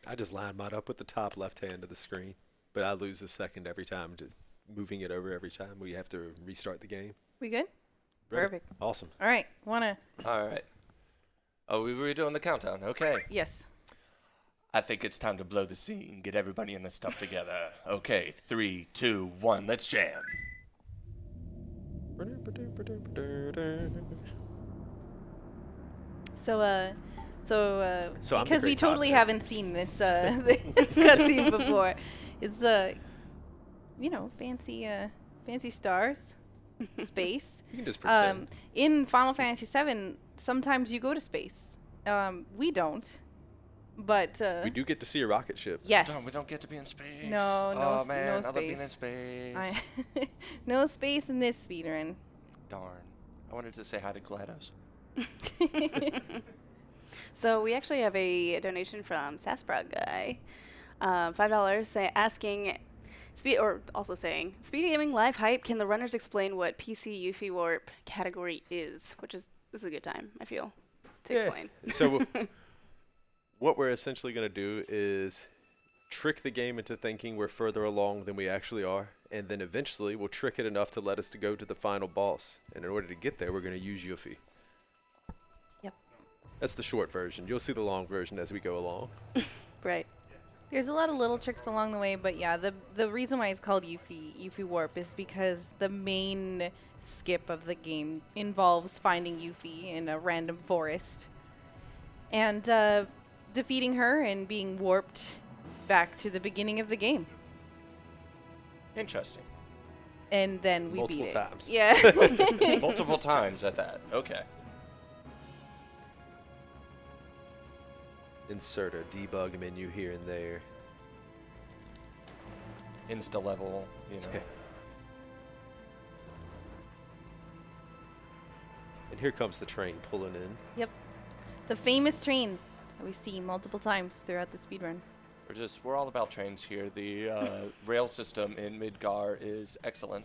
I just line mine up with the top left hand of the screen, but I lose a second every time, just moving it over every time. We have to restart the game. We good? Ready? Perfect. Awesome. All right. All right. Oh, we were doing the countdown. Okay. Yes. I think it's time to blow the scene, get everybody in the stuff together. Okay, 3, 2, 1, let's jam. So I'm because the we great totally Toddman. haven't seen this this cutscene before, it's fancy stars, space. You can just pretend. In Final Fantasy VII, sometimes you go to space. We don't, but We do get to see a rocket ship. yes. We don't get to be in space. No, Oh, man, no I love being in space. space. No space in this speedrun. Darn. I wanted to say hi to GLaDOS. So we actually have a donation from Sasprog guy, $5, asking, saying, SpeedGaming live hype. Can the runners explain what PC Yuffie warp category is? This is a good time, I feel, to explain. So what we're essentially going to do is trick the game into thinking we're further along than we actually are, and then eventually we'll trick it enough to let us to go to the final boss. And in order to get there, we're going to use Yuffie. Yep. That's the short version. You'll see the long version as we go along. Right. There's a lot of little tricks along the way, but yeah, the reason why it's called Yuffie Warp is because the main skip of the game involves finding Yuffie in a random forest and defeating her and being warped back to the beginning of the game. Interesting. And then we Multiple beat times. it. Yeah. Multiple times at that. Okay. Insert a debug menu here and there. Insta level, you know. And here comes the train pulling in. Yep. The famous train that we see multiple times throughout the speedrun. We're all about trains here. The rail system in Midgar is excellent.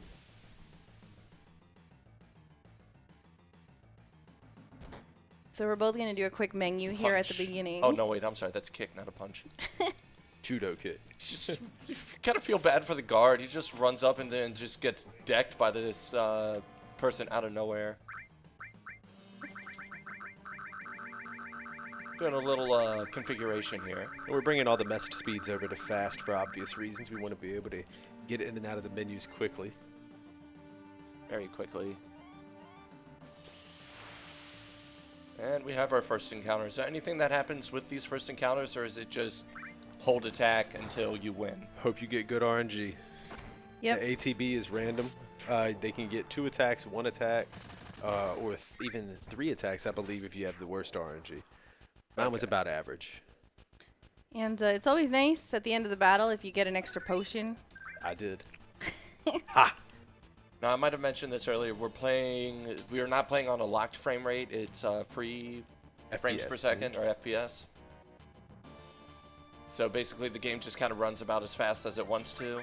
So we're both going to do a quick menu here at the Punch. beginning. Oh, no, wait, I'm sorry. That's a kick, not a punch. Judo kick. Just, you kind of feel bad for the guard. He just runs up and then just gets decked by this person out of nowhere. Doing a little configuration here. And we're bringing all the message speeds over to fast for obvious reasons. We want to be able to get in and out of the menus quickly. Very quickly. And we have our first encounter. Is there anything that happens with these first encounters, or is it just hold attack until you win? Hope you get good RNG. Yep. The ATB is random. They can get 2 attacks, 1 attack, or even 3 attacks, I believe, if you have the worst RNG. Mine was about average. And it's always nice at the end of the battle if you get an extra potion. I did. Ha! Now, I might have mentioned this earlier. We are not playing on a locked frame rate. It's free frames per second, or FPS. So basically, the game just kind of runs about as fast as it wants to.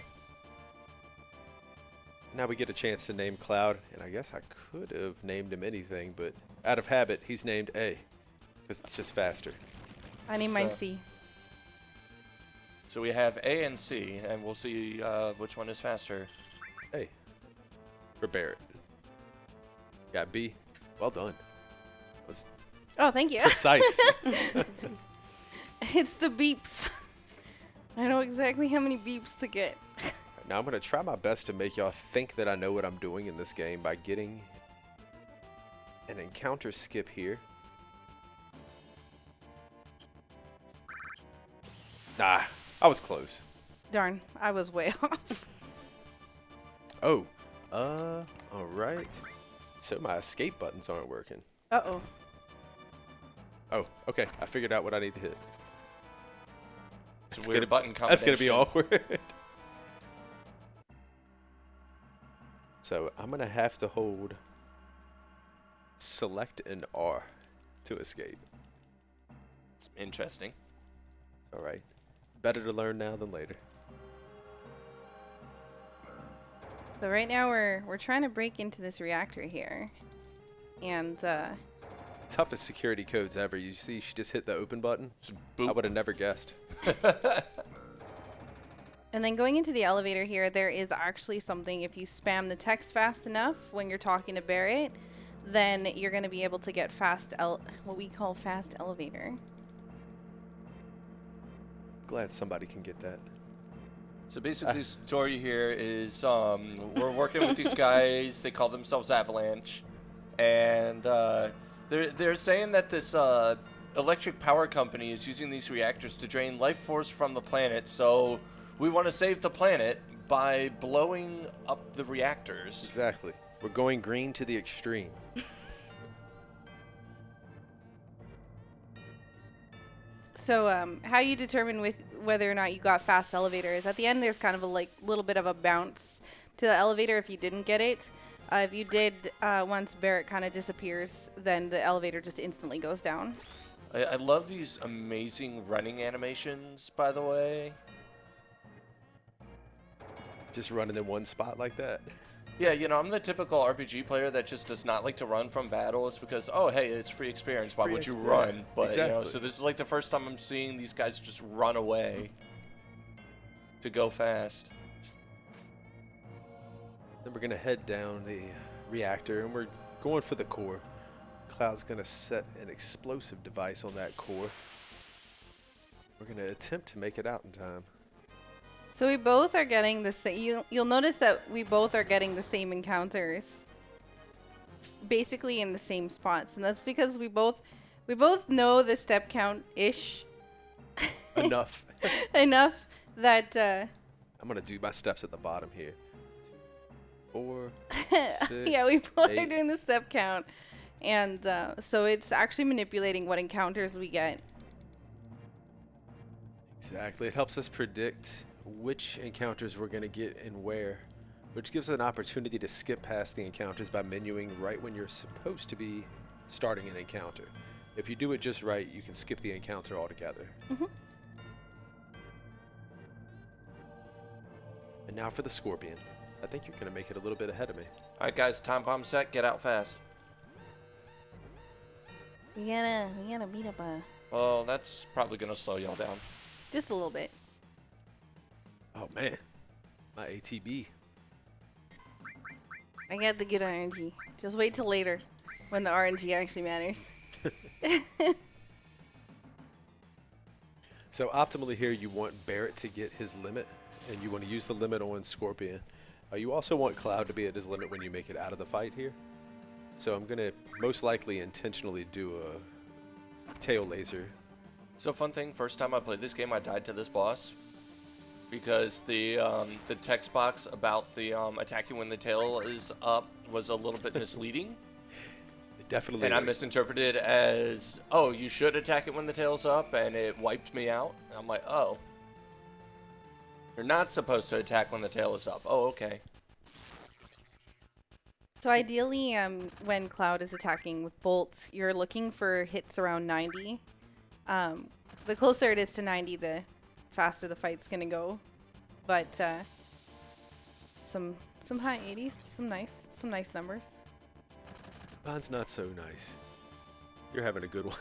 Now we get a chance to name Cloud, and I guess I could have named him anything, but out of habit, he's named A, because it's just faster. I need mine C. So we have A and C, and we'll see which one is faster. A. For Barrett. Got B. Well done. Was Oh, thank you. precise. It's the beeps. I know exactly how many beeps to get. Now I'm going to try my best to make y'all think that I know what I'm doing in this game by getting an encounter skip here. Nah, I was close. Darn, I was way off. Oh, all right. So my escape buttons aren't working. Uh-oh. Oh, okay. I figured out what I need to hit. It's a weird button combination. That's going to be awkward. So I'm going to have to hold select and R to escape. It's interesting. It's all right. Better to learn now than later. So right now we're trying to break into this reactor here. And Toughest security codes ever. You see, she just hit the open button. Just boop. I would have never guessed. And then going into the elevator here, there is actually something, if you spam the text fast enough when you're talking to Barrett, then you're going to be able to get what we call fast elevator. Glad somebody can get that. So basically, the story here is we're working with these guys. They call themselves Avalanche, and they're saying that this electric power company is using these reactors to drain life force from the planet. So we want to save the planet by blowing up the reactors. Exactly. We're going green to the extreme. So how you determine whether or not you got fast elevator is at the end there's kind of a little bit of a bounce to the elevator if you didn't get it. If you did, once Barrett kind of disappears, then the elevator just instantly goes down. I love these amazing running animations, by the way. Just running in one spot like that. Yeah, you know, I'm the typical RPG player that just does not like to run from battles because, oh, hey, it's free experience. Why would you run? But, exactly. You know, so this is like the first time I'm seeing these guys just run away to go fast. Then we're going to head down the reactor, and we're going for the core. Cloud's going to set an explosive device on that core. We're going to attempt to make it out in time. So we both are getting the same. You'll notice that we both are getting the same encounters, basically in the same spots, and that's because we both know the step count ish. Enough. Enough that. I'm gonna do my steps at the bottom here. 4, 6. Yeah, we both 8. are doing the step count, and so it's actually manipulating what encounters we get. Exactly. It helps us predict which encounters we're going to get and where, which gives us an opportunity to skip past the encounters by menuing right when you're supposed to be starting an encounter. If you do it just right, you can skip the encounter altogether. Mm-hmm. And now for the Scorpion. I think you're going to make it a little bit ahead of me. All right, guys, time bomb set. Get out fast. We gotta beat up Well, that's probably going to slow y'all down. just a little bit. Oh, man. My ATB. I got the good RNG. Just wait till later, when the RNG actually matters. So optimally here, you want Barrett to get his limit, and you want to use the limit on Scorpion. You also want Cloud to be at his limit when you make it out of the fight here. So I'm going to most likely intentionally do a tail laser. So fun thing, first time I played this game, I died to this boss because the text box about the attacking when the tail is up was a little bit misleading. It definitely And is. I misinterpreted it as, oh, you should attack it when the tail's up, and it wiped me out. And I'm like, oh. You're not supposed to attack when the tail is up. Oh, okay. So ideally, when Cloud is attacking with bolts, you're looking for hits around 90. The closer it is to 90, the faster the fight's gonna go. But some high 80s, some nice numbers. Mine's not so nice. You're having a good one.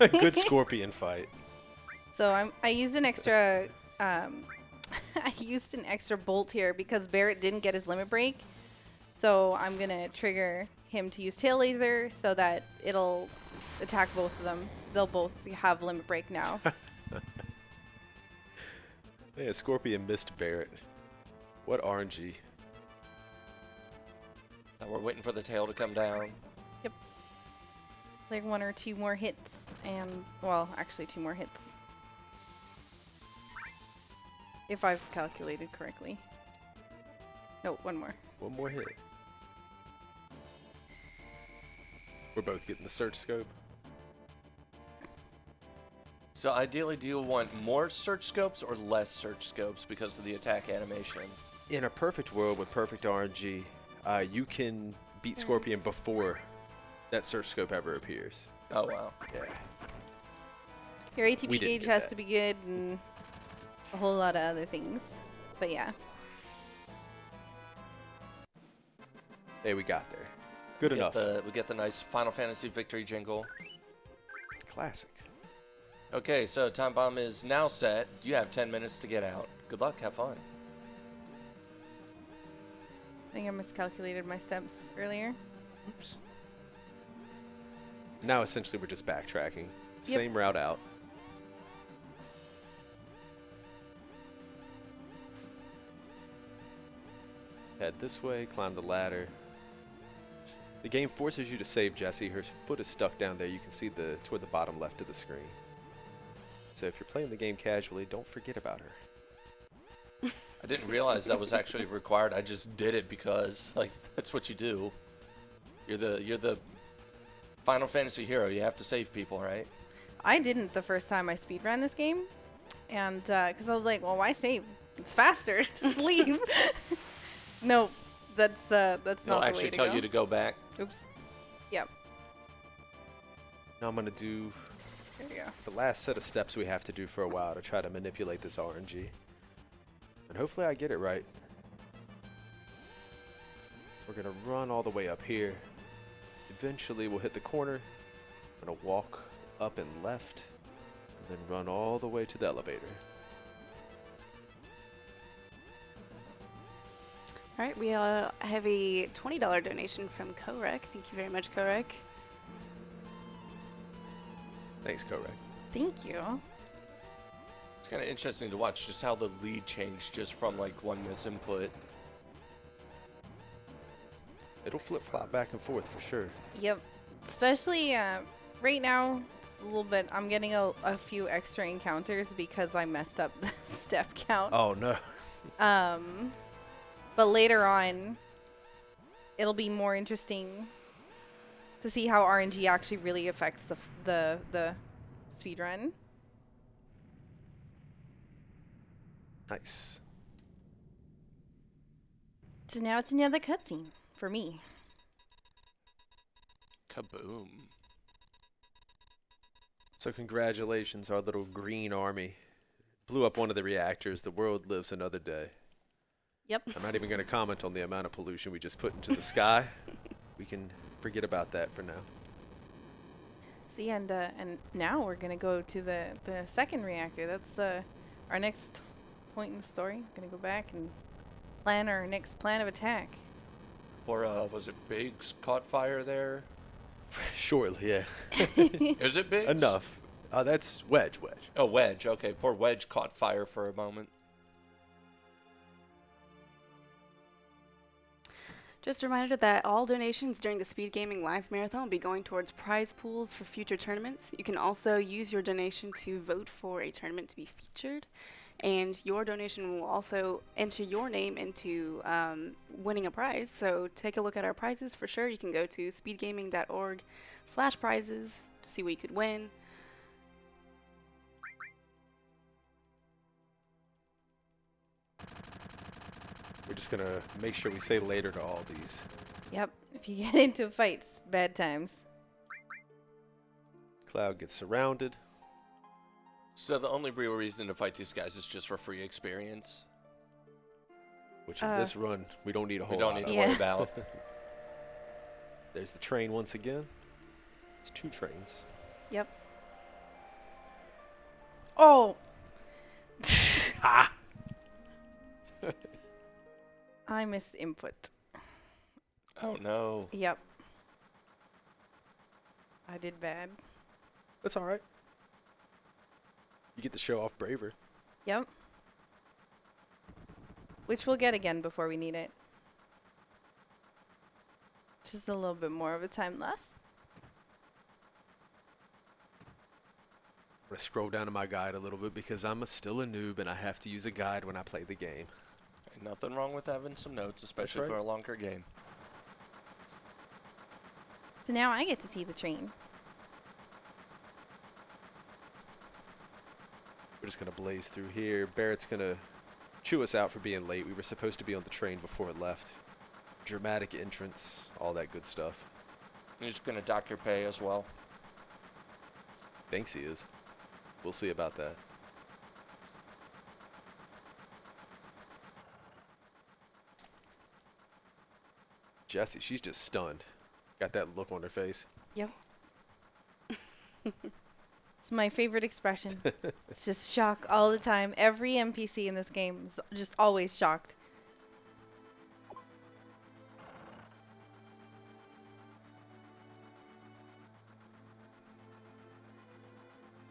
A good Scorpion fight. So I used an extra I used an extra bolt here because Barrett didn't get his limit break. So I'm gonna trigger him to use tail laser so that it'll attack both of them. They'll both have limit break now. Yeah, Scorpion missed Barrett. What RNG. Now we're waiting for the tail to come down. Yep. Like 1 or 2 more hits and, well, actually 2 more hits. If I've calculated correctly. No, 1 more. One more hit. We're both getting the search scope. So ideally, do you want more search scopes or less search scopes because of the attack animation? In a perfect world with perfect RNG, you can beat Scorpion before that search scope ever appears. Oh, wow. Yeah. Your We ATB didn't gauge get has that. to be good and a whole lot of other things. But yeah. Hey, we got there. Good We enough. get the nice Final Fantasy victory jingle. Classic. Okay, so time bomb is now set. You have 10 minutes to get out. Good luck. Have fun. I think I miscalculated my steps earlier. Oops. Now essentially we're just backtracking. Same route out. Head this way, climb the ladder. The game forces you to save Jessie. Her foot is stuck down there. You can see toward the bottom left of the screen. So if you're playing the game casually, don't forget about her. I didn't realize that was actually required. I just did it because, like, that's what you do. You're the Final Fantasy hero. You have to save people, right? I didn't the first time I speedran this game, and because I was like, well, why save? It's faster. Just leave. No, that's not They'll the way actually to tell go. you to go back. Oops. Yep. Now I'm going to do There you go. the last set of steps we have to do for a while to try to manipulate this RNG. And hopefully I get it right. We're going to run all the way up here. Eventually we'll hit the corner. I'm going to walk up and left. And then run all the way to the elevator. All right, we have a $20 donation from Korek. Thank you very much, Korek. Thanks, Korek. Thank you. It's kind of interesting to watch just how the lead changed just from like one misinput. It'll flip-flop back and forth for sure. Yep. Especially right now, it's a little bit. I'm getting a few extra encounters because I messed up the step count. Oh, no. But later on, it'll be more interesting to see how RNG actually really affects the speedrun. Nice. So now it's another cutscene for me. Kaboom. So congratulations, our little green army. Blew up one of the reactors. The world lives another day. Yep. I'm not even going to comment on the amount of pollution we just put into the sky. We can forget about that for now. See, and now we're gonna go to the second reactor. That's our next point in the story. We're gonna go back and plan our next plan of attack. Or was it Biggs caught fire there? Shortly, yeah. Is it Biggs? Enough. That's Wedge. Oh, Wedge. Okay, poor Wedge caught fire for a moment. Just a reminder that all donations during the Speed Gaming Live Marathon will be going towards prize pools for future tournaments. You can also use your donation to vote for a tournament to be featured. And your donation will also enter your name into winning a prize. So take a look at our prizes for sure. You can go to speedgaming.org/prizes to see what you could win. We're just going to make sure we say later to all these. Yep. If you get into fights, bad times. Cloud gets surrounded. So the only real reason to fight these guys is just for free experience. Which in this run, we don't need a whole We don't lot need of. to Yeah. worry about. There's the train once again. It's 2 trains. Yep. Oh. Ah! I missed input. Oh no. Yep. I did bad. That's all right. You get to show off braver. Yep. Which we'll get again before we need it. Just a little bit more of a time less. I'm going to scroll down to my guide a little bit because I'm still a noob and I have to use a guide when I play the game. Ain't nothing wrong with having some notes, especially right. for a longer game. So now I get to see the train. We're just going to blaze through here. Barrett's going to chew us out for being late. We were supposed to be on the train before it left. Dramatic entrance, all that good stuff. You're just gonna dock your pay as well. Thinks he is. We'll see about that. Jessie, she's just stunned. Got that look on her face. Yep. It's my favorite expression. It's just shock all the time. Every NPC in this game is just always shocked.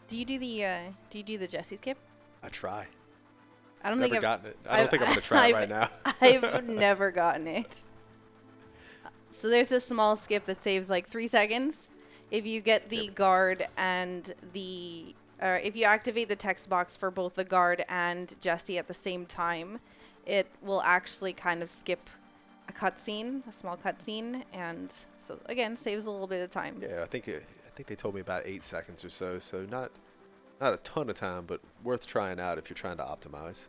Do you do the Jesse skip? I try. I don't Never think gotten it. I don't think I'm gonna try it right now. I've never gotten it. So there's this small skip that saves like 3 seconds. If you get the guard and if you activate the text box for both the guard and Jesse at the same time, it will actually kind of skip a cutscene, a small cutscene, and so again saves a little bit of time. Yeah, I think they told me about 8 seconds or so. So not a ton of time, but worth trying out if you're trying to optimize.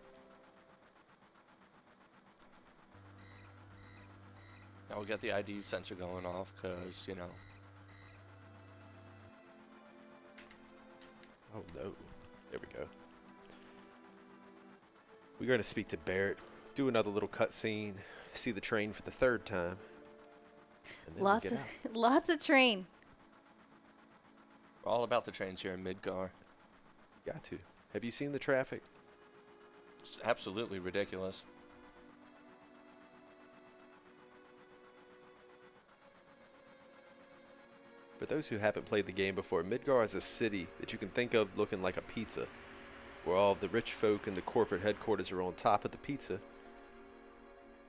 Now we got the ID sensor going off because, you know. Oh no. There we go. We're going to speak to Barrett, do another little cutscene, see the train for the 3rd time. And then Lots get of out. lots of train. We're all about the trains here in Midgar. Got to. Have you seen the traffic? It's absolutely ridiculous. For those who haven't played the game before, Midgar is a city that you can think of looking like a pizza, where all of the rich folk and the corporate headquarters are on top of the pizza,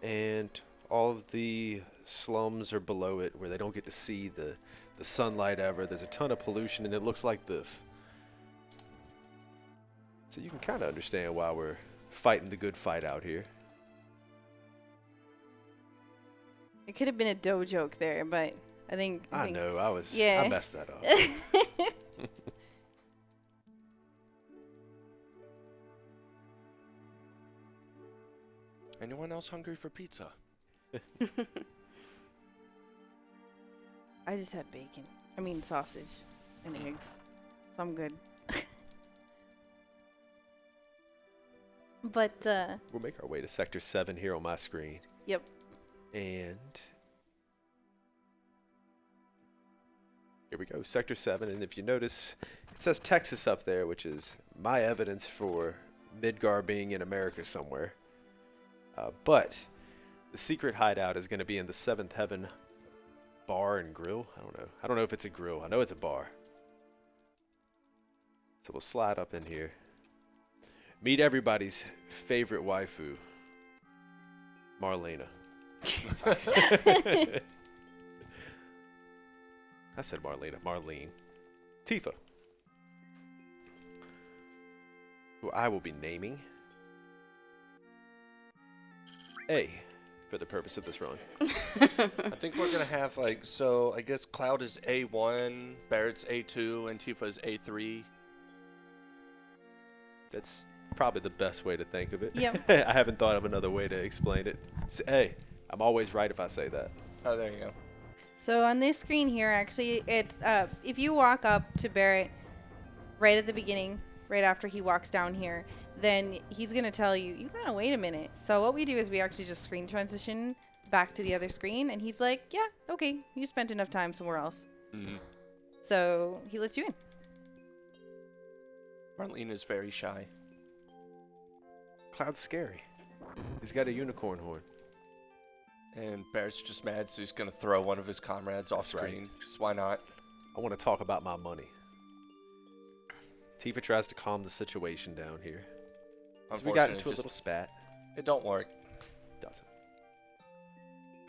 and all of the slums are below it, where they don't get to see the sunlight ever. There's a ton of pollution, and it looks like this. So you can kind of understand why we're fighting the good fight out here. It could have been a dough joke there, but I think I know, yeah. I messed that up. Anyone else hungry for pizza? I just had bacon. I mean sausage and eggs. So I'm good. But We'll make our way to Sector 7 here on my screen. yep. And here we go, Sector 7. And if you notice, it says Texas up there, which is my evidence for Midgar being in America somewhere. But the secret hideout is going to be in the 7th Heaven Bar and Grill. I don't know if it's a grill. I know it's a bar. So we'll slide up in here. Meet everybody's favorite waifu, Marlena. I said Marlena. Marlene. Tifa, who I will be naming A for the purpose of this run. I think we're going to have, like, so I guess Cloud is A1, Barrett's A2, and Tifa is A3. That's probably the best way to think of it. Yep. I haven't thought of another way to explain it. Hey, I'm always right if I say that. Oh, there you go. So on this screen here, actually, it's if you walk up to Barrett right at the beginning, right after he walks down here, then he's going to tell you, you gotta wait a minute. So what we do is we actually just screen transition back to the other screen, and he's like, yeah, okay, you spent enough time somewhere else. Mm-hmm. So he lets you in. Marlene is very shy. Cloud's scary. He's got a unicorn horn. And Barrett's just mad, so he's going to throw one of his comrades off That's right. screen. Just why not? I want to talk about my money. Tifa tries to calm the situation down here. So we got into a little spat. It don't work. Doesn't.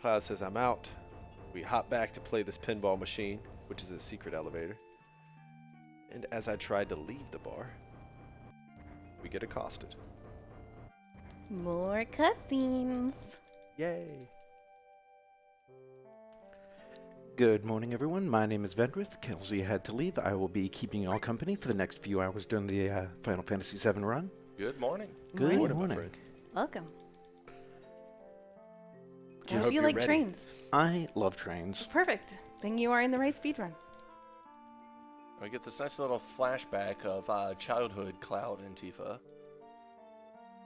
Cloud says, I'm out. We hop back to play this pinball machine, which is a secret elevator. And as I tried to leave the bar, we get accosted. More cutscenes. Yay. Good morning, everyone. My name is Vendrith. Kelsey had to leave. I will be keeping you all company for the next few hours during the Final Fantasy VII run. Good morning. Good Morning, my morning. friend. Welcome. I I hope hope you you're like ready. trains. I love trains. Perfect. Then you are in the right speed run. We get this nice little flashback of childhood Cloud and Tifa.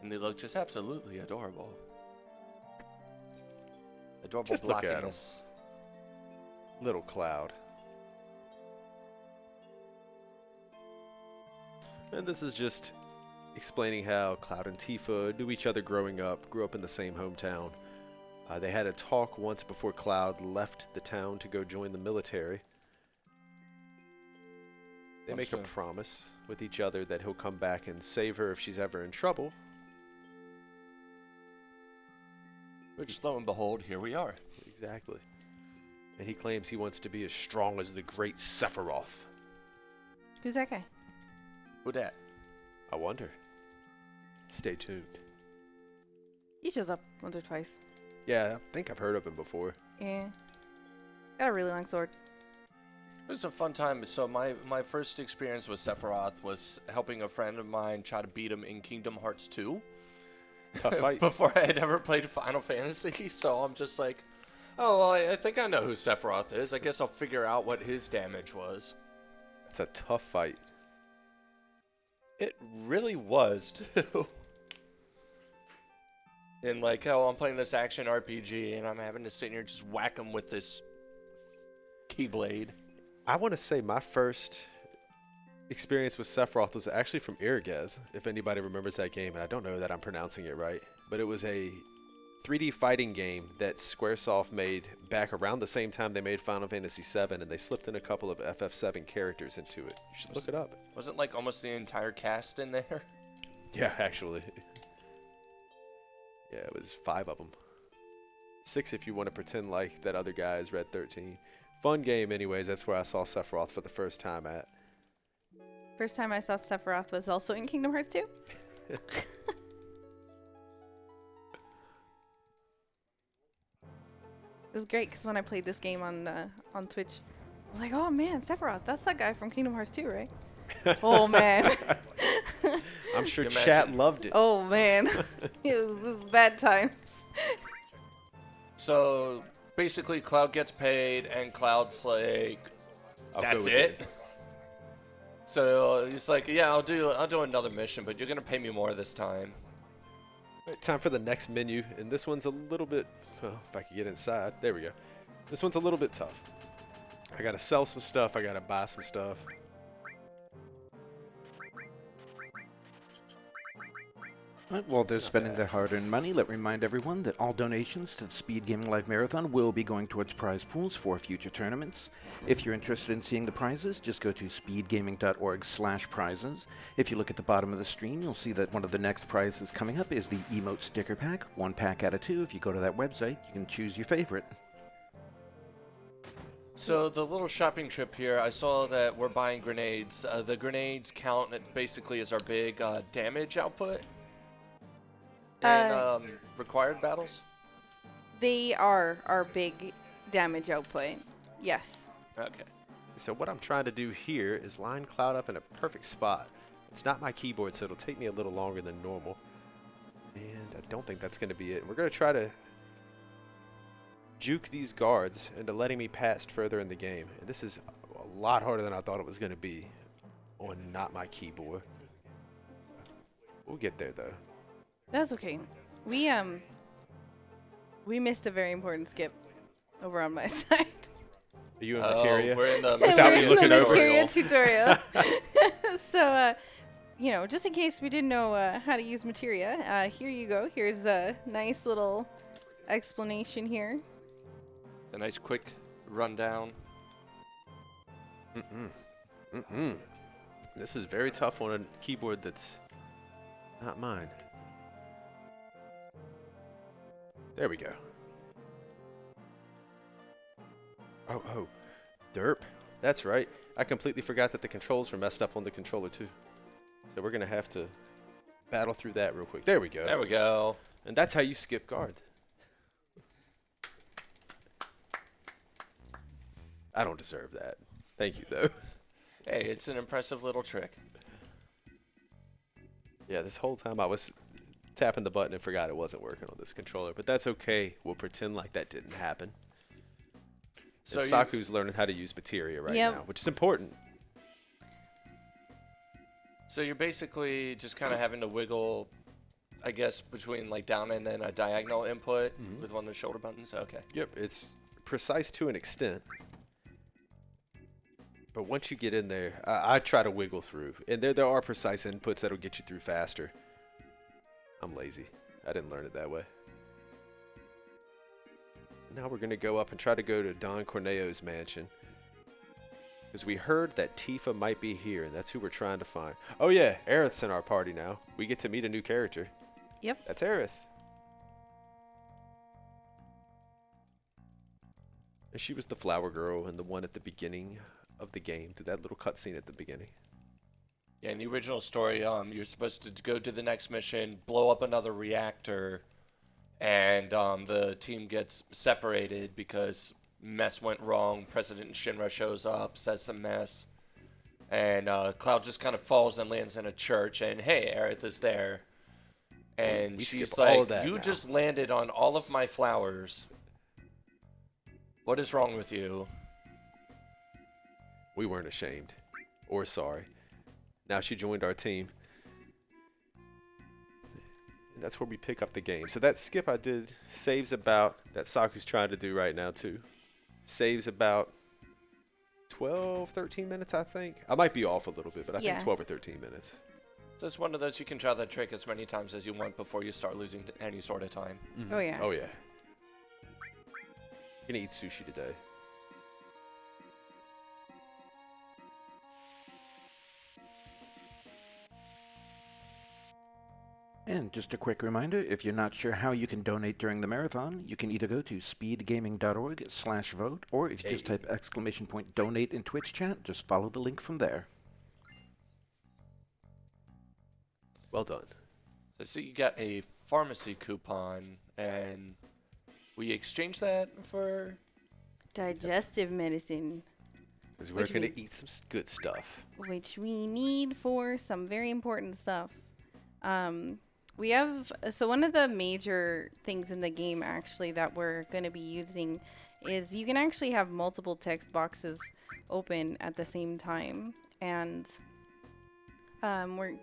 And they look just absolutely adorable. Adorable Just look at 'em. blockiness. Little Cloud. And this is just explaining how Cloud and Tifa knew each other growing up, grew up in the same hometown. They had a talk once before Cloud left the town to go join the military. They make a promise with each other that he'll come back and save her if she's ever in trouble. Which, lo and behold, here we are. Exactly. And he claims he wants to be as strong as the great Sephiroth. Who's that guy? Who dat? I wonder. Stay tuned. He shows up once or twice. Yeah, I think I've heard of him before. Yeah. Got a really long sword. It was a fun time. So my first experience with Sephiroth was helping a friend of mine try to beat him in Kingdom Hearts 2. Tough fight. Before I had ever played Final Fantasy, so I'm just like, oh, well, I think I know who Sephiroth is. I guess I'll figure out what his damage was. It's a tough fight. It really was, too. And like, oh, I'm playing this action RPG, and I'm having to sit here and just whack him with this keyblade. I want to say my first experience with Sephiroth was actually from Irigez, if anybody remembers that game, and I don't know that I'm pronouncing it right, but it was a 3D fighting game that Squaresoft made back around the same time they made Final Fantasy VII, and they slipped in a couple of FF7 characters into it. You should look it up. Wasn't like almost the entire cast in there? Yeah, actually. Yeah, it was 5 of them. 6 if you want to pretend like that other guy is Red 13. Fun game anyways, that's where I saw Sephiroth for the first time at. First time I saw Sephiroth was also in Kingdom Hearts 2. It was great because when I played this game on Twitch, I was like, oh man, Sephiroth, that's that guy from Kingdom Hearts 2, right? Oh man. I'm sure Can you chat imagine? loved it. Oh man. it was bad times. So basically, Cloud gets paid, and Cloud's like, I'll go "That's with it." So he's like, "Yeah, I'll do another mission, but you're gonna pay me more this time." Right, time for the next menu, and this one's a little bit, well, if I could get inside, there we go. This one's a little bit tough. I gotta sell some stuff, I gotta buy some stuff. While they're spending their hard-earned money, let me remind everyone that all donations to the Speed Gaming Live Marathon will be going towards prize pools for future tournaments. If you're interested in seeing the prizes, just go to speedgaming.org/prizes. If you look at the bottom of the screen, you'll see that one of the next prizes coming up is the emote sticker pack, 1 pack out of 2. If you go to that website, you can choose your favorite. So the little shopping trip here, I saw that we're buying grenades. The grenades count basically as our big damage output in required battles. They are our big damage output. Yes. Okay. So what I'm trying to do here is line Cloud up in a perfect spot. It's not my keyboard, so it'll take me a little longer than normal. And I don't think that's going to be it. We're going to try to juke these guards into letting me pass further in the game. And this is a lot harder than I thought it was going to be on not my keyboard. We'll get there, though. That's okay. We missed a very important skip over on my side. Are you in materia? We're in the Without me We're in looking the over. materia tutorial. So, you know, just in case we didn't know how to use materia, here you go. Here's a nice little explanation here. A nice quick rundown. This is very tough on a keyboard that's not mine. There we go. Oh, derp. That's right. I completely forgot that the controls were messed up on the controller too. So we're gonna have to battle through that real quick. There we go. There we go. And that's how you skip guards. I don't deserve that. Thank you though. Hey, it's an impressive little trick. Yeah, this whole time I was tapping the button and forgot it wasn't working on this controller, but that's okay. We'll pretend like that didn't happen. So And Saku's learning how to use materia right Yep. now, which is important. So you're basically just kind of having to wiggle, I guess, between like down and then a diagonal input with one of the shoulder buttons. Okay. Yep, it's precise to an extent. But once you get in there, I try to wiggle through. And there are precise inputs that'll get you through faster. I'm lazy. I didn't learn it that way. Now we're going to go up and try to go to Don Corneo's mansion. Because we heard that Tifa might be here, and that's who we're trying to find. Oh yeah, Aerith's in our party now. We get to meet a new character. Yep. That's Aerith. And she was the flower girl and the one at the beginning of the game, through that little cutscene at the beginning. Yeah, in the original story, you're supposed to go to the next mission, blow up another reactor, and the team gets separated because mess went wrong. President Shinra shows up, says some mess, and Cloud just kind of falls and lands in a church, and hey, Aerith is there. And We she's skip all of like, that you now. just landed on all of my flowers. What is wrong with you? We weren't ashamed or sorry. Now she joined our team. And that's where we pick up the game. So that skip I did saves about, that Saku's trying to do right now too, saves about 12, 13 minutes, I think. I might be off a little bit, but I Yeah. think 12 or 13 minutes. So it's one of those you can try that trick as many times as you want before you start losing any sort of time. Oh, yeah. Oh, yeah. Gonna eat sushi today. And just a quick reminder, if you're not sure how you can donate during the marathon, you can either go to speedgaming.org/vote, or if you just type !donate in Twitch chat, just follow the link from there. Well done. So you got a pharmacy coupon, and we exchange that for... Digestive medicine, Because we're Which gonna we- eat some good stuff. which we need for some very important stuff. We have, so one of the major things in the game actually that we're going to be using is you can actually have multiple text boxes open at the same time. And I'm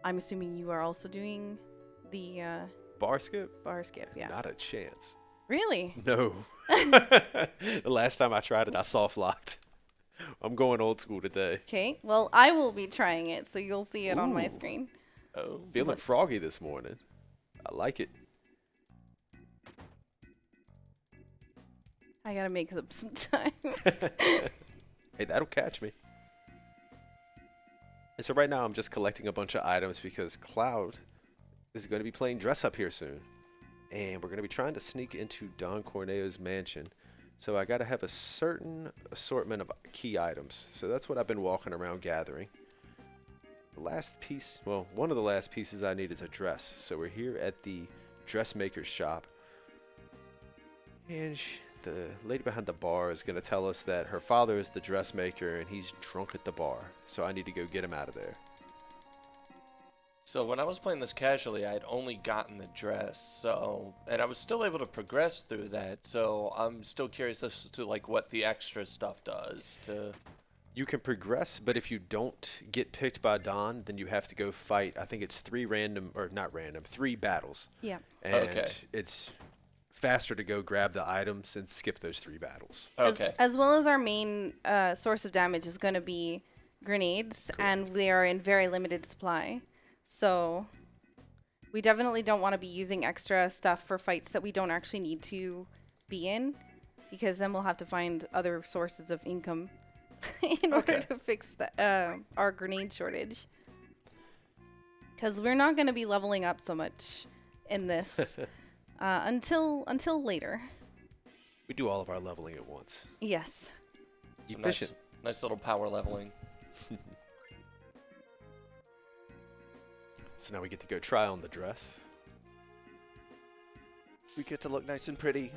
assuming you are also doing the Bar skip? bar skip, yeah. Not a chance. Really? No. The last time I tried it, I soft locked. I'm going old school today. Okay, well, I will be trying it, so you'll see it on my Ooh. screen. Oh. Feeling froggy this morning. I like it. I gotta make up some time. Hey, that'll catch me. And so right now I'm just collecting a bunch of items because Cloud is going to be playing dress up here soon. And we're going to be trying to sneak into Don Corneo's mansion. So I got to have a certain assortment of key items. So that's what I've been walking around gathering. The last piece, well, one of the last pieces I need is a dress. So we're here at the dressmaker's shop. And the lady behind the bar is going to tell us that her father is the dressmaker and he's drunk at the bar. So I need to go get him out of there. So when I was playing this casually, I had only gotten the dress, and I was still able to progress through that. So I'm still curious as to like what the extra stuff does to. You can progress, but if you don't get picked by Don, then you have to go fight. I think it's 3 battles. Yeah. And Okay. it's faster to go grab the items and skip those 3 battles. Okay. As well as our main source of damage is going to be grenades, and they are in very limited supply. So we definitely don't want to be using extra stuff for fights that we don't actually need to be in, because then we'll have to find other sources of income in order Okay. to fix our grenade shortage. Because we're not going to be leveling up so much in this until later. We do all of our leveling at once. Yes. So Efficient. nice little power leveling. So now we get to go try on the dress. We get to look nice and pretty.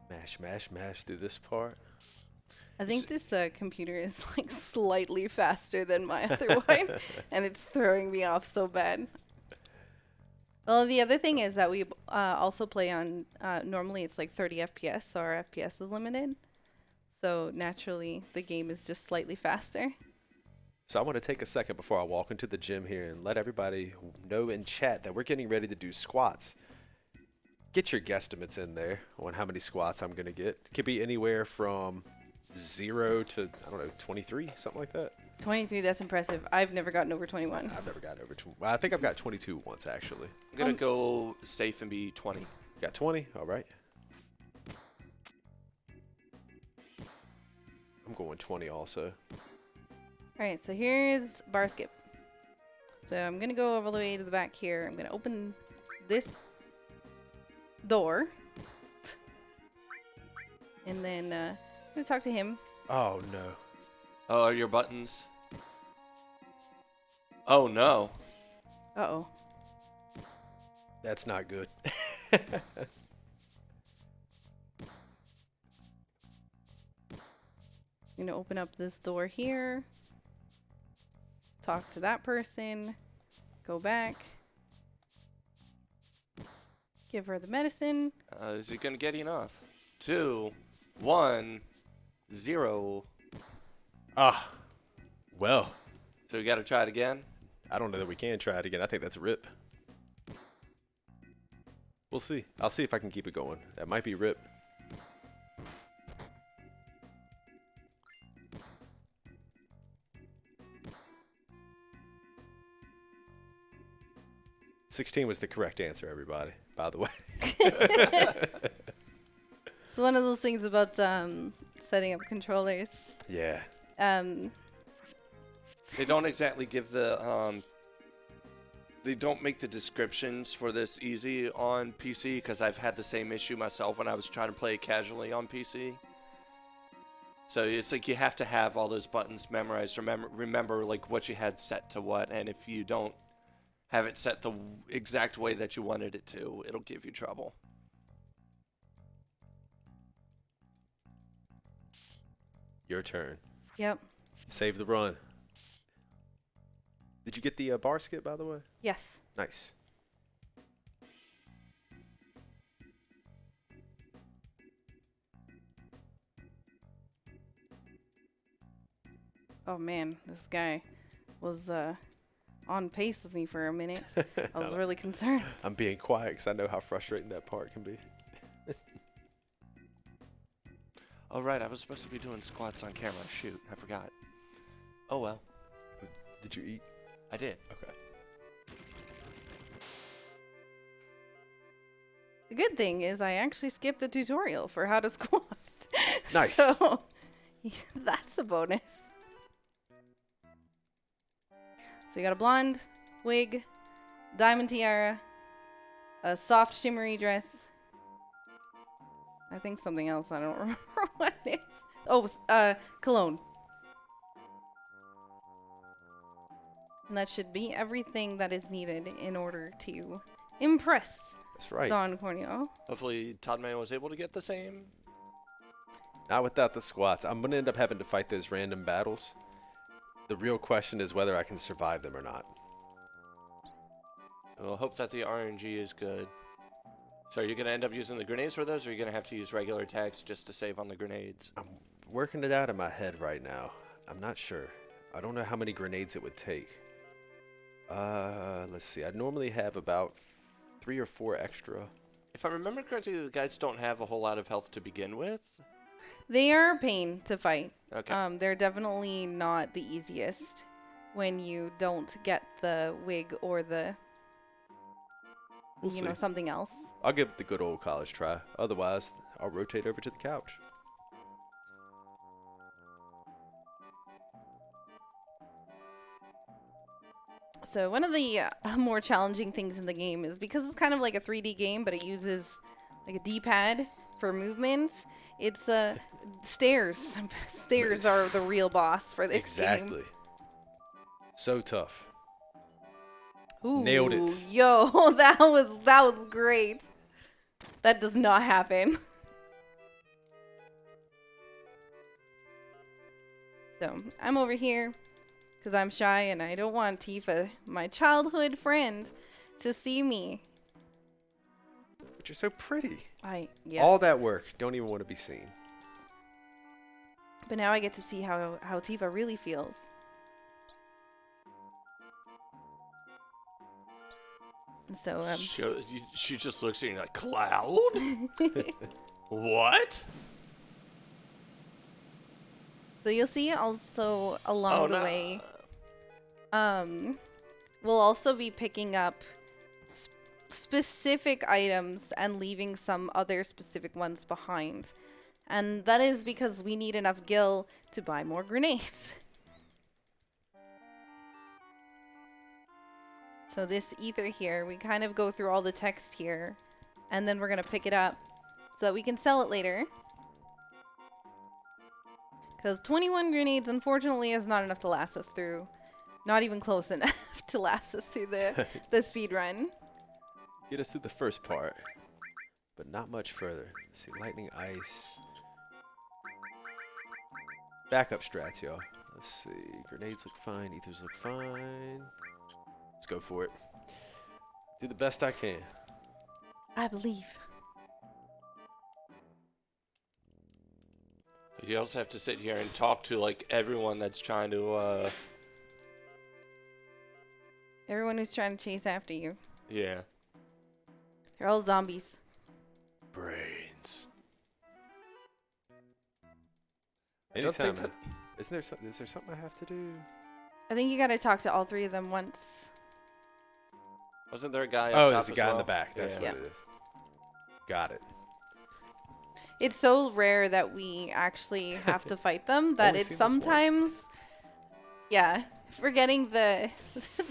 Mash, mash, mash through this part. I think this computer is like slightly faster than my other one, and it's throwing me off so bad. Well, the other thing is that we also play on, normally it's like 30 FPS, so our FPS is limited. So naturally, the game is just slightly faster. So I want to take a second before I walk into the gym here and let everybody know in chat that we're getting ready to do squats. Get your guesstimates in there on how many squats I'm going to get. Could be anywhere from 0 to, I don't know, 23, something like that. 23, that's impressive. I've never gotten over 21. I've never gotten over 20. Well, I think I've got 22 once, actually. I'm going to go safe and be 20. Got 20? All right. I'm going 20 also. All right, so here's bar skip. So I'm going to go all the way to the back here. I'm going to open this door. And then I'm going to talk to him. Oh, no. Oh, are your buttons? Oh, no. Uh-oh. That's not good. I'm going to open up this door here. Talk to that person. Go back. Give her the medicine. Is he going to get enough? 2, 1, 0. Ah. Well, So we got to try it again? I don't know that we can try it again. I think that's a rip. We'll see. I'll see if I can keep it going. That might be rip. $16 was the correct answer, everybody, by the way. It's one of those things about setting up controllers. Yeah. They don't exactly give the they don't make the descriptions for this easy on PC, because I've had the same issue myself when I was trying to play casually on PC. So it's like you have to have all those buttons memorized. Remember like what you had set to what, and if you don't have it set the exact way that you wanted it to, it'll give you trouble. Your turn. Yep. Save the run. Did you get the bar skip, by the way? Yes. Nice. Oh man, this guy was on pace with me for a minute. I was really concerned. I'm being quiet because I know how frustrating that part can be. Oh right, I was supposed to be doing squats on camera. Shoot, I forgot. Oh well. Did you eat? I did. Okay. The good thing is I actually skipped the tutorial for how to squat. Nice. So that's a bonus. So we got a blonde wig, diamond tiara, a soft shimmery dress. I think something else. I don't remember what it is. Oh, cologne. And that should be everything that is needed in order to impress That's right. Don Corneo. Hopefully ToddMan was able to get the same. Not without the squats. I'm going to end up having to fight those random battles. The real question is whether I can survive them or not. We'll hope that the RNG is good. So are you going to end up using the grenades for those, or are you going to have to use regular attacks just to save on the grenades? I'm working it out in my head right now. I'm not sure. I don't know how many grenades it would take. Let's see. I normally have about 3 or 4 extra. If I remember correctly, the guys don't have a whole lot of health to begin with. They are a pain to fight. Okay. They're definitely not the easiest when you don't get the wig or the, We'll see. something else. I'll give it the good old college try. Otherwise, I'll rotate over to the couch. So one of the more challenging things in the game is because it's kind of like a 3D game, but it uses like a D-pad for movements. It's stairs. Stairs are the real boss for this game. Exactly. So tough. Ooh, Nailed it. Yo, that was great. That does not happen. So I'm over here because I'm shy and I don't want Tifa, my childhood friend, to see me. But you're so pretty. Yes. All that work. Don't even want to be seen. But now I get to see how Tifa really feels. So She just looks at you like, Cloud? What? so you'll see also along Oh, the no. way, we'll also be picking up specific items and leaving some other specific ones behind. And that is because we need enough gil to buy more grenades. So this ether here, we kind of go through all the text here, and then we're going to pick it up so that we can sell it later. Because 21 grenades, unfortunately, is not enough to last us through. Not even close enough to last us through the speed run. Get us through the first part, but not much further. Let's see, lightning, ice. Backup strats, y'all. Let's see. Grenades look fine. Ethers look fine. Let's go for it. Do the best I can. I believe. You also have to sit here and talk to like everyone that's trying to. Everyone who's trying to chase after you. Yeah. They're all zombies. Brains. I don't think Anytime. Is there something I have to do? I think you gotta talk to all three of them once. Wasn't there a guy? Oh, up there's top a guy as in well? the back. That's Yeah. what it is. Got it. It's so rare that we actually have to fight them that Only it's seen this once. sometimes, yeah, forgetting the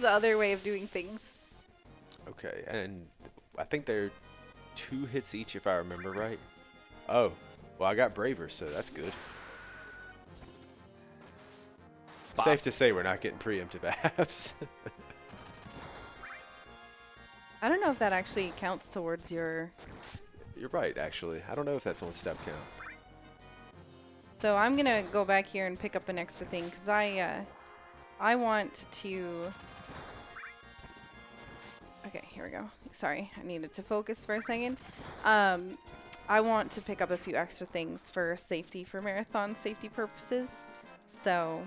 the other way of doing things. Okay, and I think they're 2 hits each if I remember right. Oh, well I got braver, so that's good. Bop. Safe to say we're not getting preemptive apps. I don't know if that actually counts towards your. You're right, actually. I don't know if that's on step count. So I'm gonna go back here and pick up an extra thing because I want to. Okay, here we go. Sorry, I needed to focus for a second. I want to pick up a few extra things for safety, for marathon safety purposes. So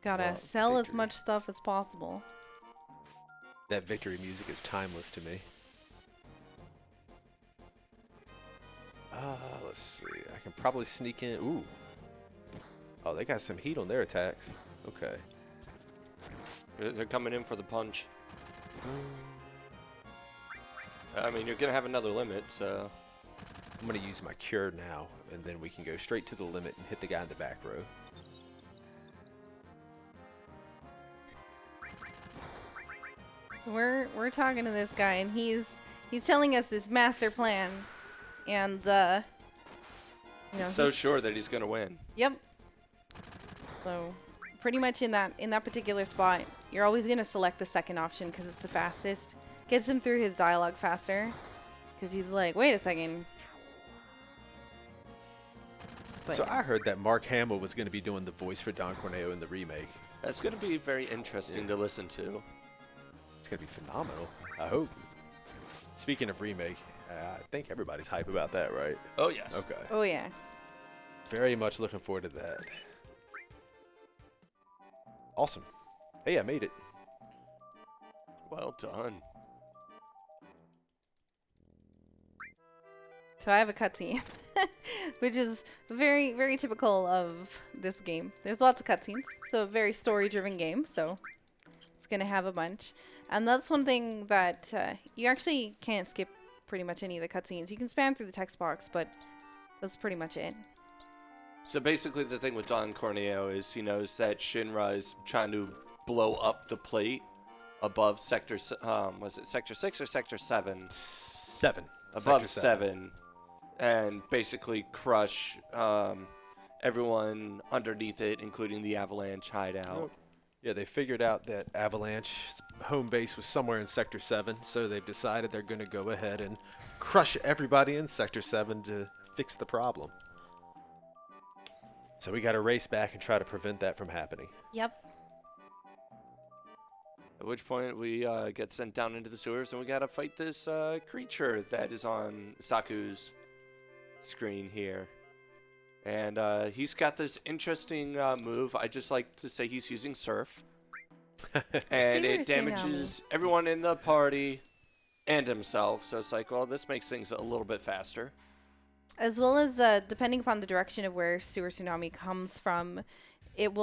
gotta Well, sell as victory. much stuff as possible. That victory music is timeless to me. Let's see. I can probably sneak in. Ooh. Oh, they got some heat on their attacks. Okay. They're coming in for the punch. I mean, you're gonna have another limit, so. I'm going to use my cure now, and then we can go straight to the limit and hit the guy in the back row. So we're talking to this guy, and he's telling us this master plan, and you know, He's so sure that he's gonna win. yep. So pretty much in that particular spot, you're always gonna select the second option because it's the fastest. Gets him through his dialogue faster, because he's like, wait a second. But So I heard that Mark Hamill was going to be doing the voice for Don Corneo in the remake. That's gonna be very interesting to listen to. It's going to be phenomenal. I hope. Speaking of remake, I think everybody's hype about that, right? Oh yes. Okay. oh yeah. Very much looking forward to that. Awesome. Hey, I made it. Well done. So I have a cutscene, which is very, very typical of this game. There's lots of cutscenes, so a very story-driven game, so it's going to have a bunch. And that's one thing that you actually can't skip pretty much any of the cutscenes. You can spam through the text box, but that's pretty much it. So basically, the thing with Don Corneo is he knows that Shinra is trying to blow up the plate above sector. Was it sector 6 or sector 7? 7. Above Sector 7, and basically crush everyone underneath it, including the Avalanche hideout. Yeah, they figured out that Avalanche's home base was somewhere in Sector 7, so they've decided they're going to go ahead and crush everybody in Sector 7 to fix the problem. So we got to race back and try to prevent that from happening. Yep. At which point we get sent down into the sewers, and we gotta fight this creature that is on Saku's screen here. And he's got this interesting move. I just like to say he's using Surf. And Sewer it damages everyone in the party and himself. So it's like, well, this makes things a little bit faster. As well as depending upon the direction of where sewer tsunami comes from, it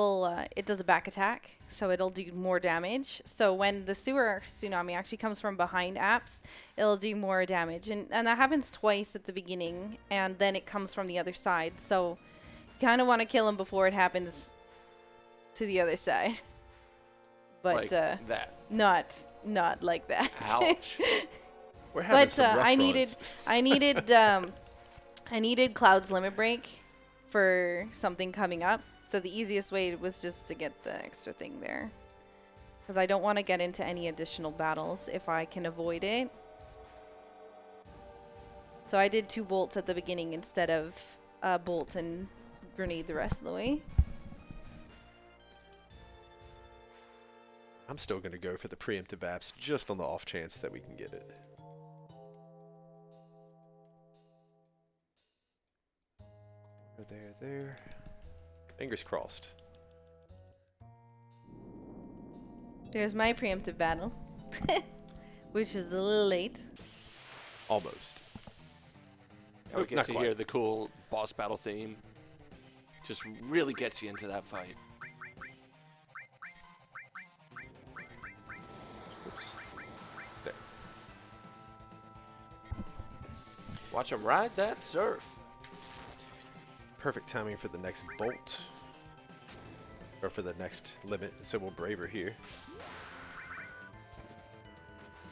does a back attack, so it'll do more damage. So when the sewer tsunami actually comes from behind apps, it'll do more damage, and that happens twice at the beginning, and then it comes from the other side. So you kind of want to kill him before it happens to the other side. But Like that. not like that. Ouch. We're having But some rough I needed Cloud's limit break for something coming up. So the easiest way was just to get the extra thing there. Because I don't want to get into any additional battles if I can avoid it. So I did 2 bolts at the beginning instead of bolt and grenade the rest of the way. I'm still going to go for the preemptive apps just on the off chance that we can get it. There. Fingers crossed. There's my preemptive battle, which is a little late. Almost. And we get Not to quite. hear the cool boss battle theme. Just really gets you into that fight. Oops. There. Watch him ride that surf. Perfect timing for the next bolt. Or for the next limit. So we'll braver here.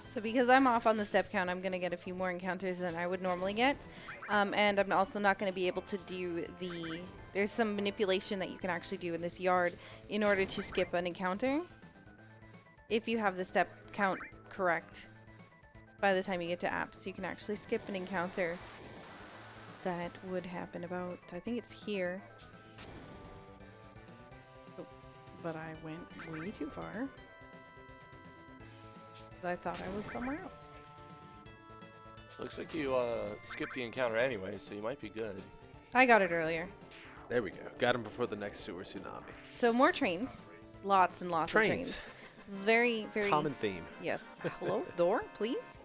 So because I'm off on the step count, I'm going to get a few more encounters than I would normally get. And I'm also not going to be able to do the... There's some manipulation that you can actually do in this yard in order to skip an encounter. If you have the step count correct by the time you get to apps, you can actually skip an encounter. That would happen about, I think it's here. Oh, but I went way too far. I thought I was somewhere else. Looks like you skipped the encounter anyway, so you might be good. I got it earlier. There we go. Got him before the next sewer tsunami. So more trains. Lots and lots of trains. This is very, very... Common theme. Yes. Hello? Door, please?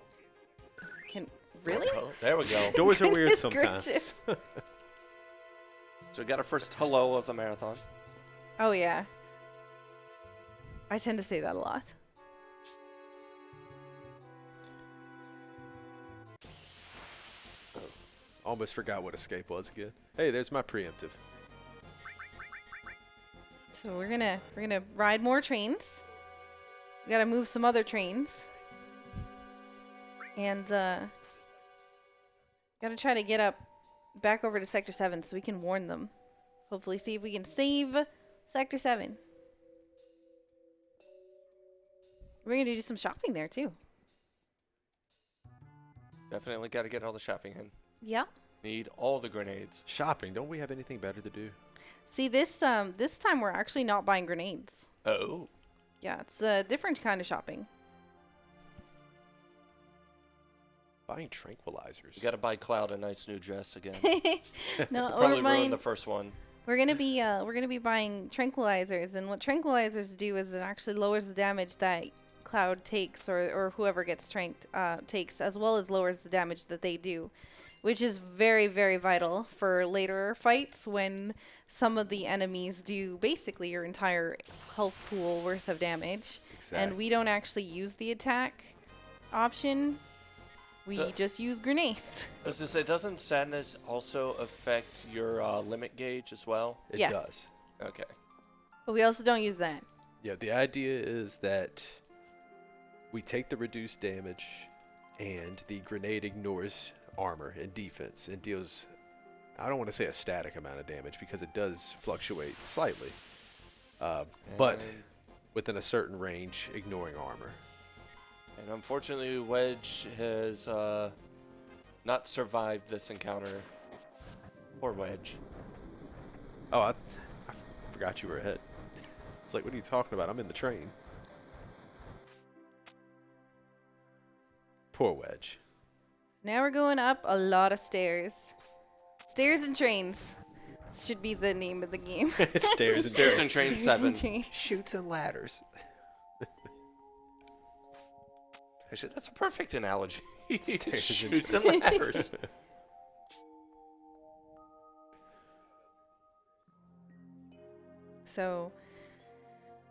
Really? Oh, there we go. Doors are weird Goodness sometimes. gracious. So we got our first hello of the marathon. Oh, yeah. I tend to say that a lot. Almost forgot what escape was again. Hey, there's my preemptive. So we're gonna ride more trains. We gotta move some other trains. And gotta try to get back over to Sector 7 so we can warn them. Hopefully see if we can save Sector 7. We're gonna do some shopping there too. Definitely got to get all the shopping in. Yeah. Need all the grenades. Shopping. Don't we have anything better to do? See, this time we're actually not buying grenades. Oh. Yeah, it's a different kind of shopping. Buying tranquilizers. You got to buy Cloud a nice new dress again. No, Probably we're buying. ruined the first one. We're gonna be buying tranquilizers, and what tranquilizers do is it actually lowers the damage that Cloud takes, or whoever gets tranked takes, as well as lowers the damage that they do, which is very, very vital for later fights when some of the enemies do basically your entire health pool worth of damage, and we don't actually use the attack option. We just use grenades. As I say, doesn't sadness also affect your limit gauge as well? It Yes. does. Okay. But we also don't use that. Yeah, the idea is that we take the reduced damage and the grenade ignores armor and defense and deals, I don't want to say a static amount of damage because it does fluctuate slightly, but within a certain range, ignoring armor. And unfortunately, Wedge has not survived this encounter. Poor Wedge. Oh, I forgot you were ahead. It's like, what are you talking about? I'm in the train. Poor Wedge. Now we're going up a lot of stairs. Stairs and trains. This should be the name of the game. Stairs and Stairs trains. and Train Stairs 7. and trains. Shoots and ladders. Actually, that's a perfect analogy. Stairs Shoots and ladders. So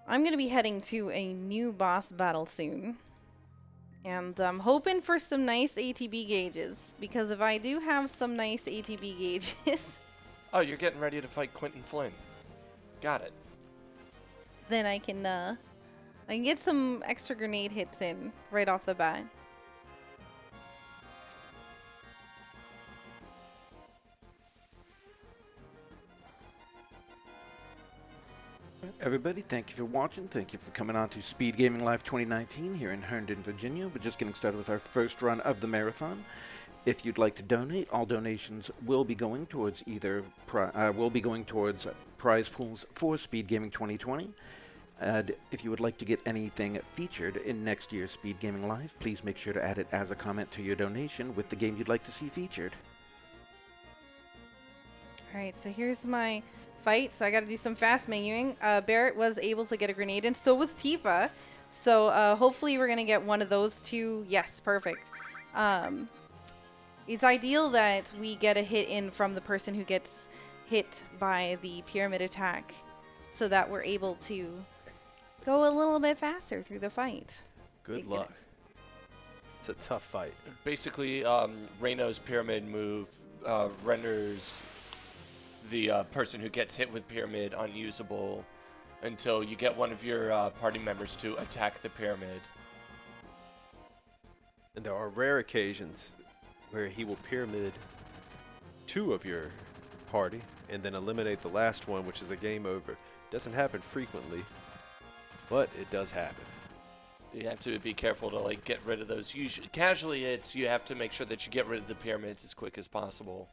I'm going to be heading to a new boss battle soon. And I'm hoping for some nice ATB gauges. Because if I do have some nice ATB gauges, Oh, you're getting ready to fight Quentin Flynn. Got it. then I can get some extra grenade hits in right off the bat. Everybody, thank you for watching. Thank you for coming on to Speed Gaming Live 2019 here in Herndon, Virginia. We're just getting started with our first run of the marathon. If you'd like to donate, all donations will be going towards prize pools for Speed Gaming 2020. And if you would like to get anything featured in next year's Speed Gaming Live, please make sure to add it as a comment to your donation with the game you'd like to see featured. Alright, so here's my fight. So I got to do some fast menuing. Barrett was able to get a grenade, and so was Tifa. So hopefully we're going to get one of those two. Yes, perfect. It's ideal that we get a hit in from the person who gets hit by the pyramid attack so that we're able to go a little bit faster through the fight. Good luck. It's a tough fight. Basically, Reyno's pyramid move renders the person who gets hit with pyramid unusable until you get one of your party members to attack the pyramid. And there are rare occasions where he will pyramid two of your party and then eliminate the last one, which is a game over. Doesn't happen frequently, but it does happen. You have to be careful to get rid of those. Casually, you have to make sure that you get rid of the pyramids as quick as possible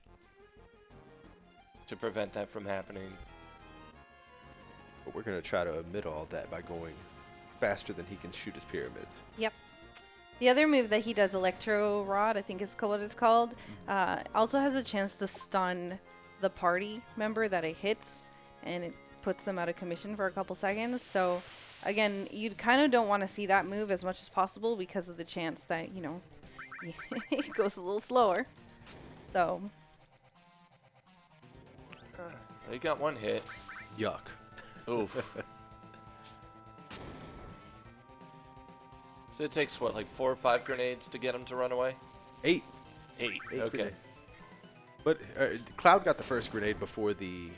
to prevent that from happening. But we're going to try to omit all that by going faster than he can shoot his pyramids. Yep. The other move that he does, Electro Rod, I think is what it's called, also has a chance to stun the party member that it hits, and it puts them out of commission for a couple seconds. So, again, you kind of don't want to see that move as much as possible because of the chance that, you know, it goes a little slower. So, He got one hit. Yuck. Oof. So it takes, what, 4 or 5 grenades to get him to run away? 8. 8. Eight Okay. grenade. But Cloud got the first grenade before the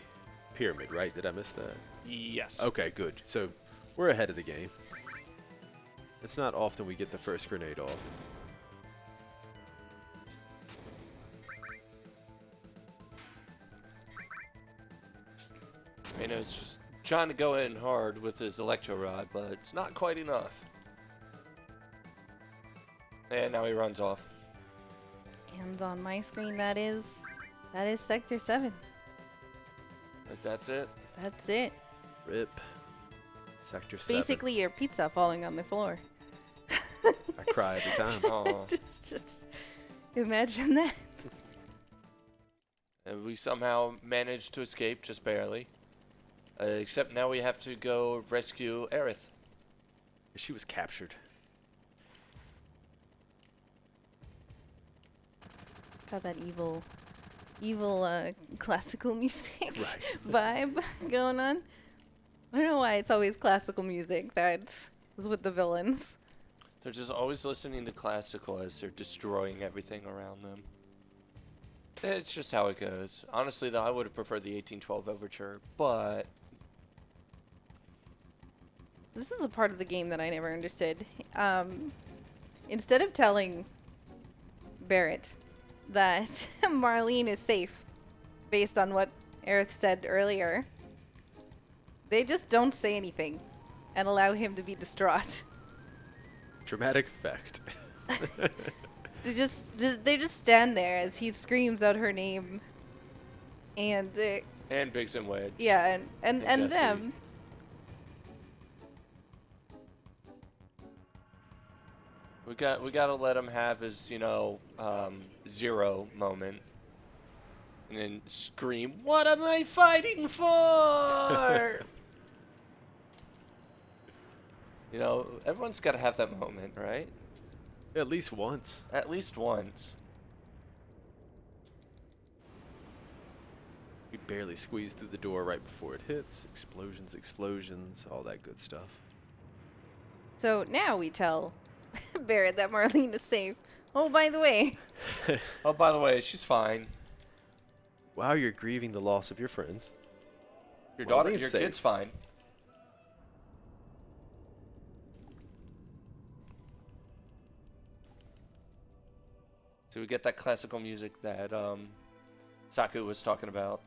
pyramid, right? Did I miss that? Yes. Okay, good. So we're ahead of the game. It's not often we get the first grenade off. Reyno's just trying to go in hard with his Electro Rod, but it's not quite enough. And now he runs off. and on my screen, that is Sector 7. But that's it. That's it. RIP. Sector It's 7. basically your pizza falling on the floor. I cry every time. Aw. Imagine that. And we somehow managed to escape, just barely. Except now we have to go rescue Aerith. She was captured. Got that evil classical music Right. vibe going on. I don't know why it's always classical music that is with the villains. They're just always listening to classical as they're destroying everything around them. It's just how it goes. Honestly, though, I would have preferred the 1812 Overture, but This is a part of the game that I never understood. Instead of telling Barrett that Marlene is safe, based on what Aerith said earlier, they just don't say anything and allow him to be distraught. Dramatic effect. They just stand there as he screams out her name, and and Biggs and Wedge. yeah, and Jesse. them. We gotta let him have his, zero moment. And then scream, "What am I fighting for?" Everyone's gotta have that moment, right? At least once. At least once. We barely squeeze through the door right before it hits. Explosions, explosions, all that good stuff. So now we tell Barrett that Marlene is safe. Oh, by the way. Oh, by the way, she's fine. While you're grieving the loss of your friends. Your daughter, Marlene's your safe. kid's fine. So we get that classical music that Saku was talking about.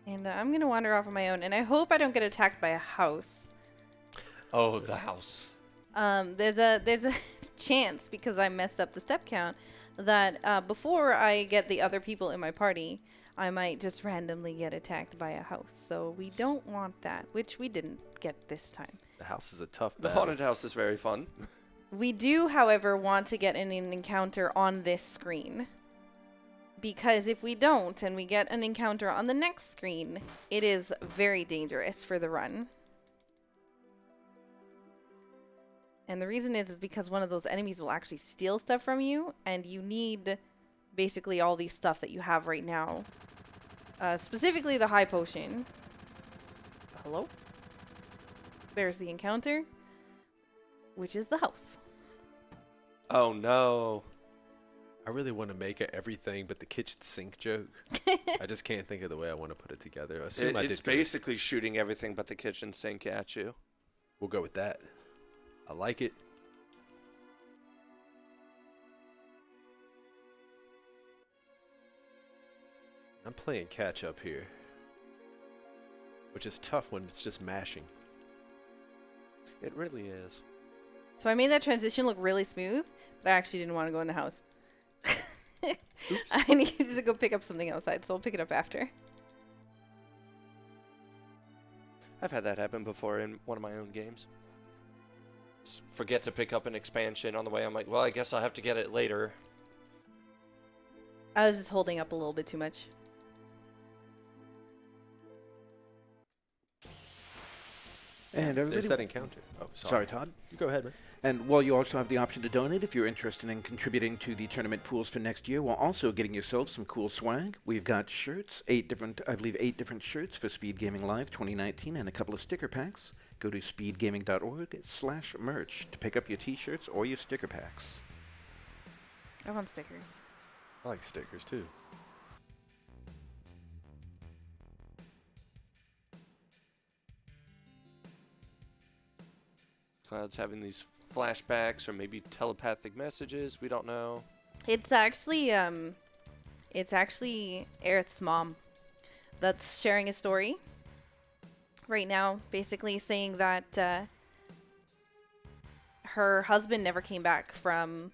And I'm going to wander off on my own. And I hope I don't get attacked by a house. Oh, the house. There's a chance, because I messed up the step count, that before I get the other people in my party, I might just randomly get attacked by a house. So we don't want that, which we didn't get this time. The house is a tough The battle. haunted house is very fun. We do, however, want to get an encounter on this screen. Because if we don't, and we get an encounter on the next screen, it is very dangerous for the run. And the reason is because one of those enemies will actually steal stuff from you, and you need basically all these stuff that you have right now. Specifically the high potion. Hello? There's the encounter, which is the house. Oh, no. I really want to make a everything but the kitchen sink joke. I just can't think of the way I want to put it together. Assume I did It's good. basically shooting everything but the kitchen sink at you. We'll go with that. I like it. I'm playing catch up here, which is tough when it's just mashing. It really is. So I made that transition look really smooth, but I actually didn't want to go in the house. Oops. I needed to go pick up something outside, so I'll pick it up after. I've had that happen before in one of my own games. Just forget to pick up an expansion on the way. I'm like, well, I guess I'll have to get it later. I was just holding up a little bit too much. And everybody, There's that encounter. Oh, sorry, Todd. You go ahead, man. And while you also have the option to donate if you're interested in contributing to the tournament pools for next year, while also getting yourself some cool swag, we've got shirts, I believe 8 different shirts for Speed Gaming Live 2019 and a couple of sticker packs. Go to speedgaming.org/merch to pick up your t-shirts or your sticker packs. I want stickers. I like stickers too. Cloud's having these flashbacks or maybe telepathic messages. We don't know. It's actually Aerith's mom that's sharing a story right now, basically saying that her husband never came back from,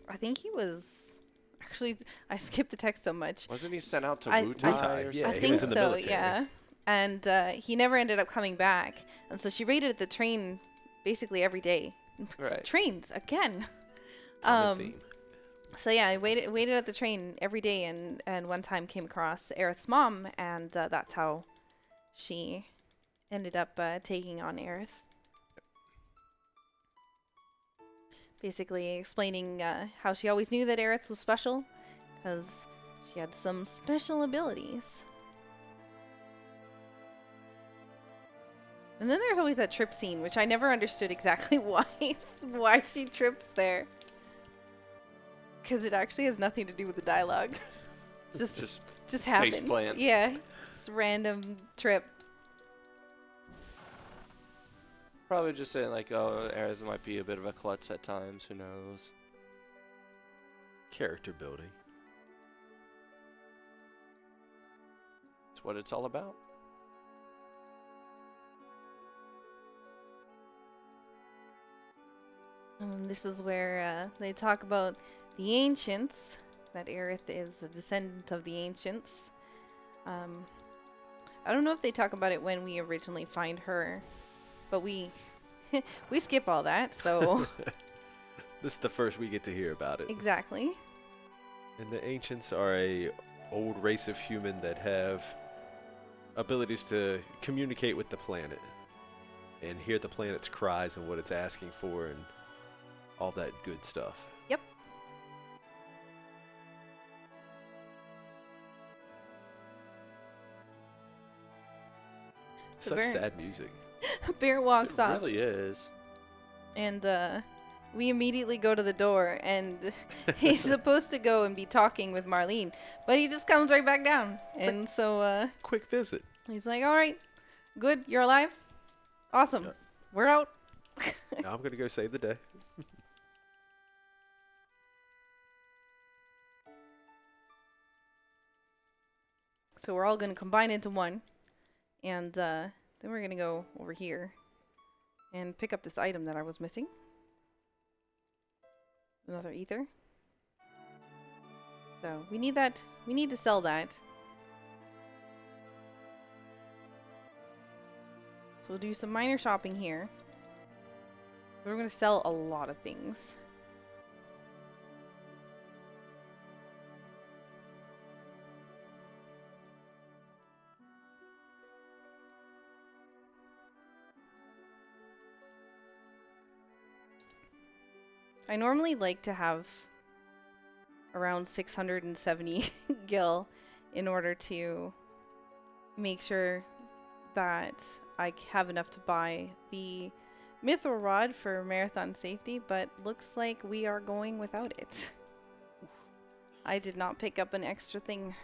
I think he was, actually, I skipped the text so much. Wasn't he sent out to I- Wutai I- or yeah, something? I he think was in the so, military. yeah. And he never ended up coming back. And so she raided the train basically every day. Right. Trains, again. Common theme. So yeah, I waited at the train every day, and one time came across Aerith's mom, and that's how she ended up taking on Aerith. Basically explaining how she always knew that Aerith was special, because she had some special abilities. And then there's always that trip scene, which I never understood exactly why she trips there. Because it actually has nothing to do with the dialogue. It's just happens. plant. Yeah, it's random trip. Probably just saying like, oh, Aerith might be a bit of a klutz at times. Who knows? Character building. It's what it's all about. This is where they talk about the ancients, that Aerith is a descendant of the ancients. I don't know if they talk about it when we originally find her, but we we skip all that, so This is the first we get to hear about it. exactly. And the ancients are a old race of human that have abilities to communicate with the planet. and hear the planet's cries and what it's asking for and all that good stuff. Yep. Such Very- sad music. Bear walks It off, really is. and we immediately go to the door, and he's supposed to go and be talking with Marlene, but he just comes right back down. And so Quick visit. he's like, all right, good, you're alive? Awesome. Yeah. We're out. Now I'm going to go save the day. So we're all going to combine into one, and then we're going to go over here and pick up this item that I was missing. Another ether. So we need that. We need to sell that. So we'll do some minor shopping here. We're going to sell a lot of things. I normally like to have around 670 gil in order to make sure that I have enough to buy the mithril rod for marathon safety, but looks like we are going without it. I did not pick up an extra thing.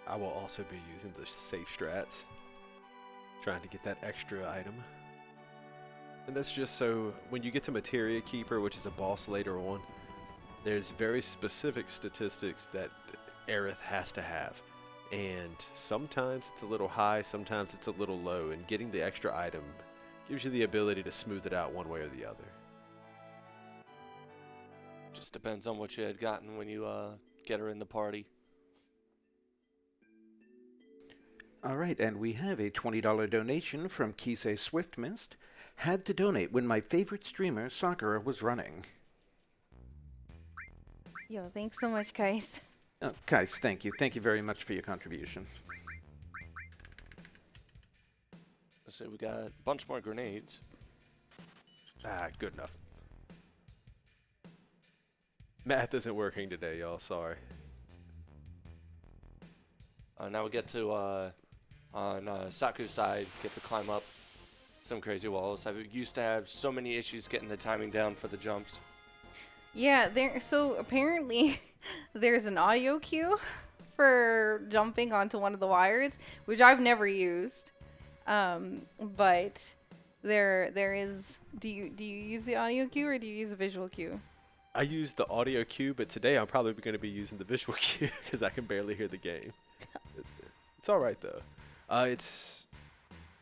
I will also be using the safe strats, trying to get that extra item. And that's just so when you get to Materia Keeper, which is a boss later on, there's very specific statistics that Aerith has to have. And sometimes it's a little high, sometimes it's a little low, and getting the extra item gives you the ability to smooth it out one way or the other. Just depends on what you had gotten when you get her in the party. All right, and we have a $20 donation from Kisei Swiftmist. Had to donate when my favorite streamer, Sakura, was running. Yo, thanks so much, guys. Kais, thank you. Thank you very much for your contribution. Let's say we got a bunch more grenades. Ah, good enough. Math isn't working today, y'all. Sorry. Now we get to, on Saku's side, get to climb up some crazy walls. I used to have so many issues getting the timing down for the jumps. Yeah, so apparently there's an audio cue for jumping onto one of the wires, which I've never used. But there is. Do you use the audio cue or do you use the visual cue? I use the audio cue, but today I'm probably going to be using the visual cue because I can barely hear the game. It's all right though. It's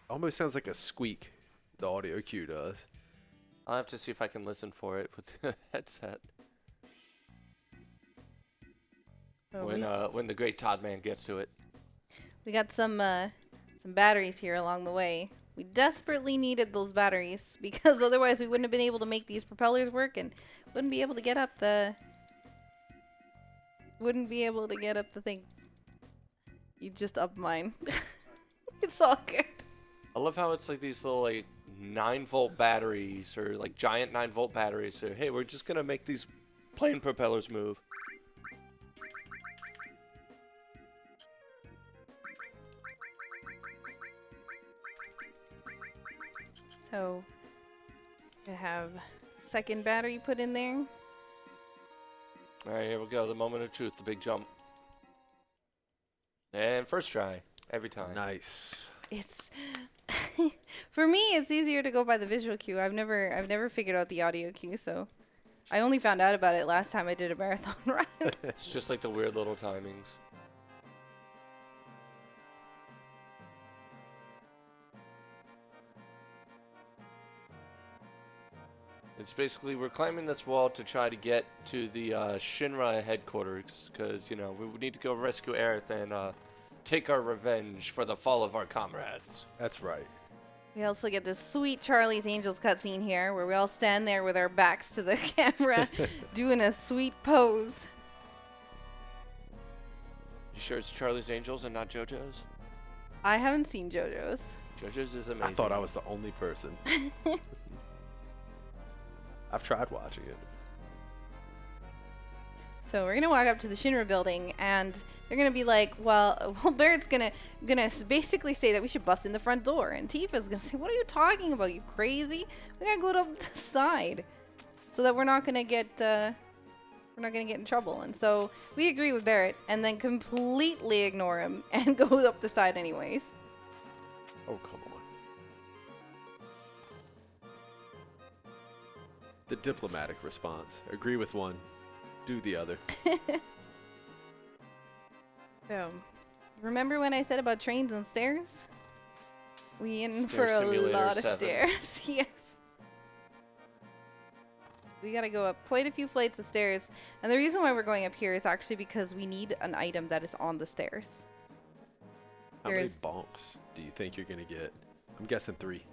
almost sounds like a squeak. The audio cue does. I'll have to see if I can listen for it with the headset. So When the great ToddMan gets to it. we got some batteries here along the way. We desperately needed those batteries because otherwise we wouldn't have been able to make these propellers work and wouldn't be able to get up the thing. You just up mine. It's all good. I love how it's like these little like 9-volt batteries or like giant 9-volt batteries. So hey, we're just gonna make these plane propellers move. So I have second battery put in there. All right, here we go. The moment of truth, the big jump. And first try, every time. Nice. It's for me it's easier to go by the visual cue. I've never figured out the audio cue, so I only found out about it last time I did a marathon run. It's just like the weird little timings. It's basically, we're climbing this wall to try to get to the Shinra headquarters, because, you know, we need to go rescue Aerith and take our revenge for the fall of our comrades. That's right. We also get this sweet Charlie's Angels cutscene here where we all stand there with our backs to the camera doing a sweet pose. You sure it's Charlie's Angels and not JoJo's? I haven't seen JoJo's. JoJo's is amazing. I thought I was the only person. I've tried watching it. So we're gonna walk up to the Shinra building, and they're gonna be like, well, Barrett's gonna basically say that we should bust in the front door, and Tifa's gonna say, what are you talking about? You crazy? We gotta go to the side, so that we're not gonna get in trouble. And so we agree with Barrett, and then completely ignore him and go up the side anyways. Oh, come on. The diplomatic response. Agree with one, do the other. So, remember when I said about trains and stairs? We in Stair for a Simulator lot of 7. stairs. Yes. We gotta go up quite a few flights of stairs. And the reason why we're going up here is actually because we need an item that is on the stairs. How many There's bonks do you think you're going to get? I'm guessing 3.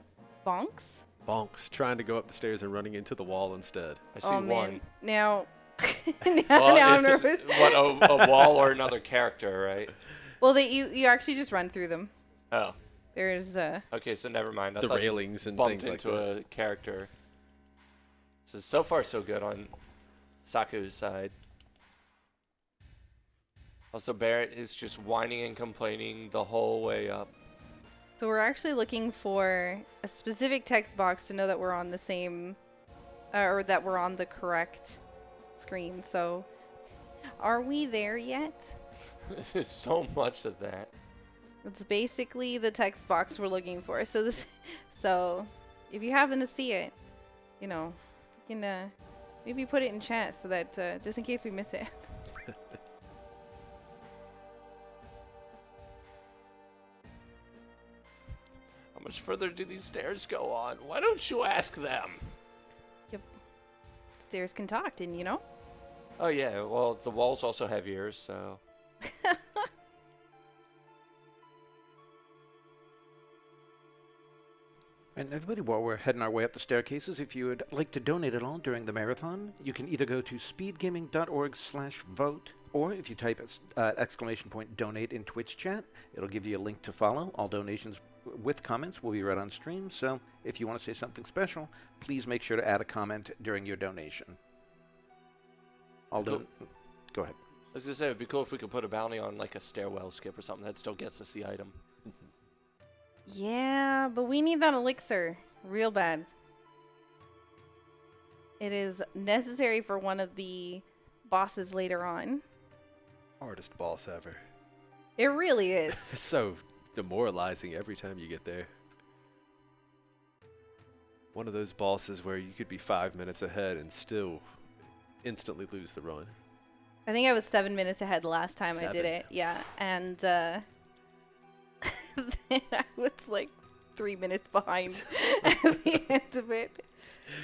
bonks. Bonks. Trying to go up the stairs and running into the wall instead. I see Oh, one. man. Now, Well, now I'm it's nervous. what a wall or another character, right? Well, you actually just run through them. Oh, There's okay. So never mind. I The thought you railings and bumped things like into that. a character. So far so good on Saku's side. Also, Barrett is just whining and complaining the whole way up. So we're actually looking for a specific text box to know that we're on the same, or that we're on the correct screen. So, are we there yet? There's so much of that. It's basically the text box we're looking for. So so if you happen to see it, you know, you can maybe put it in chat so that just in case we miss it. How much further do these stairs go on? Why don't you ask them? Yep. Stairs can talk, didn't you know? Oh yeah, well the walls also have ears, so. And everybody, while we're heading our way up the staircases, if you would like to donate at all during the marathon, you can either go to speedgaming.org/vote, or if you type !donate in Twitch chat, it'll give you a link to follow. All donations with comments will be read on stream, so if you want to say something special, please make sure to add a comment during your donation. Cool. Go ahead. I was gonna say it'd be cool if we could put a bounty on like a stairwell skip or something that still gets us the item. Yeah, but we need that elixir real bad. It is necessary for one of the bosses later on. Hardest boss ever. It really is. It's so demoralizing every time you get there. One of those bosses where you could be 5 minutes ahead and still instantly lose the run. I think I was 7 minutes ahead the last time I did 7. it. Yeah, and then I was like 3 minutes behind at the end of it.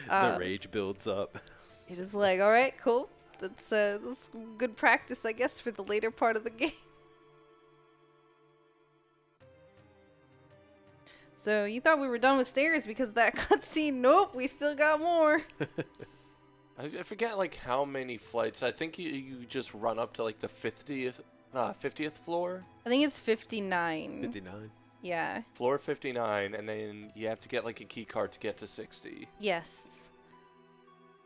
The rage builds up. You're just like, all right, cool. That's good practice, I guess, for the later part of the game. So you thought we were done with stairs because of that cutscene? Nope, we still got more. I forget like how many flights. I think you just run up to like the 50th floor. I think it's 59. 59. Yeah. Floor 59, and then you have to get like a key card to get to 60. Yes.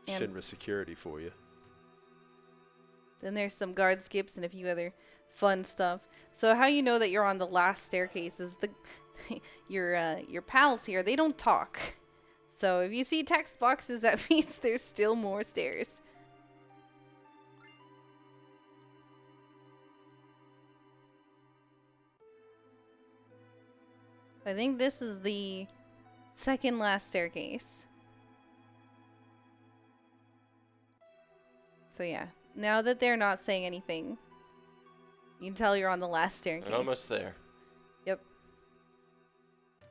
And Shinra security for you. then there's some guard skips and a few other fun stuff. So how you know that you're on the last staircase is your pals here, they don't talk. So if you see text boxes, that means there's still more stairs. I think this is the second last staircase. So yeah, now that they're not saying anything, you can tell you're on the last staircase. And almost there. Yep.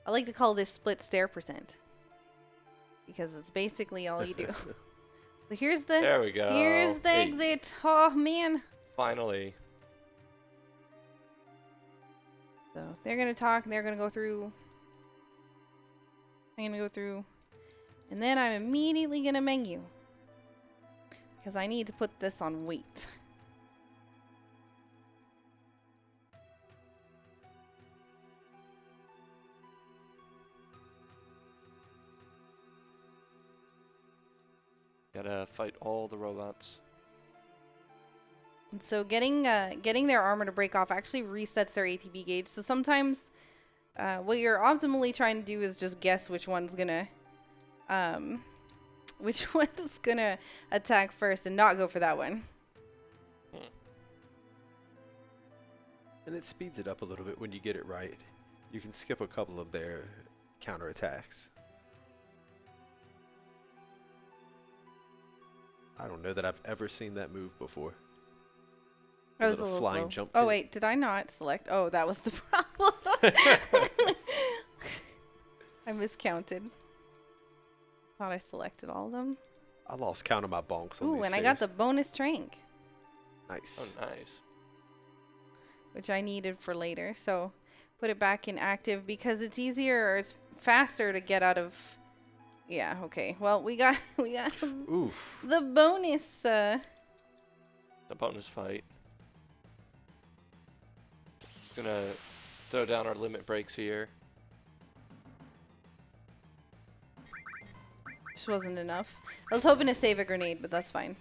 I like to call this split stair percent, because it's basically all you do. So here's the There we go. Here's the Hey. exit. Oh man. Finally. So they're gonna talk and they're gonna go through. I'm gonna go through, and then I'm immediately gonna menu because I need to put this on wait. Gotta fight all the robots. And so getting their armor to break off actually resets their ATB gauge. So sometimes what you're optimally trying to do is just guess which one's gonna attack first and not go for that one. And it speeds it up a little bit when you get it right. You can skip a couple of their counterattacks. I don't know that I've ever seen that move before. I was a little little flying slow. jump Oh kick. wait, did I not select? Oh, that was the problem. I miscounted. Thought I selected all of them. I lost count of my bonks on Ooh, these and I got the stairs. bonus trank, Nice. Oh, nice. which I needed for later. So put it back in active because it's easier or it's faster to get out of. Yeah. Okay. Well, we got Oof. the bonus. The bonus fight. Just gonna throw down our limit breaks here. Just wasn't enough. I was hoping to save a grenade, but that's fine.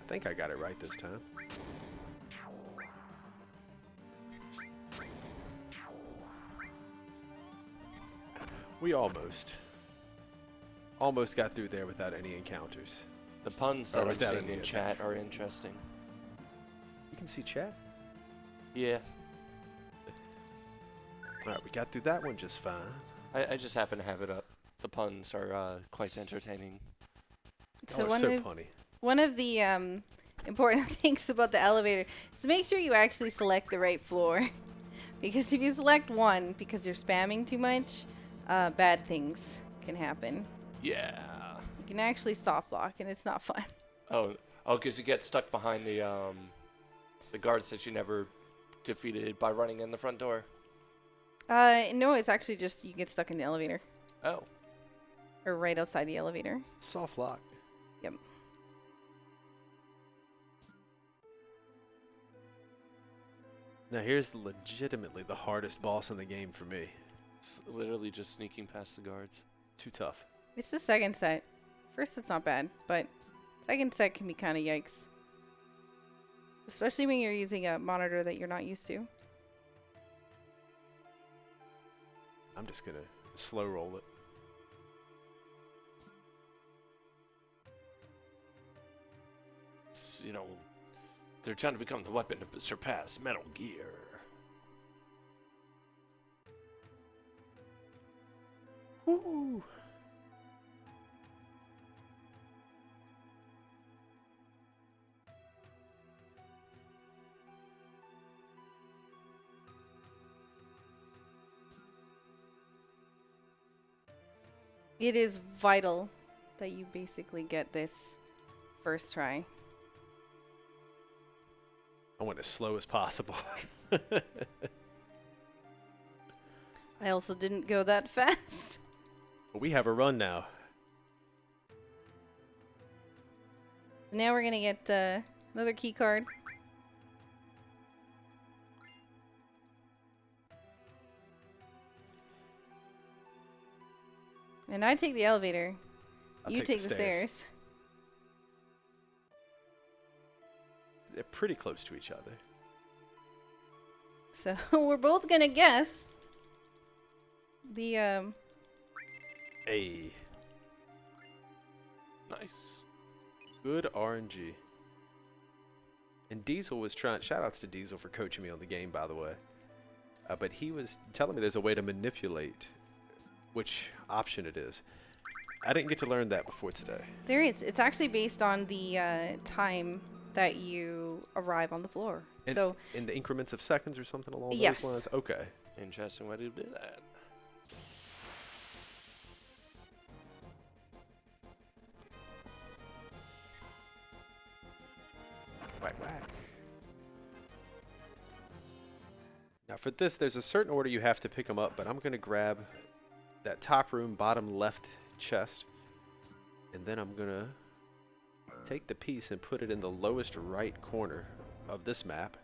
I think I got it right this time. We almost got through there without any encounters. The puns Or that I'm without seeing any in chat attacks. are interesting. You can see chat. Yeah. All right, we got through that one just fine. I just happen to have it up. The puns are quite entertaining. So Y'all are so punny. one of the important things about the elevator is to make sure you actually select the right floor. Because if you select one because you're spamming too much, bad things can happen. Yeah. You can actually soft lock and it's not fun. Oh, because you get stuck behind the guards that you never defeated by running in the front door. No, it's actually just you get stuck in the elevator. Oh. Or right outside the elevator. Soft lock. Yep. Now here's legitimately the hardest boss in the game for me. It's literally just sneaking past the guards. Too tough. It's the second set. First set's not bad, but second set can be kind of yikes. Especially when you're using a monitor that you're not used to. I'm just gonna slow roll it. You know, they're trying to become the weapon to surpass Metal Gear. Woo! It is vital that you basically get this first try. I went as slow as possible. I also didn't go that fast. But we have a run now. Now we're gonna get another key card. And I take the elevator. I'll You take the stairs. They're pretty close to each other. So we're both gonna guess the Hey, Nice. good RNG. And Diesel was trying. Shoutouts to Diesel for coaching me on the game, by the way. But he was telling me there's a way to manipulate which option it is. I didn't get to learn that before today. there is. It's actually based on the time that you arrive on the floor. In, So in the increments of seconds or something along Yes. those lines? Okay. Interesting way to do that. Whack, whack. Now for this, there's a certain order you have to pick them up, but I'm going to grab that top room, bottom left chest, and then I'm going to take the piece and put it in the lowest right corner of this map.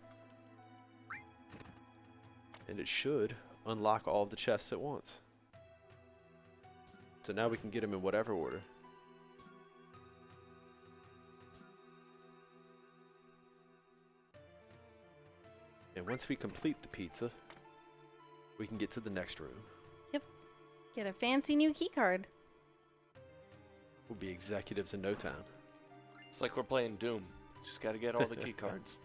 And it should unlock all of the chests at once. So now we can get them in whatever order. And once we complete the pizza, we can get to the next room. Yep. Get a fancy new key card. We'll be executives in no time. It's like we're playing Doom. Just got to get all the key cards.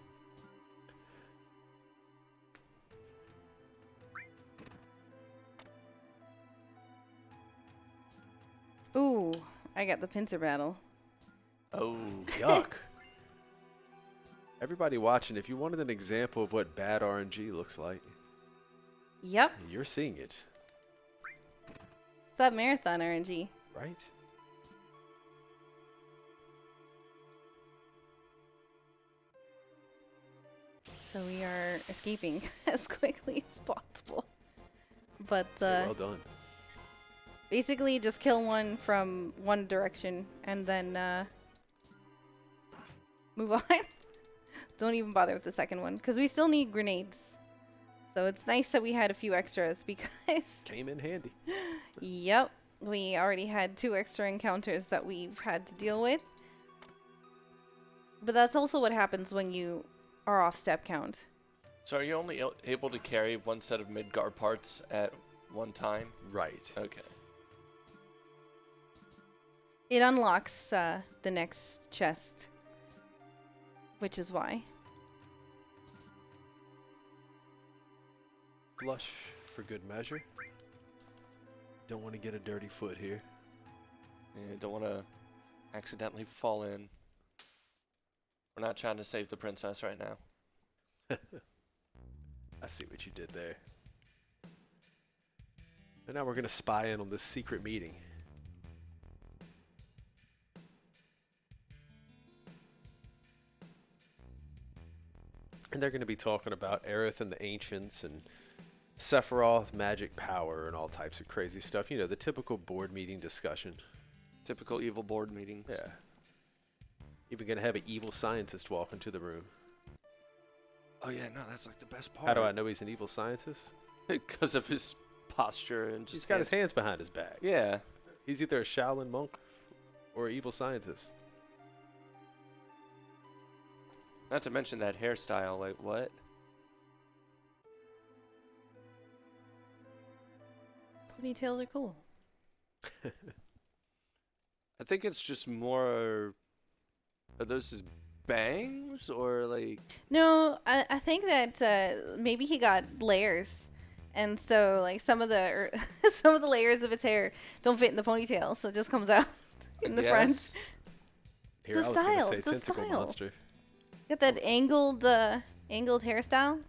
Ooh, I got the pincer battle. Oh, Yuck. Everybody watching, if you wanted an example of what bad RNG looks like, Yep. you're seeing it, It's that marathon RNG. right? So we are escaping as quickly as possible. But Yeah, well done. basically just kill one from one direction and then move on. Don't even bother with the second one because we still need grenades. So it's nice that we had a few extras because, Came in handy. yep, we already had 2 extra encounters that we've had to deal with. But that's also what happens when you are off step count. so are you only able to carry one set of Midgar parts at one time? Right. Okay. It unlocks the next chest, which is why. Flush for good measure. Don't want to get a dirty foot here. Yeah, don't want to accidentally fall in. We're not trying to save the princess right now. I see what you did there. And now we're going to spy in on this secret meeting. And they're going to be talking about Aerith and the Ancients and Sephiroth, magic power, and all types of crazy stuff. You know, the typical board meeting discussion. Typical evil board meetings. Yeah. Even going to have an evil scientist walk into the room. Oh yeah, no, that's like the best part. How do I know he's an evil scientist? Because of his posture and just. He's got his hands behind his back. Yeah. He's either a Shaolin monk or an evil scientist. Not to mention that hairstyle. Like what? Ponytails are cool. I think it's just more. Are those his bangs or like? No, I think that maybe he got layers, and so like some of the some of the layers of his hair don't fit in the ponytail, so it just comes out in the front. Yes. Here, It's I a was going to style, say it's a tentacle style. monster. Got that angled angled hairstyle.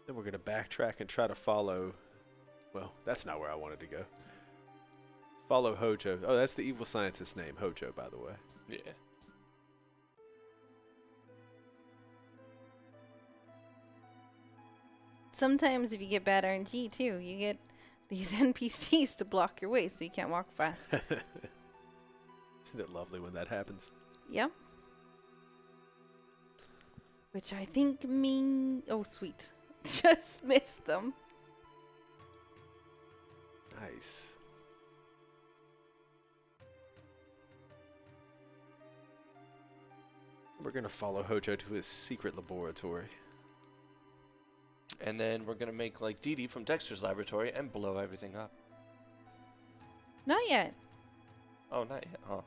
Then we're going to backtrack and try to follow. Well, that's not where I wanted to go. Follow Hojo. Oh, that's the evil scientist's name, Hojo, by the way. Yeah. Sometimes if you get bad RNG too, you get these NPCs to block your way so you can't walk fast. Isn't it lovely when that happens? Yep. Which I think mean oh sweet. Just missed them. Nice. We're going to follow Hojo to his secret laboratory. And then we're gonna make like Dee Dee from Dexter's Laboratory and blow everything up. Not yet. Oh, not yet, huh?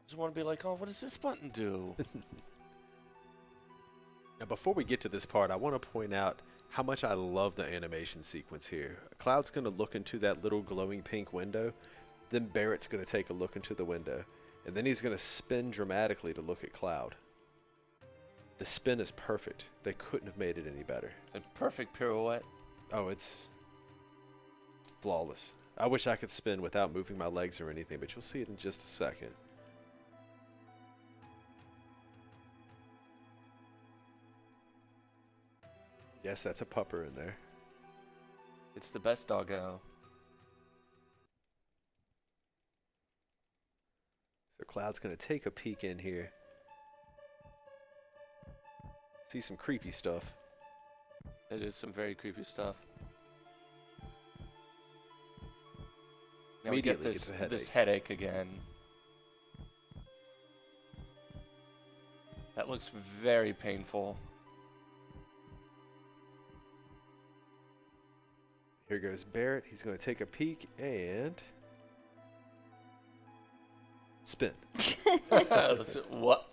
Just want to be like, oh, what does this button do? Now, before we get to this part, I want to point out how much I love the animation sequence here. Cloud's going to look into that little glowing pink window. Then Barrett's going to take a look into the window. And then he's going to spin dramatically to look at Cloud. The spin is perfect. They couldn't have made it any better. A perfect pirouette. Oh, it's flawless. I wish I could spin without moving my legs or anything, but you'll see it in just a second. Yes, that's a pupper in there. It's the best doggo. So Cloud's going to take a peek in here. See some creepy stuff. It is some very creepy stuff. Now we get Immediately gets a headache. this headache again. That looks very painful. Here goes Barrett. He's going to take a peek and spin. What?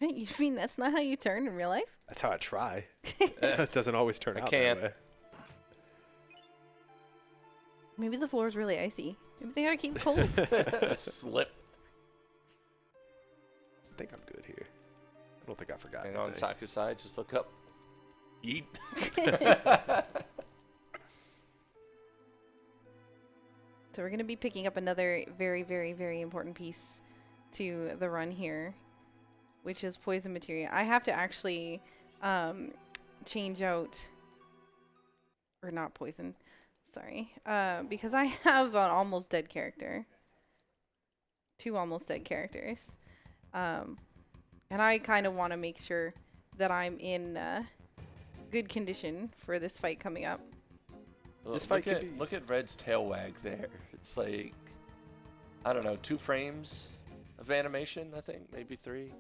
You mean that's not how you turn in real life? That's how I try. It doesn't always turn out can't. that way. Maybe the floor is really icy. Maybe they gotta keep it cold. Slip. I think I'm good here. I don't think I forgot And on anything. Saku's side, just look up. Eat. So we're going to be picking up another very, very, very important piece to the run here, which is poison materia. I have to actually change out, or not poison, sorry, because I have an almost dead character. 2 almost dead characters. And I kind of want to make sure that I'm in good condition for this fight coming up. This fight could be- Look at Red's tail wag there. It's like, I don't know, 2 frames of animation, I think, maybe 3.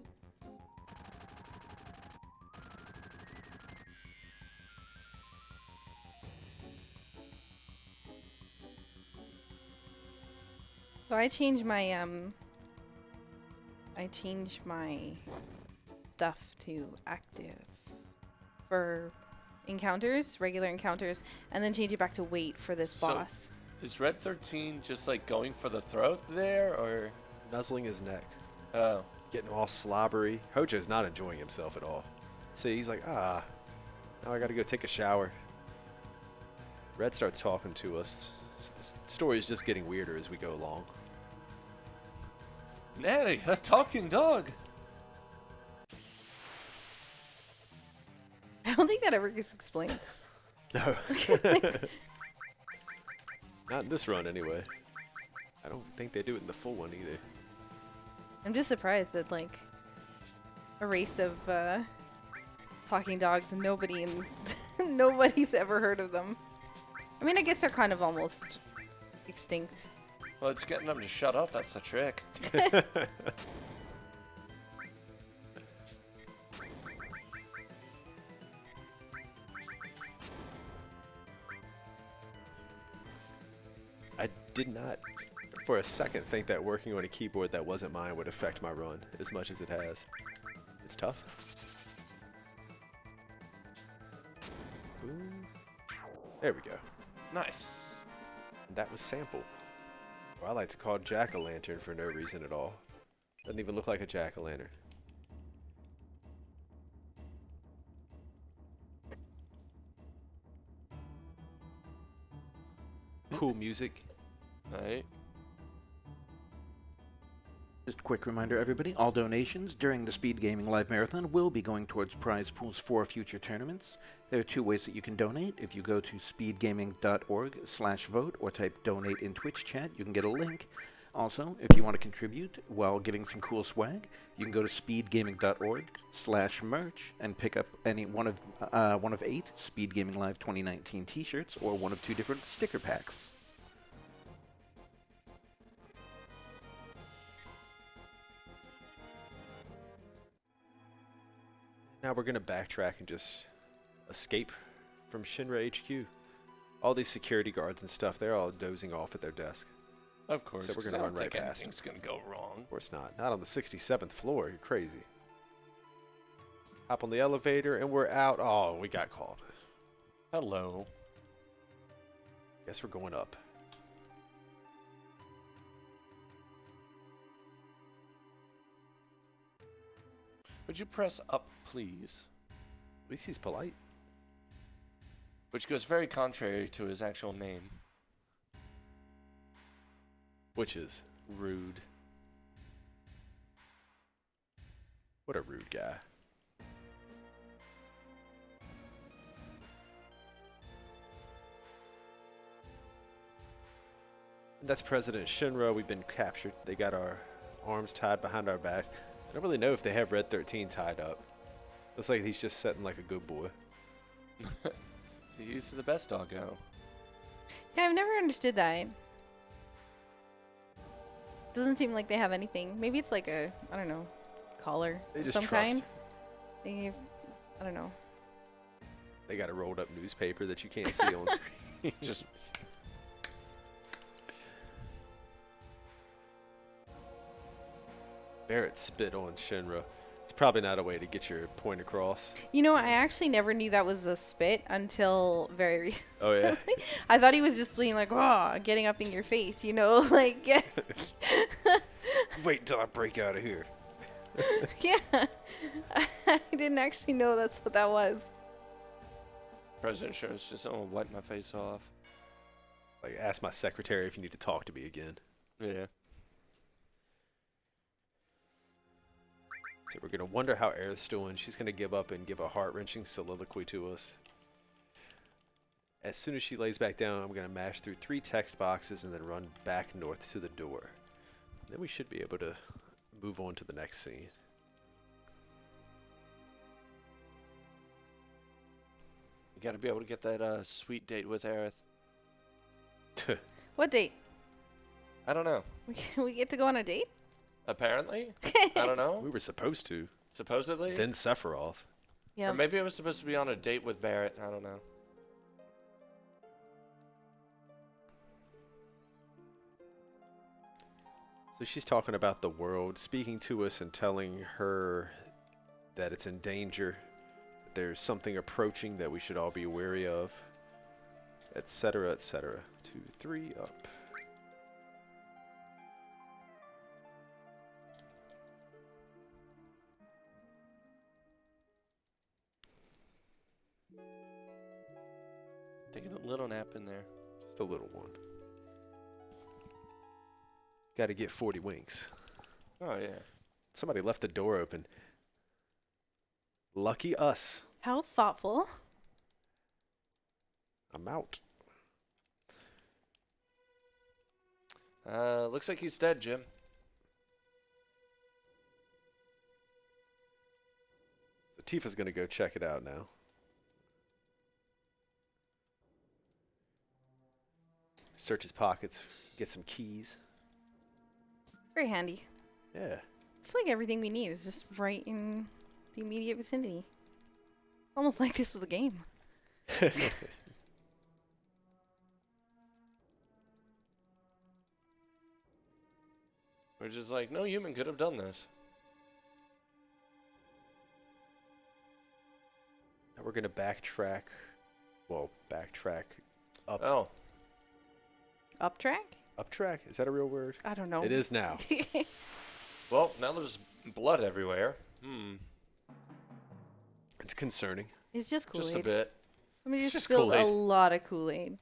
So I changed my stuff to active for encounters, regular encounters, and then change it back to wait for this So- boss. Is Red 13 just like going for the throat there, or? Nuzzling his neck. Oh. Getting all slobbery. Hojo's not enjoying himself at all. See, he's like, now I gotta go take a shower. Red starts talking to us. So the story is just getting weirder as we go along. Natty, a talking dog. I don't think that ever gets explained. No. Not in this run, anyway. I don't think they do it in the full one either. I'm just surprised that like a race of talking dogs, nobody's ever heard of them. I mean, I guess they're kind of almost extinct. Well, it's getting them to shut up. That's the trick. I did not, for a second, think that working on a keyboard that wasn't mine would affect my run as much as it has. It's tough. Ooh. There we go. Nice. And that was Sample. Or I like to call Jack-o'-lantern for no reason at all. Doesn't even look like a jack-o'-lantern. Cool music. Right. Just a quick reminder, everybody, all donations during the Speed Gaming Live Marathon will be going towards prize pools for future tournaments. There are 2 ways that you can donate. If you go to speedgaming.org/vote or type donate in Twitch chat, you can get a link. Also, if you want to contribute while getting some cool swag, you can go to speedgaming.org/merch and pick up any one of 8 Speed Gaming Live 2019 t-shirts or one of 2 different sticker packs. Now we're going to backtrack and just escape from Shinra HQ. All these security guards and stuff, they're all dozing off at their desk. Of course. So we're 'cause gonna I run don't right think past anything's gonna go wrong. Of course not. Not on the 67th floor. You're crazy. Hop on the elevator and we're out. Oh, we got called. Hello. Guess we're going up. Would you press up, please? At least he's polite. Which goes very contrary to his actual name. Which is, Rude. what a rude guy. That's President Shinra. We've been captured. They got our arms tied behind our backs. I don't really know if they have Red 13 tied up. Looks like he's just setting like a good boy. He's the best doggo. Yeah, I've never understood that. Doesn't seem like they have anything. Maybe it's like a, I don't know, collar They of just some trust. kind. They, I don't know. They got a rolled up newspaper that you can't see on screen. Just Barrett spit on Shinra. It's probably not a way to get your point across. You know, I actually never knew that was a spit until very recently. Oh, yeah? I thought he was just being like, oh, getting up in your face, you know, like, Wait until I break out of here. yeah. I didn't actually know that's what that was. President Shinra's just wipe my face off. Like, ask my secretary if you need to talk to me again. Yeah. So we're going to wonder how Aerith's doing. She's going to give up and give a heart-wrenching soliloquy to us. As soon as she lays back down, I'm going to mash through 3 text boxes and then run back north to the door. Then we should be able to move on to the next scene. You got to be able to get that sweet date with Aerith. What date? I don't know. We get to go on a date? Apparently. I don't know. We were supposed to. Supposedly. Then Sephiroth. Yeah. Or maybe it was supposed to be on a date with Barrett. I don't know. So she's talking about the world, speaking to us and telling her that it's in danger. There's something approaching that we should all be wary of, etc., etc. 2, 3, up. Taking a little nap in there. Just a little one. Got to get 40 winks. Oh, yeah. Somebody left the door open. Lucky us. How thoughtful. I'm out. Looks like he's dead, Jim. So Tifa's going to go check it out now. Search his pockets, get some keys. It's very handy. Yeah. It's like everything we need is just right in the immediate vicinity. Almost like this was a game. We're just like, no human could have done this. Now we're going to backtrack. Well, backtrack up. Oh. Up track? Uptrack? Is that a real word? I don't know. It is now. Well, now there's blood everywhere. It's concerning. It's just Kool-Aid. Just a bit. Somebody It's just just spilled a Kool-Aid. lot of Kool-Aid.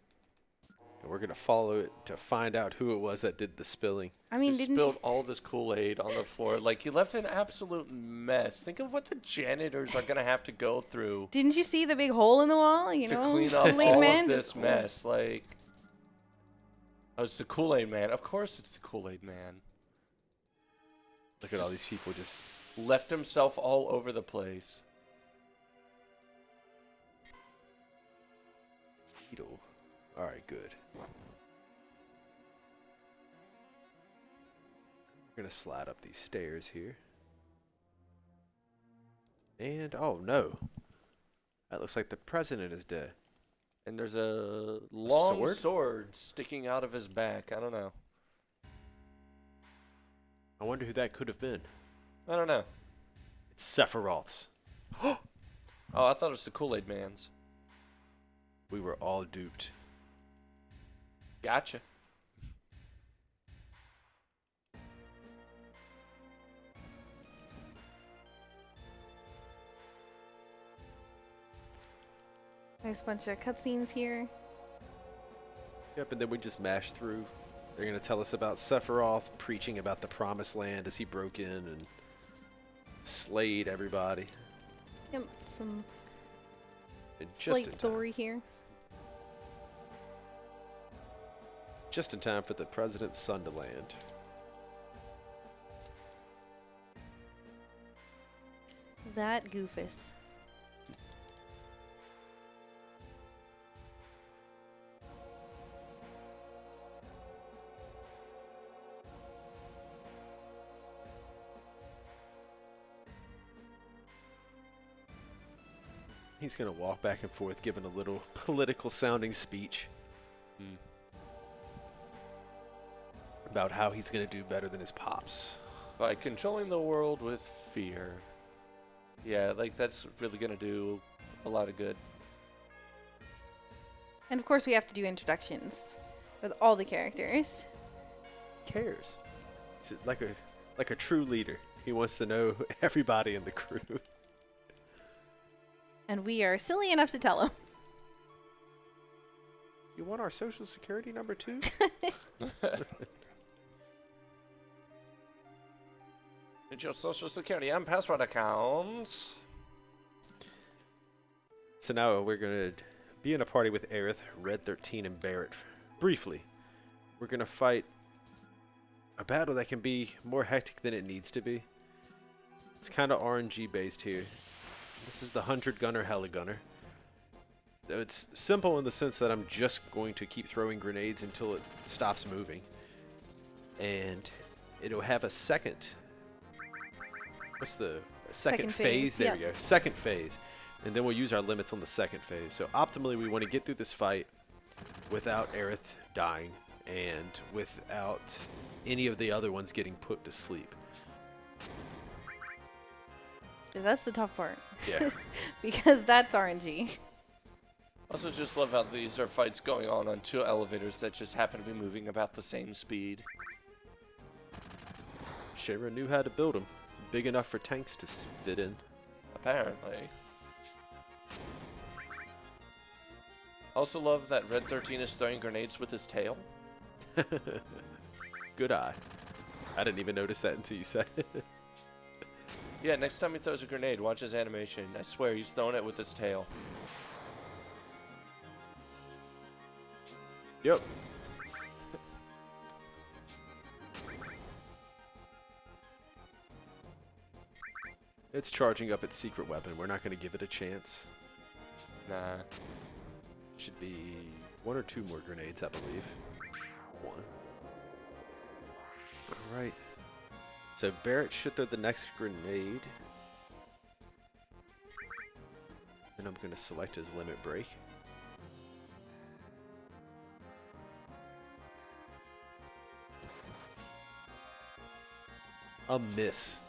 And we're going to follow it to find out who it was that did the spilling. I mean, You didn't spilled you? all this Kool-Aid on the floor. Like, you left an absolute mess. Think of what the janitors are going to have to go through Didn't you see the big hole in the wall? You to know, clean up Kool-Aid all Man of this just- mess. Like, oh, it's the Kool-Aid Man. Of course it's the Kool-Aid Man. Look at all these people just... Left himself all over the place. Beetle. All right, good. We're going to slide up these stairs here. And, oh no. That looks like the president is dead. And there's a long sword? sword sticking out of his back. I don't know. I wonder who that could have been. I don't know. It's Sephiroth's. Oh, I thought it was the Kool-Aid Man's. We were all duped. Gotcha. Nice bunch of cutscenes here. Yep, and then we just mashed through. They're going to tell us about Sephiroth preaching about the promised land as he broke in and slayed everybody. Yep, some And just slight in time. story here. Just in time for the president's son to land. That goofus. He's going to walk back and forth, giving a little political sounding speech about how he's going to do better than his pops. By controlling the world with fear. Yeah, like that's really going to do a lot of good. And of course, we have to do introductions with all the characters. Cares. He's like a true leader. He wants to know everybody in the crew. And we are silly enough to tell him. You want our social security number too? It's your social security and password accounts. So now we're going to be in a party with Aerith, Red 13, and Barrett. Briefly, we're going to fight a battle that can be more hectic than it needs to be. It's kind of RNG based here. This is the 100 Gunner Heligunner. It's simple in the sense that I'm just going to keep throwing grenades until it stops moving. And it'll have a second... What's the second phase? There we go. Second phase. And then we'll use our limits on the second phase. So optimally, we want to get through this fight without Aerith dying and without any of the other ones getting put to sleep. That's the tough part. Yeah. Because that's RNG. Also just love how these are fights going on two elevators that just happen to be moving about the same speed. Shara knew how to build them. Big enough for tanks to fit in. Apparently. Also love that Red 13 is throwing grenades with his tail. Good eye. I didn't even notice that until you said it. Yeah, next time he throws a grenade, watch his animation. I swear he's throwing it with his tail. Yep. It's charging up its secret weapon. We're not going to give it a chance. Nah. Should be one or two more grenades, I believe. One. Alright. So Barrett should throw the next grenade. Then I'm going to select his limit break. A miss.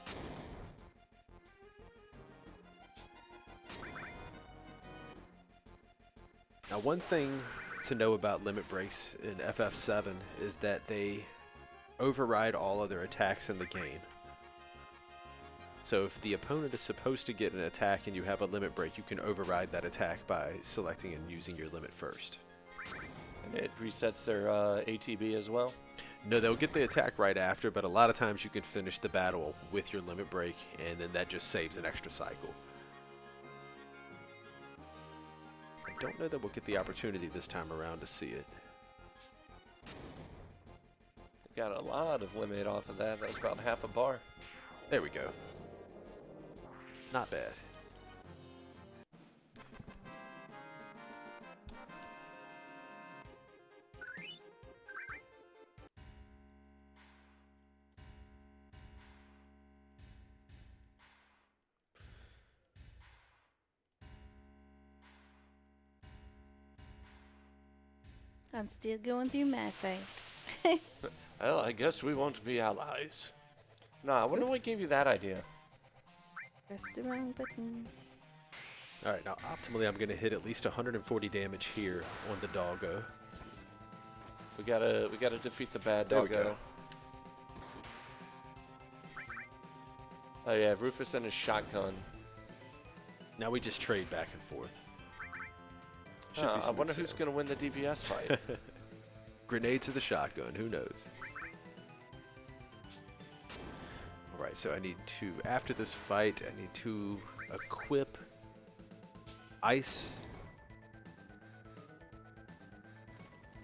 Now, one thing to know about limit breaks in FF7 is that they override all other attacks in the game. So if the opponent is supposed to get an attack and you have a limit break, you can override that attack by selecting and using your limit first. And it resets their ATB as well? No, they'll get the attack right after, but a lot of times you can finish the battle with your limit break, and then that just saves an extra cycle. I don't know that we'll get the opportunity this time around to see it. Got a lot of limit off of that. That was about half a bar. There we go. Not bad. I'm still going through my fight. Well, I guess we won't be allies. Nah, I wonder what gave you that idea. Press the wrong button. Alright, now optimally I'm going to hit at least 140 damage here on the doggo. We gotta defeat the bad There we doggo. go. Oh yeah, Rufus and his shotgun. Now we just trade back and forth. Should be I smooth wonder who's sailing. gonna win the DPS fight. Grenade to the shotgun, who knows? Alright, so I need to, after this fight, I need to equip Ice.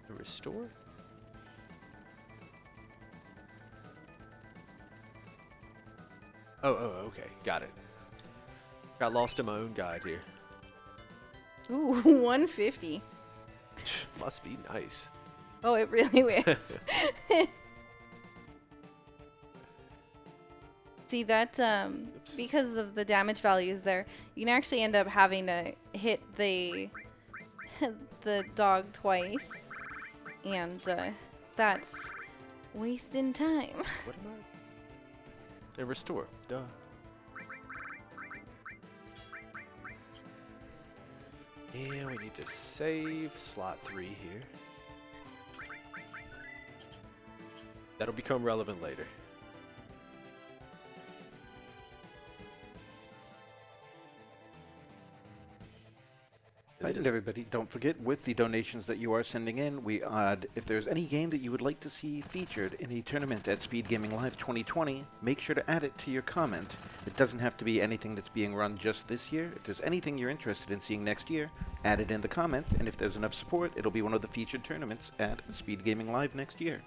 To restore? Oh, okay. Got it. Got lost in my own guide here. Ooh, 150. Must be nice. Oh, it really is. See, that, because of the damage values there, you can actually end up having to hit the dog twice. And that's wasting time. What am I? And restore. Duh. And we need to save slot 3 here. That'll become relevant later. And everybody, don't forget, with the donations that you are sending in, we add, if there's any game that you would like to see featured in a tournament at Speed Gaming Live 2020, make sure to add it to your comment. It doesn't have to be anything that's being run just this year. If there's anything you're interested in seeing next year, add it in the comment, and if there's enough support, it'll be one of the featured tournaments at Speed Gaming Live next year.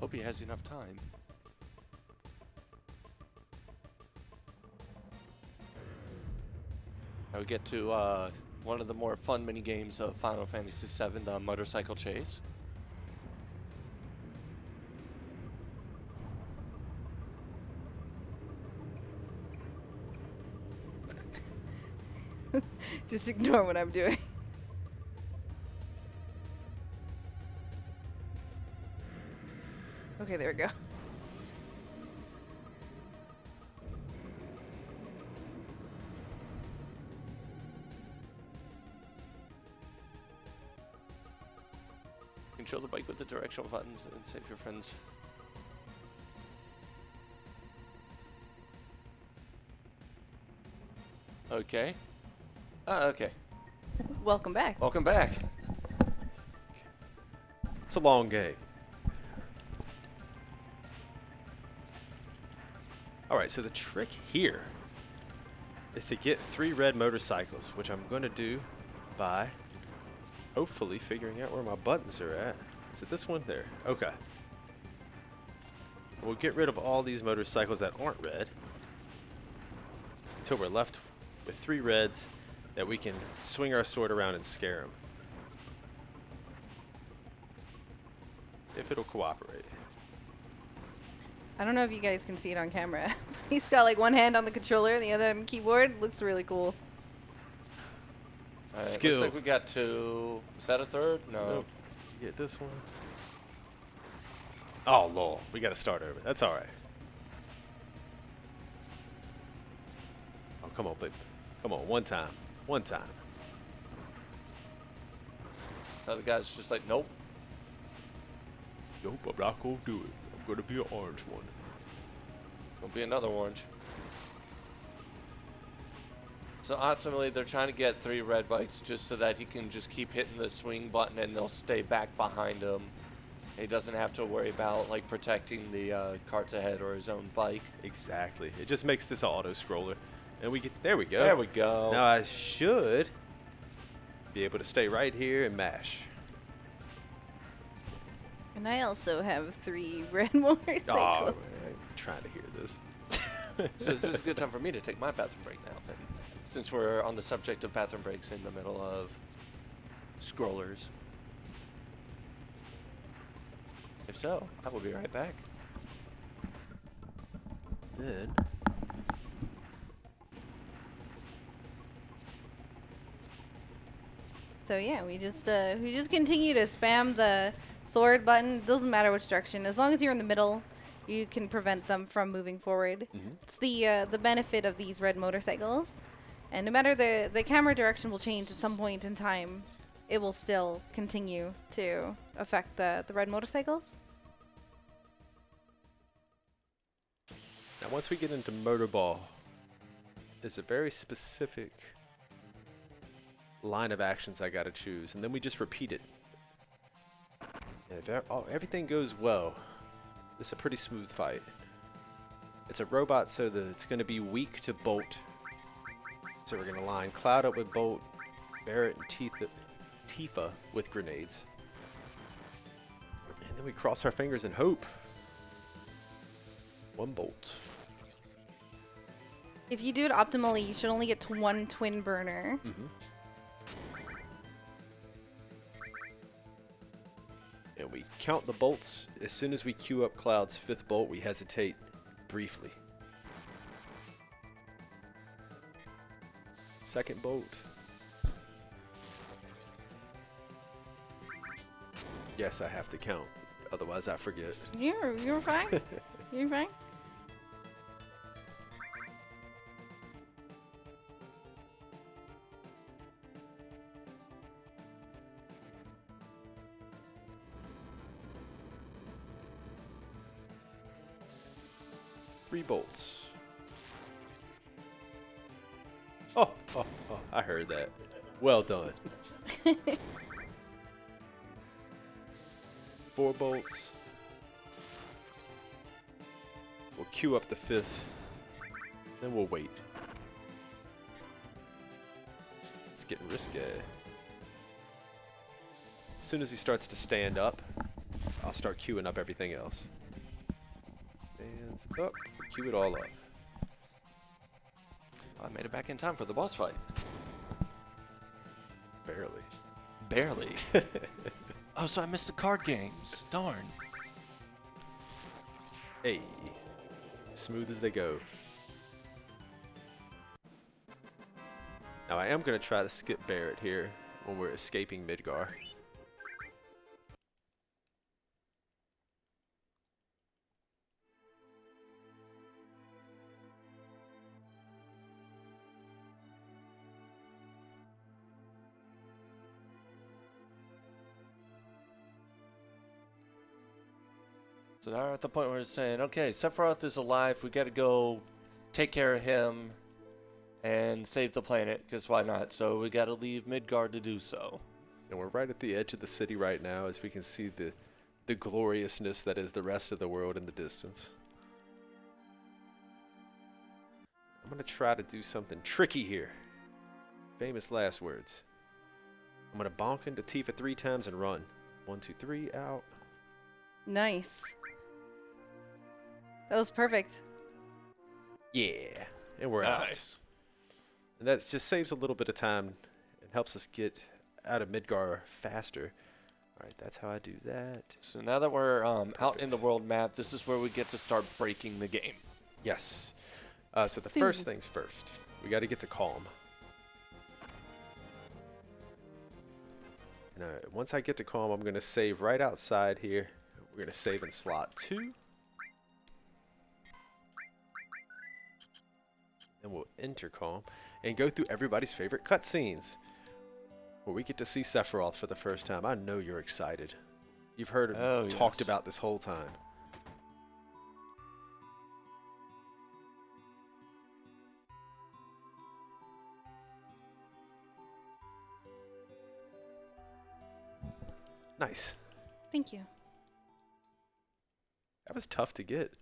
Hope he has enough time. Now we get to one of the more fun mini games of Final Fantasy VII, the motorcycle chase. Just ignore what I'm doing. Okay, there we go. Control the bike with the directional buttons and save your friends. Okay. Okay. Welcome back. Welcome back. It's a long game. Alright, so the trick here is to get 3 red motorcycles, which I'm going to do by hopefully figuring out where my buttons are at. Is it this one? There. Okay. We'll get rid of all these motorcycles that aren't red until we're left with 3 reds that we can swing our sword around and scare them. If it'll cooperate. I don't know if you guys can see it on camera. He's got like one hand on the controller, the other on the keyboard. Looks really cool. Skill. Looks like we got 2. Is that a third? No. Nope. Get this one. Oh, lol. We got to start over. That's all right. Oh, come on, baby. Come on. One time. One time. So the guy's just like, nope. Nope, I'm not going to do it. I'm going to be an orange one. Gonna be another orange. So ultimately, they're trying to get 3 red bikes just so that he can just keep hitting the swing button and they'll stay back behind him. He doesn't have to worry about like protecting the carts ahead or his own bike. Exactly. It just makes this auto scroller. And we get, there we go. There we go. Now I should be able to stay right here and mash. And I also have 3 red motorcycles. Oh, I'm trying to hear this. So this is a good time for me to take my bathroom break now, then, since we're on the subject of bathroom breaks in the middle of scrollers. If so, I will be right back. Then So yeah, we just continue to spam the sword button. Doesn't matter which direction, as long as you're in the middle, you can prevent them from moving forward. It's the benefit of these red motorcycles, and no matter the camera direction will change at some point in time, it will still continue to affect the red motorcycles. now once we get into Motorball, there's a very specific line of actions I gotta choose, and then we just repeat it. If everything goes well, it's a pretty smooth fight. It's a robot, so that it's going to be weak to Bolt. So we're going to line Cloud up with Bolt, Barret and Tifa with grenades. And then we cross our fingers and hope. One Bolt. If you do it optimally, you should only get to one twin burner. Mm-hmm. And we count the bolts. As soon as we queue up Cloud's 5th bolt, we hesitate briefly. 2nd bolt. Yes, I have to count. Otherwise, I forget. You're fine. You're fine. Three bolts. Oh, I heard that. Well done. 4 bolts. We'll queue up the 5th. Then we'll wait. It's getting risky. As soon as he starts to stand up, I'll start queuing up everything else. Stands up. Queue it all up. I made it back in time for the boss fight. Barely. Barely. Oh, so I missed the card games. Darn. Hey. Smooth as they go. Now I am going to try to skip Barret here when we're escaping Midgar. So now we're at the point where it's saying, okay, Sephiroth is alive. We got to go take care of him and save the planet, because why not? So we got to leave Midgard to do so. And we're right at the edge of the city right now, as we can see the gloriousness that is the rest of the world in the distance. I'm going to try to do something tricky here. Famous last words. I'm going to bonk into Tifa 3 times and run. 1, 2, 3, out. Nice. That was perfect. Yeah. And we're out. And that just saves a little bit of time and helps us get out of Midgar faster. All right, that's how I do that. So now that we're out in the world map, this is where we get to start breaking the game. Yes. So the first things first. We got to get to Calm. And once I get to Calm, I'm going to save right outside here. We're going to save in slot 2. Then we'll enter Calm and go through everybody's favorite cutscenes, where we get to see Sephiroth for the first time. I know you're excited. You've heard him talked about this whole time. Nice. Thank you. That was tough to get.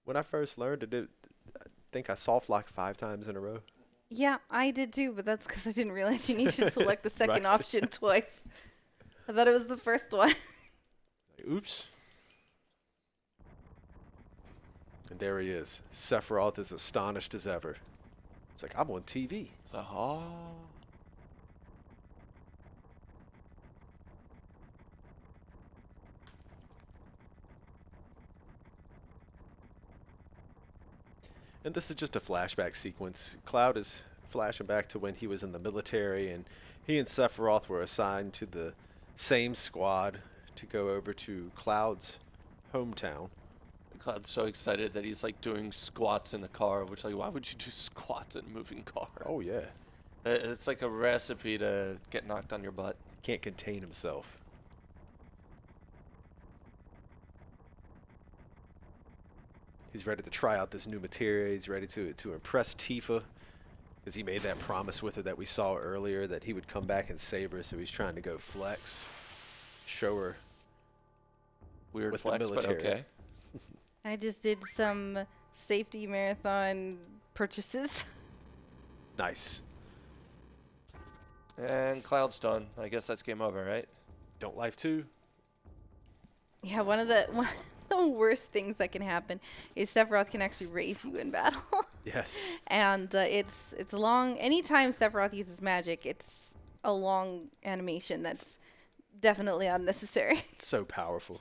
When I first learned it, I think I soft locked 5 times in a row. Yeah, I did too, but that's because I didn't realize you need to select the second Right. option twice. I thought it was the first one. Oops. And there he is. Sephiroth is astonished as ever. It's like, I'm on TV. So, oh. And this is just a flashback sequence. Cloud is flashing back to when he was in the military, and he and Sephiroth were assigned to the same squad to go over to Cloud's hometown. Cloud's so excited that he's like doing squats in the car, which like, why would you do squats in a moving car? Oh, yeah. It's like a recipe to get knocked on your butt. Can't contain himself. He's ready to try out this new material. He's ready to impress Tifa, because he made that promise with her that we saw earlier that he would come back and save her. So he's trying to go flex, show her Weird with the flex, but military. okay. I just did some safety marathon purchases. Nice. And Cloud's done. I guess that's game over, right? Don't life 2. Yeah, one of the worst things that can happen is Sephiroth can actually raise you in battle. Yes. And it's a long. Anytime Sephiroth uses magic, it's a long animation that's definitely unnecessary. It's so powerful.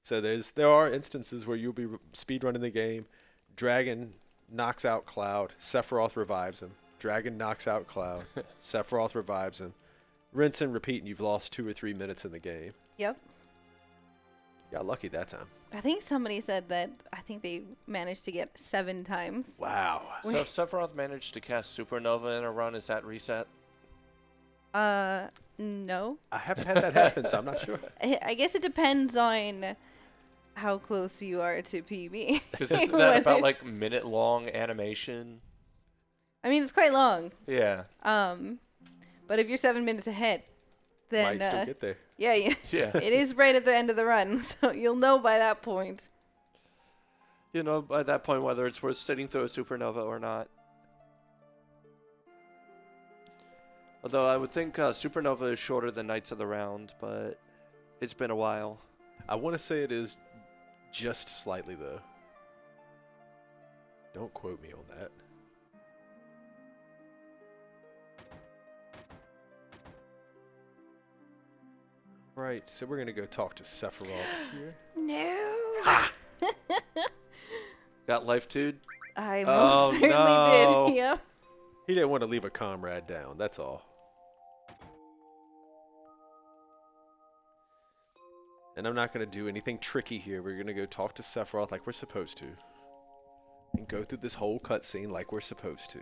So there are instances where you'll be speedrunning the game. Dragon knocks out Cloud. Sephiroth revives him. Dragon knocks out Cloud. Sephiroth revives him. Rinse and repeat, and you've lost 2 or 3 minutes in the game. Yep. Got lucky that time. I think somebody said that. I think they managed to get 7 times. Wow. So if Sephiroth managed to cast Supernova in a run, is that reset? No. I haven't had that happen, so I'm not sure. I guess it depends on how close you are to PB. Because isn't that about like minute-long animation? I mean, it's quite long. Yeah. But if you're 7 minutes ahead, then Might still get there. yeah, Yeah. it is right at the end of the run, so you'll know by that point. You know, by that point, whether it's worth sitting through a Supernova or not. Although I would think Supernova is shorter than Knights of the Round, but it's been a while. I want to say it is just slightly, though. Don't quote me on that. Right, so we're going to go talk to Sephiroth here. No. Got life dude? I Oh, most certainly no. did. Yep. He didn't want to leave a comrade down, that's all. And I'm not going to do anything tricky here. We're going to go talk to Sephiroth like we're supposed to. And go through this whole cutscene like we're supposed to.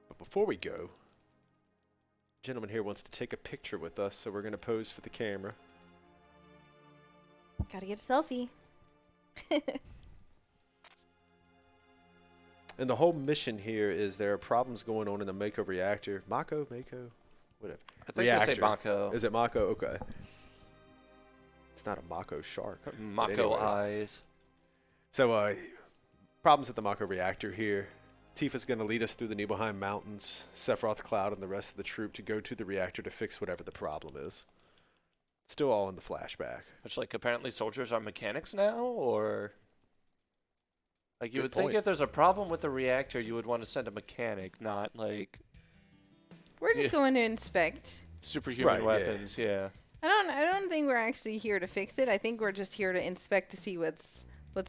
But before we go, gentleman here wants to take a picture with us, so we're going to pose for the camera. Gotta get a selfie. And the whole mission here is there are problems going on in the Mako reactor. Mako? Whatever. I think they say Mako. Is it Mako? Okay. It's not a Mako shark. But Mako anyways. eyes. So, problems at the Mako reactor here. Tifa's going to lead us through the Nibelheim Mountains, Sephiroth, Cloud, and the rest of the troop to go to the reactor to fix whatever the problem is. Still all in the flashback. Which, like, apparently soldiers are mechanics now, or... Like, you Good would think point. if there's a problem with the reactor, you would want to send a mechanic, not, like, We're just Yeah. going to inspect. superhuman Right, yeah. weapons, yeah. I don't think we're actually here to fix it. I think we're just here to inspect to see what's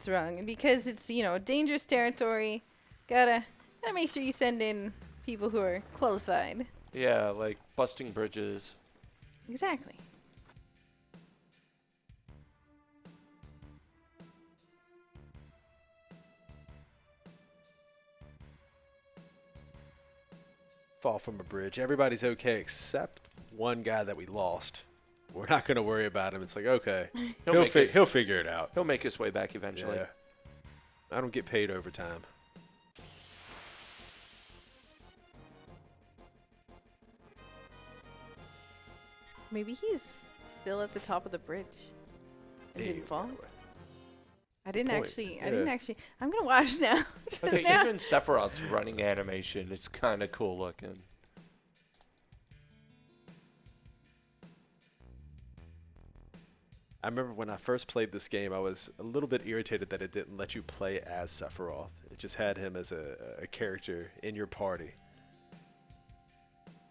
wrong. And because it's, dangerous territory, gotta make sure you send in people who are qualified. Yeah, like busting bridges. Exactly. Fall from a bridge. Everybody's okay except one guy that we lost. We're not going to worry about him. It's like, okay. He'll figure it out. He'll make his way back eventually. Yeah. I don't get paid overtime. Maybe he's still at the top of the bridge and Hey, didn't fall. by the way. I didn't point. actually. Yeah. I'm gonna watch now. 'Cause Okay, now- even Sephiroth's running animation is kind of cool looking. I remember when I first played this game, I was a little bit irritated that it didn't let you play as Sephiroth. It just had him as a character in your party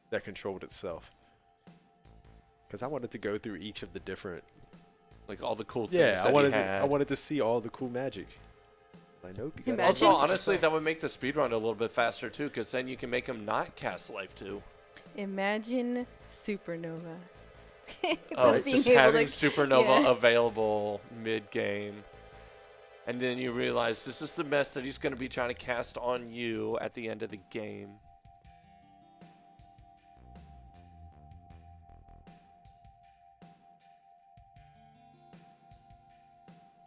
that controlled itself. Because I wanted to go through each of the different... Like all the cool things Yeah, that he had. I wanted to see all the cool magic. I know you got Imagine- Also, honestly, that would make the speedrun a little bit faster too, because then you can make him not cast life too. Imagine Supernova. Oh, being just able having to- Supernova yeah. available mid-game. And then you realize this is the mess that he's going to be trying to cast on you at the end of the game.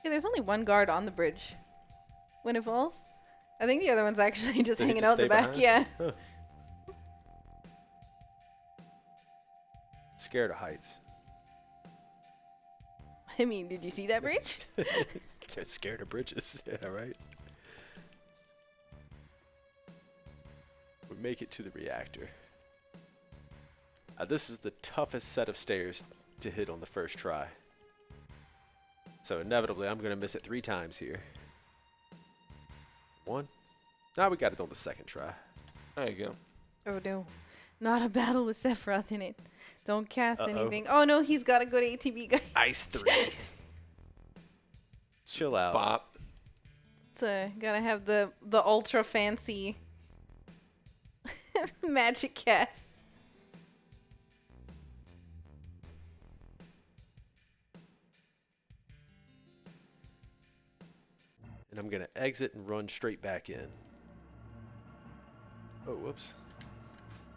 Yeah, there's only one guard on the bridge when it falls. I think the other one's actually just Did he hanging just out the stay back. behind? Yeah. Huh. Scared of heights. I mean, did you see that bridge? Just scared of bridges. Yeah, right. We make it to the reactor. This is the toughest set of stairs to hit on the first try. So inevitably, I'm going to miss it 3 times here. 1. Now we got it on the second try. There you go. Oh no, not a battle with Sephiroth in it. Don't cast Uh-oh. anything. Oh no, he's got a good ATB guy. Ice 3. Chill out. Bop. So gotta have the ultra fancy magic cast. And I'm going to exit and run straight back in. Oh, whoops.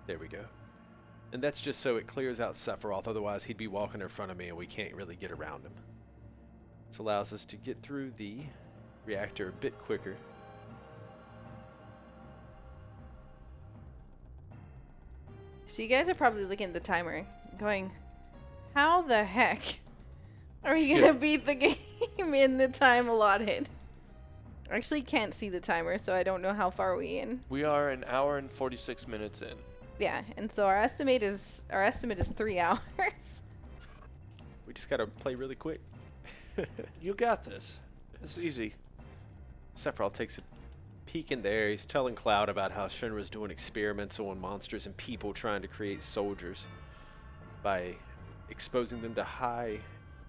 There we go. And that's just so it clears out Sephiroth, otherwise he'd be walking in front of me and we can't really get around him. This allows us to get through the reactor a bit quicker. So you guys are probably looking at the timer, going, "How the heck are we gonna beat the game in the time allotted?" I actually can't see the timer, so I don't know how far we in. We are an hour and 46 minutes in. Yeah, and so our estimate is 3 hours. We just gotta play really quick. You got this. It's easy. Sephiroth takes a peek in there. He's telling Cloud about how Shinra's doing experiments on monsters and people, trying to create soldiers by exposing them to high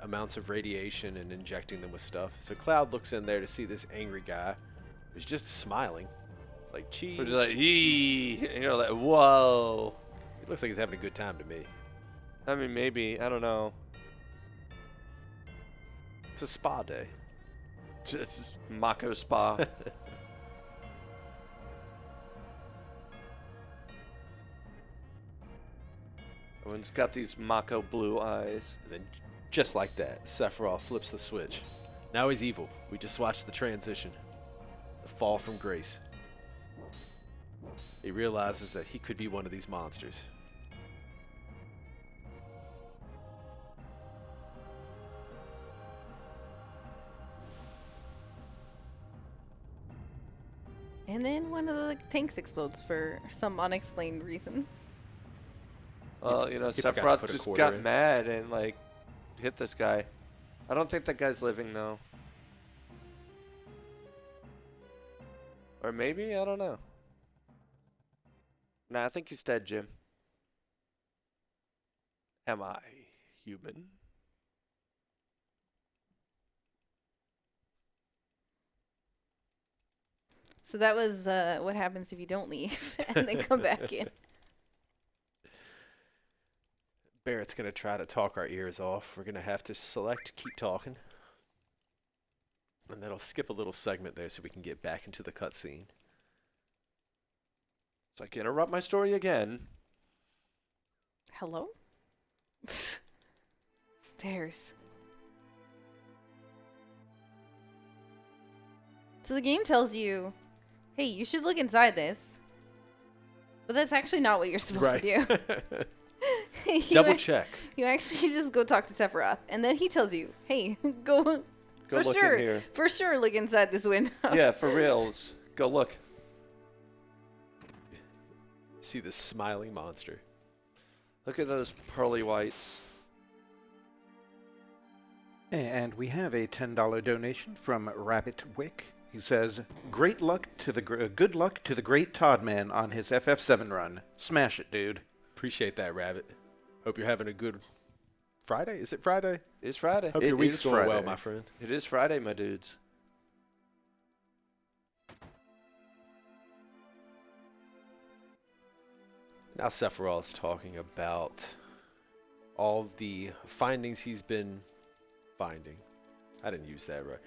amounts of radiation and injecting them with stuff. So Cloud looks in there to see this angry guy who's just smiling. It's like, cheese. We're just like, yee. And you're like, whoa. He looks like he's having a good time to me. I mean, maybe. I don't know. It's a spa day. Just Mako Spa. Everyone's got these Mako blue eyes. And then, just like that, Sephiroth flips the switch. Now he's evil. We just watched the transition. The fall from grace. He realizes that he could be one of these monsters. And then one of the tanks explodes for some unexplained reason. Well, you know, he forgot to Sephiroth put a just quarter got in. mad and, like, hit this guy. I don't think that guy's living, though. Or maybe? I don't know. Nah, I think he's dead, Jim. Am I human? So that was what happens if you don't leave and then come back in. Barrett's going to try to talk our ears off. We're going to have to select keep talking. And then I'll skip a little segment there so we can get back into the cutscene. So I can interrupt my story again. Hello? Stairs. So the game tells you, hey, you should look inside this. But that's actually not what you're supposed to do. Double check. You actually just go talk to Sephiroth. And then he tells you, hey, go for look sure. in here. For sure, look inside this window. Yeah, for reals. Go look. See this smiling monster. Look at those pearly whites. And we have a $10 donation from Rabbit Wick. He says, "Great luck to the good luck to the GreatToddMan on his FF7 run. Smash it, dude." Appreciate that, Rabbit. Hope you're having a good Friday. Is it Friday? It's Friday. Hope your It week's is going well, Friday. my friend. It is Friday, my dudes. Now Sephiroth's talking about all of the findings he's been finding. I didn't use that right.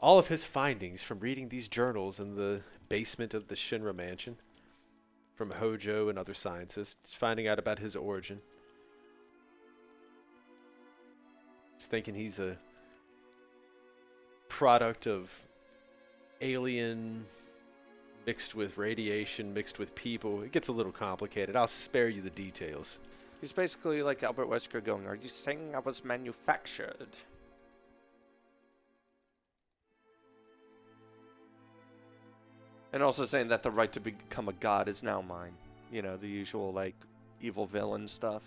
All of his findings from reading these journals in the basement of the Shinra mansion, from Hojo and other scientists, finding out about his origin. He's thinking he's a product of alien mixed with radiation, mixed with people. It gets a little complicated. I'll spare you the details. He's basically like Albert Wesker going, "Are you saying I was manufactured?" And also saying that the right to become a god is now mine. You know, the usual, like, evil villain stuff.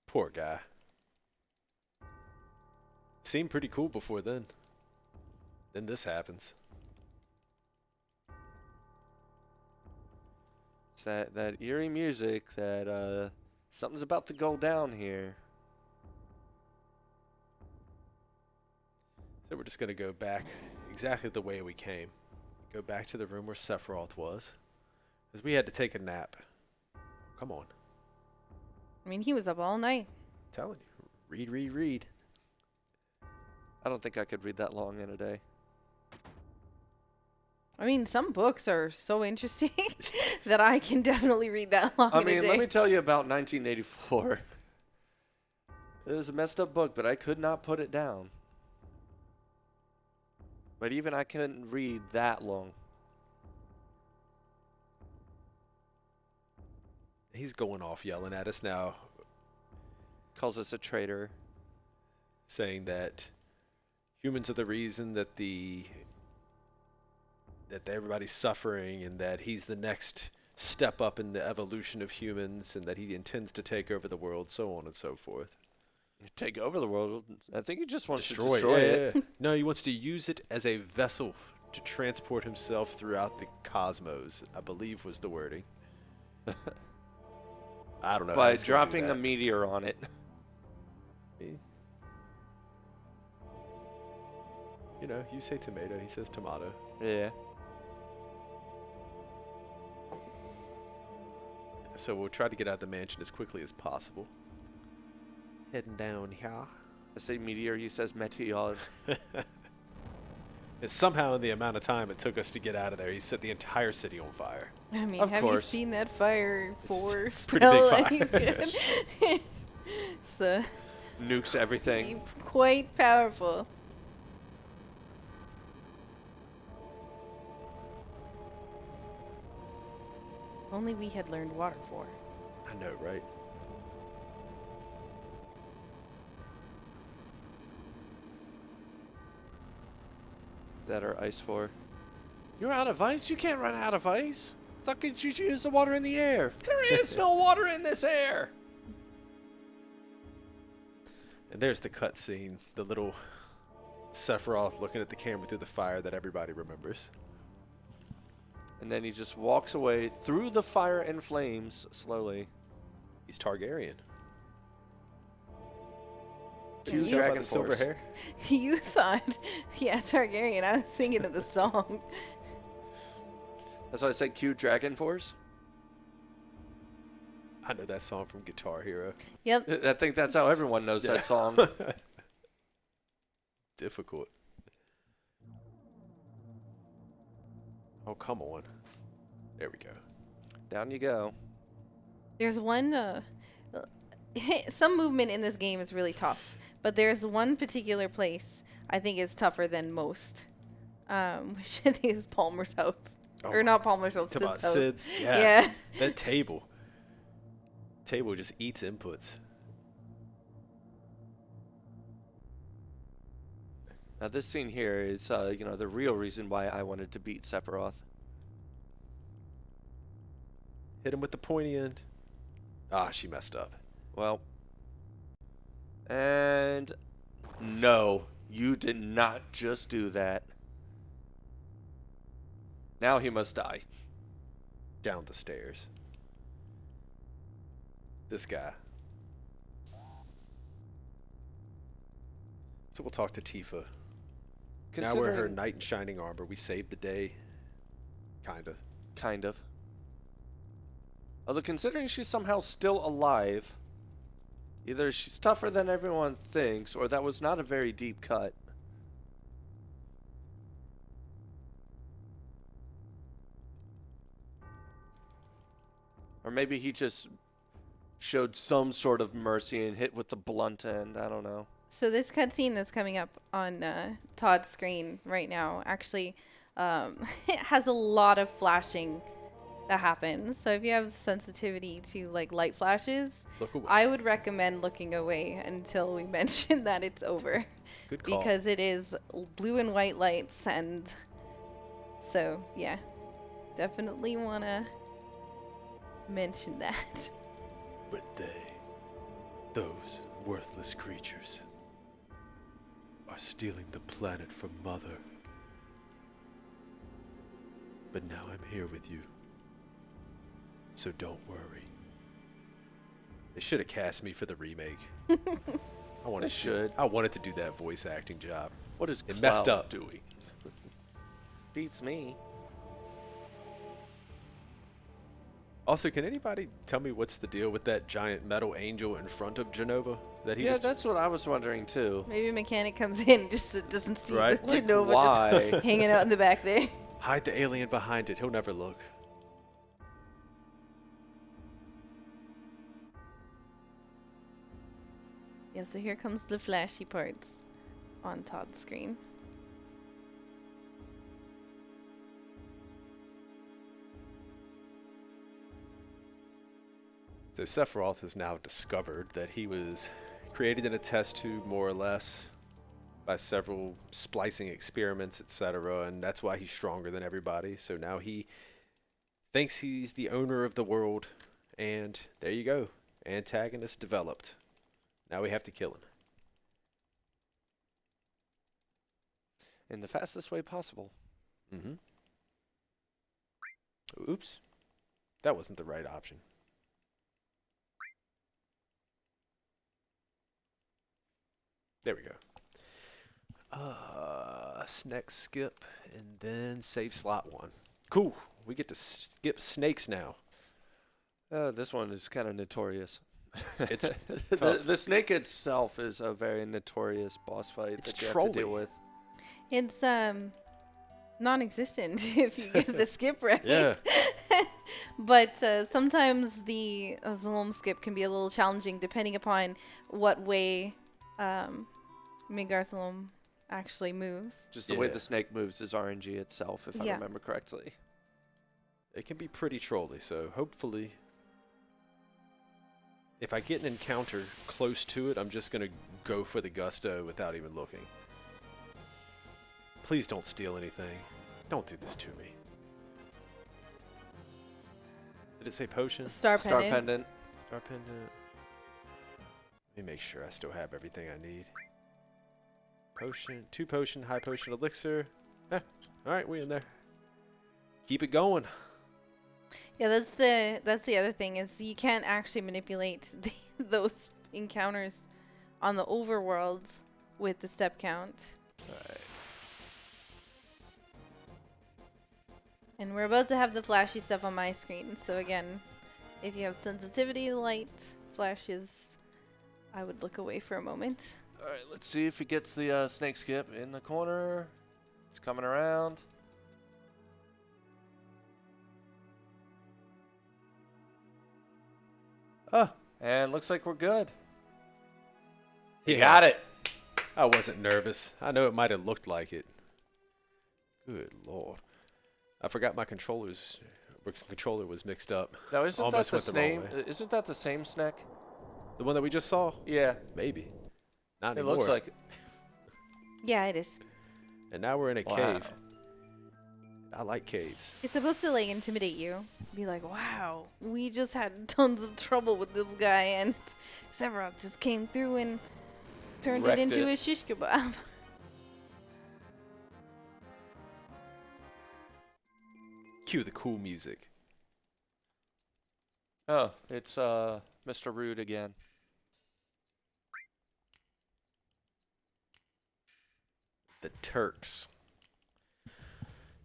Poor guy. Seemed pretty cool before then. Then this happens. It's that eerie music that, something's about to go down here. So we're just going to go back exactly the way we came. Go back to the room where Sephiroth was. Because we had to take a nap. Come on. I mean, he was up all night. I'm telling you. Read, read, read. I don't think I could read that long in a day. I mean, some books are so interesting that I can definitely read that long I in a mean, day. let me tell you about 1984. It was a messed up book, but I could not put it down. But even I couldn't read that long. He's going off yelling at us now, Calls us a traitor. saying that humans are the reason that everybody's suffering, and that he's the next step up in the evolution of humans, and that he intends to take over the world, so on and so forth. Take over the world. I think he just wants to Destroy destroy it. it. Yeah. No, he wants to use it as a vessel to transport himself throughout the cosmos, I believe was the wording. I don't know. how By he's gonna do dropping a that. meteor on it. You know, you say tomato, he says tomato. Yeah. So we'll try to get out of the mansion as quickly as possible. Heading down here. I say meteor, he says meteor. And somehow in the amount of time it took us to get out of there, he set the entire city on fire. I mean, Of have course. you seen that fire It's force? pretty big spell? fire. He's good. It's Nukes everything. quite powerful. Only we had learned water for. I know, right? That are ice for. You're out of ice? You can't run out of ice. I thought you should use the water in the air. There is no water in this air. And there's the cutscene, the little Sephiroth looking at the camera through the fire that everybody remembers. And then he just walks away through the fire and flames slowly. He's Targaryen. Cue you- Tell about Dragon the silver Force. hair. You thought, yeah, Targaryen. I was thinking of the song. That's why I said cue Dragon Force. I know that song from Guitar Hero. Yep. I think that's how everyone knows that song. Difficult. Oh, come on. There we go. Down you go. There's one. Some movement in this game is really tough, but there's one particular place I think is tougher than most, which I think is Palmer's house. Oh Or not Palmer's house, Talk about Sid's house. Sid's. Yes. Yeah. That table. Table just eats inputs. Now this scene here is, the real reason why I wanted to beat Sephiroth. Hit him with the pointy end. Ah, she messed up. Well, and no, you did not just do that. Now he must die. Down the stairs. This guy. So we'll talk to Tifa. Now we're in her knight in shining armor. We saved the day. Kinda. Kind of. Although considering she's somehow still alive, either she's tougher than everyone thinks, or that was not a very deep cut. Or maybe he just showed some sort of mercy and hit with the blunt end. I don't know. So this cutscene that's coming up on Todd's screen right now actually it has a lot of flashing that happens. So if you have sensitivity to like light flashes, Look away. I would recommend looking away until we mention that it's over. Good call. Because it is blue and white lights, and so yeah, definitely want to mention that. But those worthless creatures, are stealing the planet from Mother. But now I'm here with you. So don't worry. They should have cast me for the remake. I wanted to do that voice acting job. What is It messed Cloud up. doing? Beats me. Also, can anybody tell me what's the deal with that giant metal angel in front of Genova? That he Yeah, just that's what I was wondering too. Maybe a mechanic comes in just doesn't see Right. the Like, Genova why? just hanging out in the back there. hide the alien behind it. He'll never look. Yeah, so here comes the flashy parts on Todd's screen. So Sephiroth has now discovered that he was created in a test tube, more or less, by several splicing experiments, etc., and that's why he's stronger than everybody. So now he thinks he's the owner of the world, and there you go. Antagonist developed. Now we have to kill him. In the fastest way possible. Mm-hmm. Oops. That wasn't the right option. There we go. Next skip, and then save slot 1. Cool. We get to skip snakes now. This one is kind of notorious. It's the snake itself is a very notorious boss fight It's that you have to deal trolly. with. It's non-existent if you get the skip right. Yeah. But sometimes the Zalom skip can be a little challenging depending upon what way Midgar Zalom actually moves. Just the way Yeah. the snake moves is RNG itself, if I Yeah. remember correctly. It can be pretty trolly, so hopefully if I get an encounter close to it, I'm just going to go for the gusto without even looking. Please don't steal anything. Don't do this to me. Did it say potion? Star Star pendant. pendant. Star pendant. Let me make sure I still have everything I need. Potion, 2 potion, high potion, elixir. Alright, we in there. Keep it going. Yeah, that's the other thing is you can't actually manipulate those encounters on the overworld with the step count. Alright. And we're about to have the flashy stuff on my screen. So again, if you have sensitivity to light flashes, I would look away for a moment. Alright, let's see if he gets the snake skip in the corner. He's coming around. And looks like we're good. He got it. I wasn't nervous. I know it might have looked like it. Good lord. I forgot my controller was mixed up. Now isn't Almost that the went the wrong same? way. Isn't that the same snake? The one that we just saw? Yeah, Maybe. Not it anymore. looks like it. Yeah, it is. And now we're in a Wow. cave. I like caves. It's supposed to like intimidate you. Be like, wow, we just had tons of trouble with this guy, and Sephiroth just came through and turned Wrecked it into it. a shish kebab. Cue the cool music. Oh, it's Mr. Rude again. The Turks.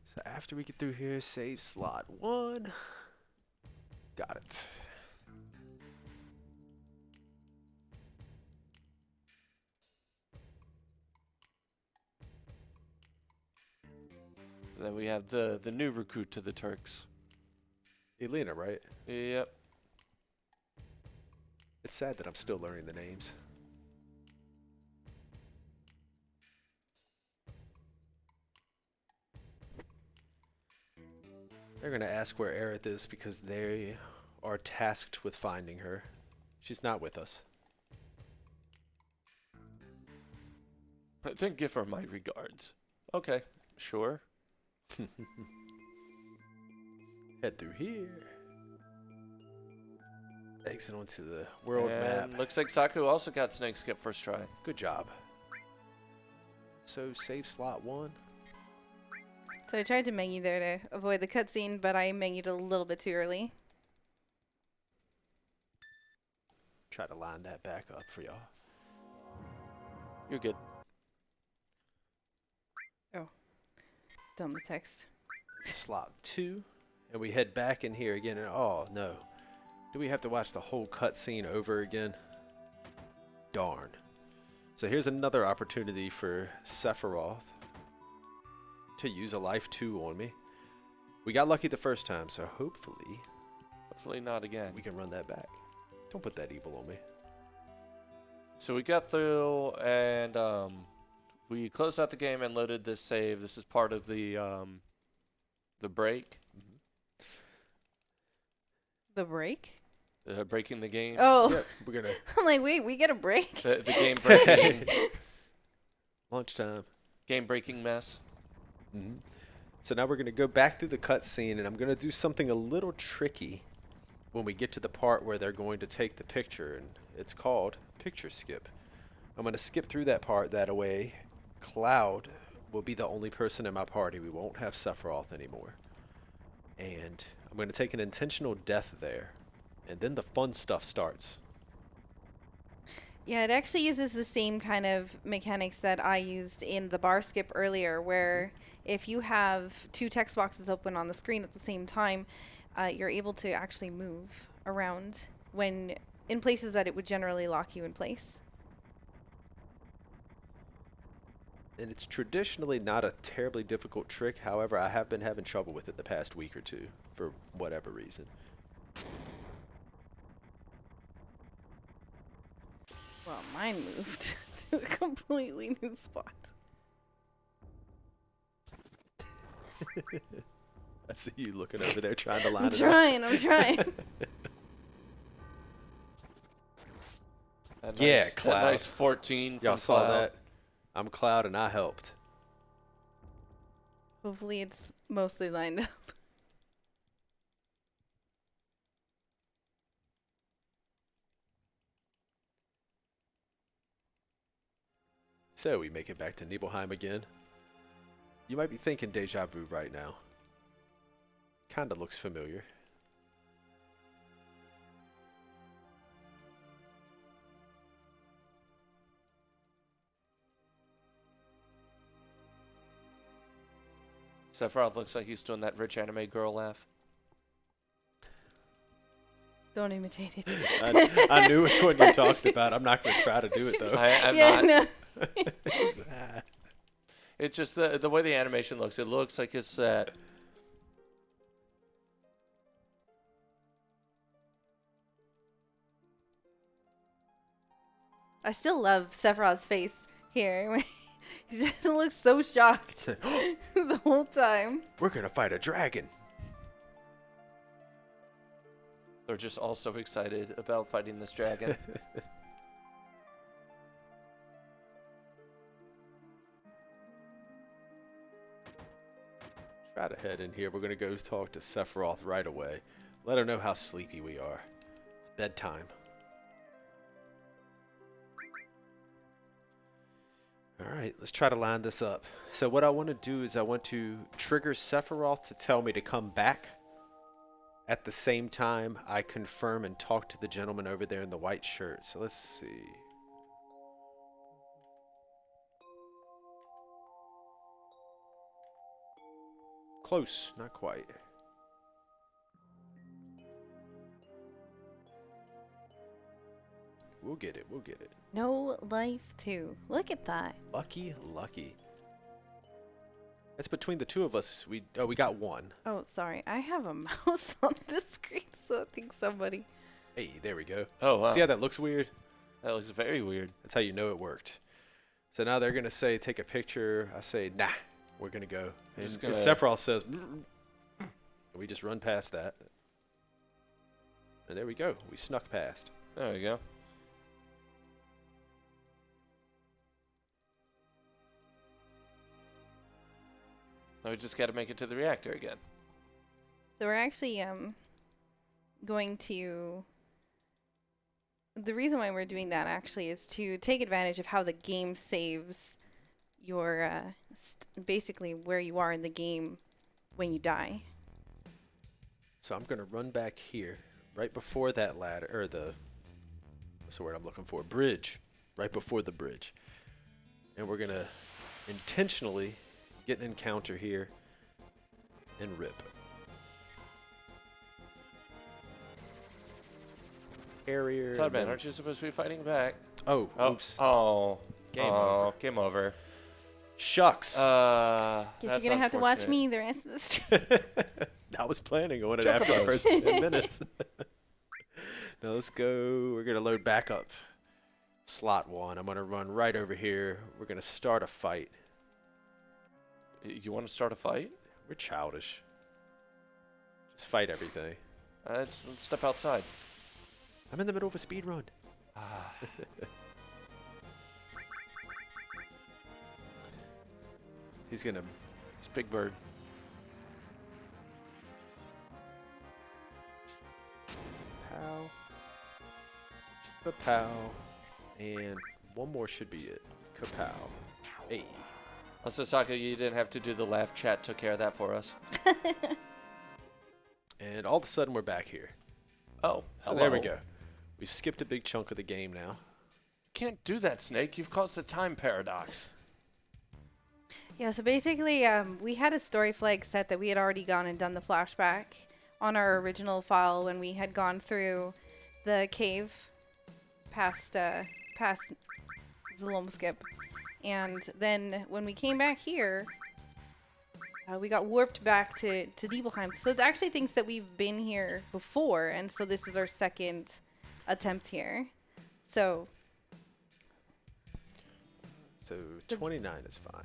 So after we get through here, save slot 1. Got it. And then we have the new recruit to the Turks. Elena, right? Yep. It's sad that I'm still learning the names. They're going to ask where Aerith is because they are tasked with finding her. She's not with us. Then give her my regards. Okay, sure. Head through here. Exit onto the world And map. looks like Saku also got snake skip first try. Good job. So save slot 1. So I tried to menu there to avoid the cutscene, but I menued a little bit too early. Try to line that back up for y'all. You're good. Dumb the text. Slot 2. And we head back in here again. And oh no. Do we have to watch the whole cutscene over again? Darn. So here's another opportunity for Sephiroth to use a life 2 on me. We got lucky the first time, so hopefully Hopefully not again. we can run that back. Don't put that evil on me. So we got through and we closed out the game and loaded this save. This is part of the break. The break? Breaking the game. Oh, Yep, we're gonna I'm like, wait, we get a break? The game breaking lunchtime. game breaking mess. So now we're gonna go back through the cutscene, and I'm gonna do something a little tricky when we get to the part where they're going to take the picture, and it's called picture skip. I'm gonna skip through that part. That way, Cloud will be the only person in my party. We won't have Sephiroth anymore, and I'm gonna take an intentional death there, and then the fun stuff starts. Yeah, it actually uses the same kind of mechanics that I used in the bar skip earlier, where if you have 2 text boxes open on the screen at the same time, you're able to actually move around when in places that it would generally lock you in place. And it's traditionally not a terribly difficult trick. However, I have been having trouble with it the past week or two for whatever reason. Well, mine moved to a completely new spot. I see you looking over there trying to line I'm it trying, I'm trying. That Yeah, nice, Cloud. That nice 14 Y'all from saw Cloud. that? I'm Cloud and I helped. Hopefully it's mostly lined up. So we make it back to Nibelheim again. You might be thinking deja vu right now. Kinda looks familiar. Sephiroth looks like he's doing that rich anime girl laugh. Don't imitate it. I knew which one you talked about. I'm not going to try to do it though. I'm yeah, not. no. It's just the way the animation looks. It looks like it's I still love Sephiroth's face here. He just looks so shocked the whole time. We're going to fight a dragon. they're just all so excited about fighting this dragon. Try to head in here. We're going to go talk to Sephiroth right away. Let her know how sleepy we are. It's bedtime. Alright, let's try to line this up. So what I want to do is I want to trigger Sephiroth to tell me to come back. At the same time, I confirm and talk to the gentleman over there in the white shirt. So let's see. Close, not quite. We'll get it, we'll get it. No life too. Look at that. Lucky, lucky. That's between the two of us. We got one. Oh, sorry. I have a mouse on this screen, so I think somebody. Hey, there we go. Oh, wow. See how that looks weird? That looks very weird. That's how you know it worked. So now they're going to say, take a picture. I say, nah, we're going to go. And Sephiroth says, and we just run past that. And there we go. We snuck past. There we go. Now we just got to make it to the reactor again. So we're actually going to. The reason why we're doing that actually is to take advantage of how the game saves your basically where you are in the game when you die. So I'm going to run back here right before that ladder, or what's the word I'm looking for? Bridge. Right before the bridge. And we're going to intentionally get an encounter here and rip. Carrier. ToddMan, aren't you supposed to be fighting back? Oh, oops. Oh. Game over. Game over. Shucks. Guess you're gonna have to watch me the rest of this. I was planning on it after the first 10 minutes. Now let's go. We're gonna load back up. Slot 1. I'm gonna run right over here. We're gonna start a fight. You want to start a fight? We're childish. Just fight everything. Let's step outside. I'm in the middle of a speed run. He's gonna. It's Big Bird. Pow. Kapow. And one more should be it. Kapow. Hey. Also, Saka, you didn't have to do the laugh. Chat took care of that for us. And all of a sudden we're back here. Oh, So there we go. We've skipped a big chunk of the game now. You can't do that, Snake. You've caused a time paradox. Yeah, so basically, we had a story flag set that we had already gone and done the flashback on our original file when we had gone through the cave past Zalomskip. And then when we came back here, we got warped back to Diebelheim. So it actually thinks that we've been here before, and so this is our second attempt here. So 29 is fine.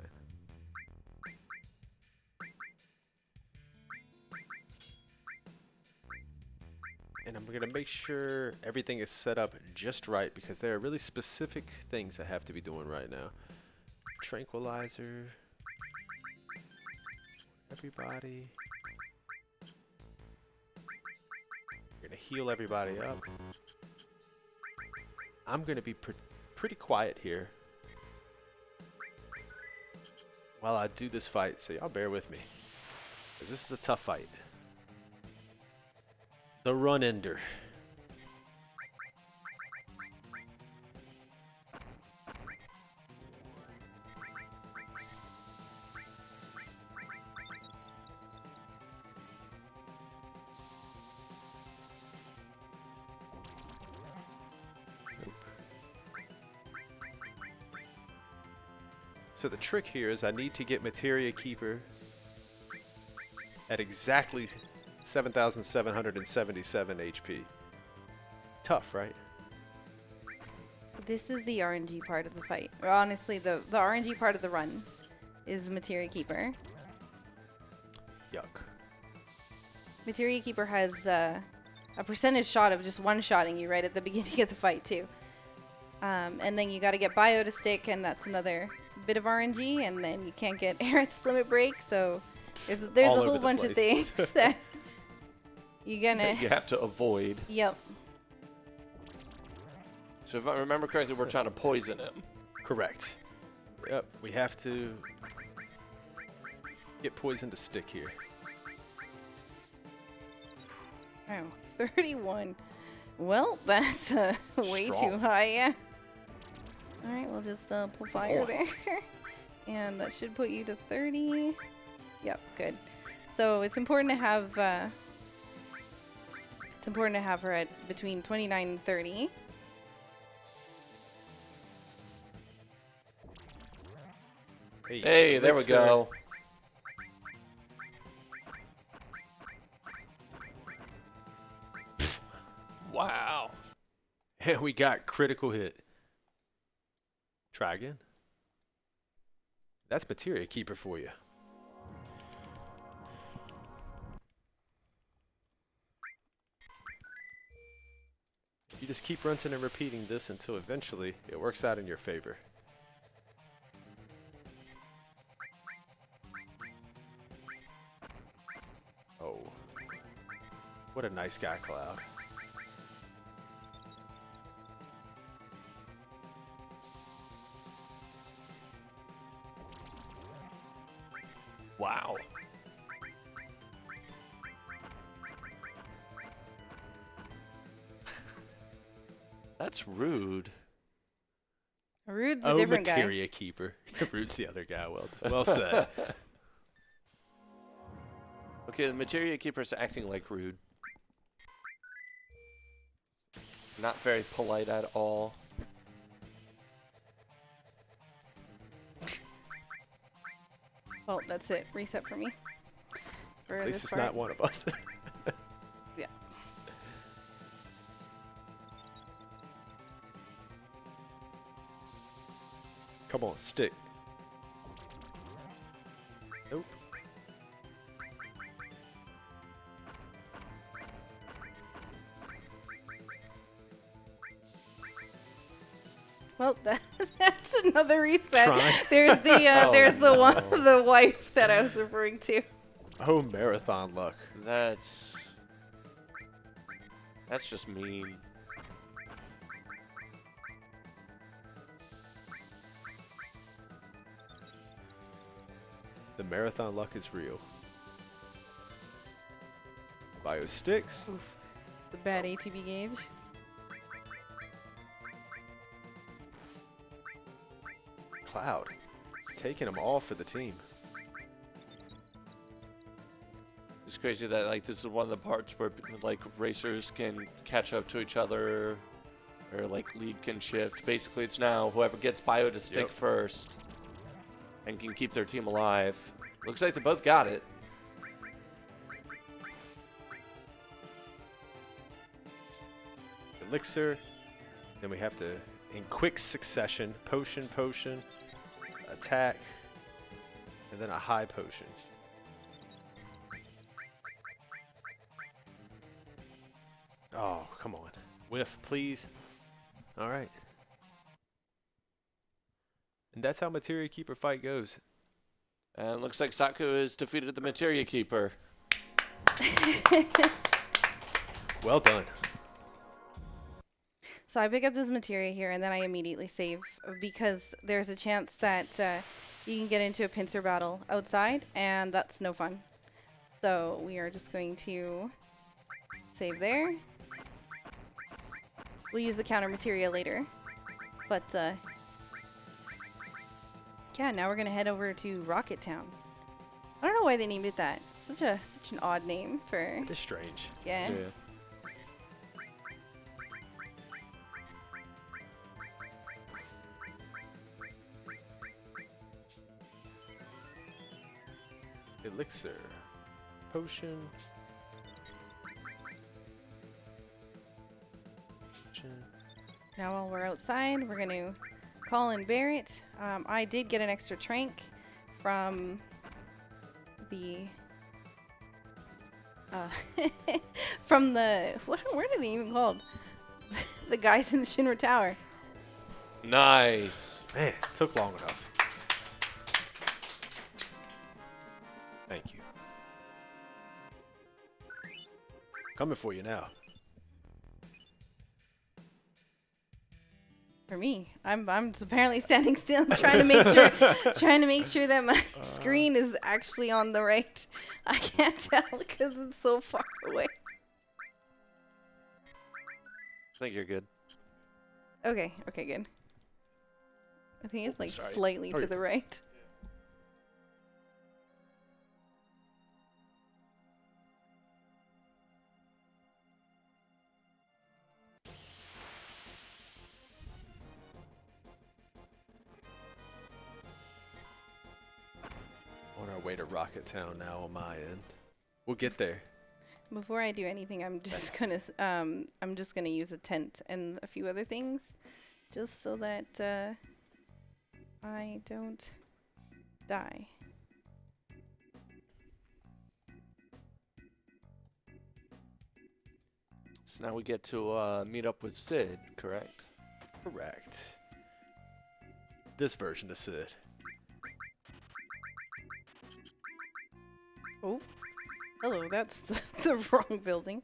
And I'm going to make sure everything is set up just right because there are really specific things I have to be doing right now. Tranquilizer. Everybody. We're going to heal everybody up. I'm going to be pretty quiet here while I do this fight, so y'all bear with me. 'Cause this is a tough fight. The Run Ender. So the trick here is I need to get Materia Keeper at exactly 7,777 HP. Tough, right? this is the RNG part of the fight. Or honestly, the RNG part of the run is Materia Keeper. Yuck. Materia Keeper has a percentage shot of just one-shotting you right at the beginning of the fight, too. And then you got to get Bio to stick, and that's another bit of RNG, and then you can't get Aerith's Limit Break, so there's a All whole over the bunch of place. things that you're gonna... You have to avoid. Yep. So if I remember correctly, we're trying to poison him. Correct. Yep, we have to get poison to stick here. Oh, 31. Well, that's way Strong. too high, yeah. Alright, we'll just pull fire there. And that should put you to 30. Yep, good. So it's important to have her at between 29 and 30. Hey, there we Elixir. go. Wow. And we got critical hit. Try again. That's Materia Keeper for you. You just keep rinsing and repeating this until eventually it works out in your favor. Oh. What a nice guy, Cloud. Wow. That's rude. Rude's a Oh, different guy. Materia Keeper. Rude's the other guy. Well said. Okay, the Materia Keeper's acting like rude. Not very polite at all. Well, that's it. Reset for me. For At least this it's part. not one of us. Yeah. Come on, stick. Nope. Well, that's another reset. Trying. There's the Oh, there's the no. one the wife that I was referring to. Oh, marathon luck. That's just mean. The marathon luck is real. Bio sticks. Oof. It's a bad ATB gauge. Cloud. Taking them all for the team. It's crazy that like this is one of the parts where like racers can catch up to each other, or like lead can shift. Basically, it's now whoever gets bio to stick Yep. first and can keep their team alive. Looks like they both got it. Elixir. Then we have to, in quick succession, potion, attack, and then a high potion. Oh, come on. Whiff, please. All right. And that's how Materia Keeper fight goes. And looks like Saku has defeated the Materia Keeper. Well done. So I pick up this materia here, and then I immediately save because there's a chance that you can get into a pincer battle outside, and that's no fun. So we are just going to save there. We'll use the counter materia later. But yeah, now we're gonna head over to Rocket Town. I don't know why they named it that. It's such an odd name for It is strange. yeah. Elixir. Potion. Now while we're outside, we're going to call in Barrett. I did get an extra trank from the from the what are they even called? The guys in the Shinra Tower. Nice. Man, took long enough. Thank you. Coming for you now. For me, I'm just apparently standing still, trying to make sure that my screen is actually on the right. I can't tell because it's so far away. I think you're good. Okay, good. I think it's like sorry. slightly Oh, to you're the right. On our way to Rocket Town now on my end. We'll get there. Before I do anything, I'm just gonna use a tent and a few other things, just so that I don't die. So now we get to meet up with Sid, correct? Correct. This version of Sid. Oh, hello. That's the wrong building.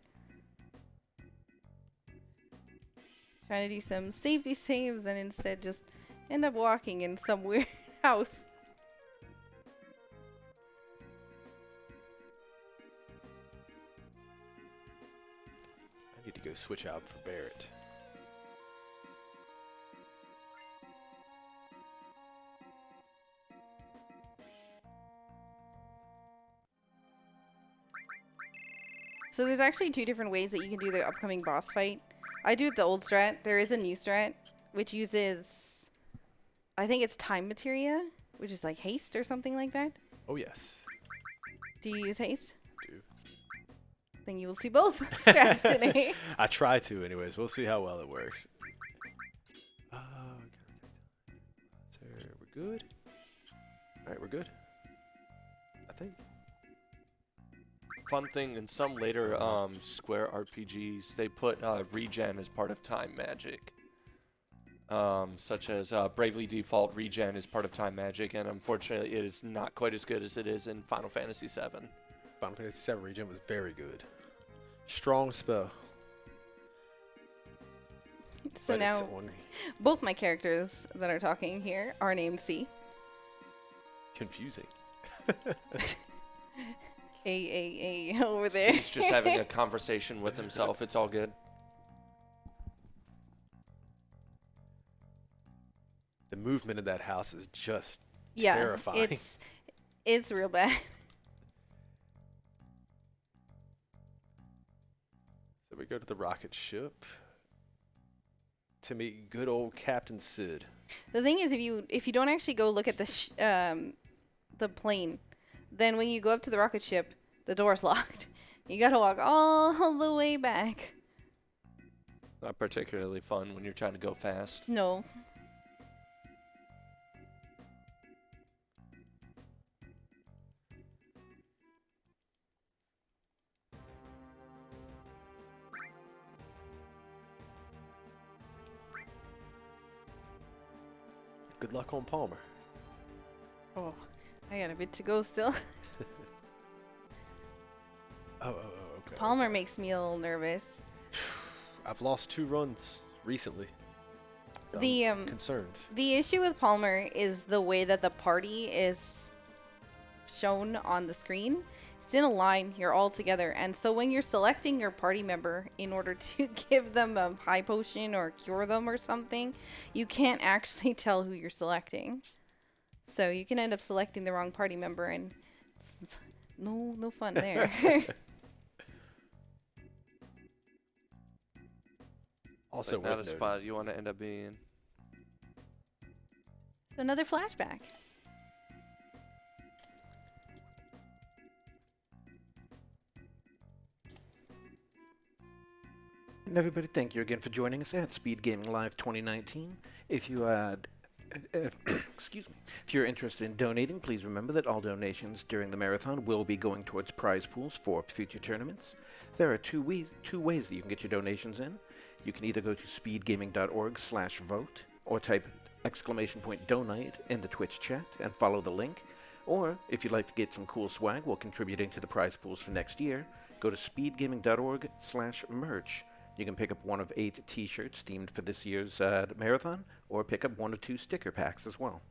Trying to do some safety saves and instead just end up walking in some weird house. I need to go switch out for Barrett. So there's actually two different ways that you can do the upcoming boss fight. I do it the old strat. There is a new strat, which uses, I think it's time materia, which is like haste or something like that. Oh, yes. Do you use haste? Do. Then you will see both strats today. I try to, anyways. We'll see how well it works. We're good. All right, we're good. I think. Fun thing, in some later Square RPGs, they put regen as part of time magic. Such as Bravely Default regen is part of time magic, and unfortunately it is not quite as good as it is in Final Fantasy VII. Final Fantasy VII regen was very good. Strong spell. So But now, it's on both my characters that are talking here are named C. confusing. A over there. He's just having a conversation with himself. It's all good. The movement in that house is just Yeah, terrifying. it's real bad. So we go to the rocket ship to meet good old Captain Sid. The thing is, if you don't actually go look at the plane, then when you go up to the rocket ship, the door's locked. You gotta walk all the way back. Not particularly fun when you're trying to go fast. No. Good luck on Palmer. Oh, I got a bit to go still. Oh, okay. Palmer makes me a little nervous. I've lost 2 runs recently. So The, I'm concerned. The issue with Palmer is the way that the party is shown on the screen. It's in a line, you're all together, and so when you're selecting your party member in order to give them a high potion or cure them or something, you can't actually tell who you're selecting. So you can end up selecting the wrong party member, and it's no fun there. Also, But not a worth noting, spot you want to end up being. So another flashback. And everybody, thank you again for joining us at Speed Gaming Live 2019. If you excuse me, if you're interested in donating, please remember that all donations during the marathon will be going towards prize pools for future tournaments. There are two ways that you can get your donations in. You can either go to speedgaming.org/vote or type !donate in the Twitch chat and follow the link. Or if you'd like to get some cool swag while contributing to the prize pools for next year, go to speedgaming.org/merch. You can pick up one of 8 t-shirts themed for this year's marathon, or pick up 1 of 2 sticker packs as well.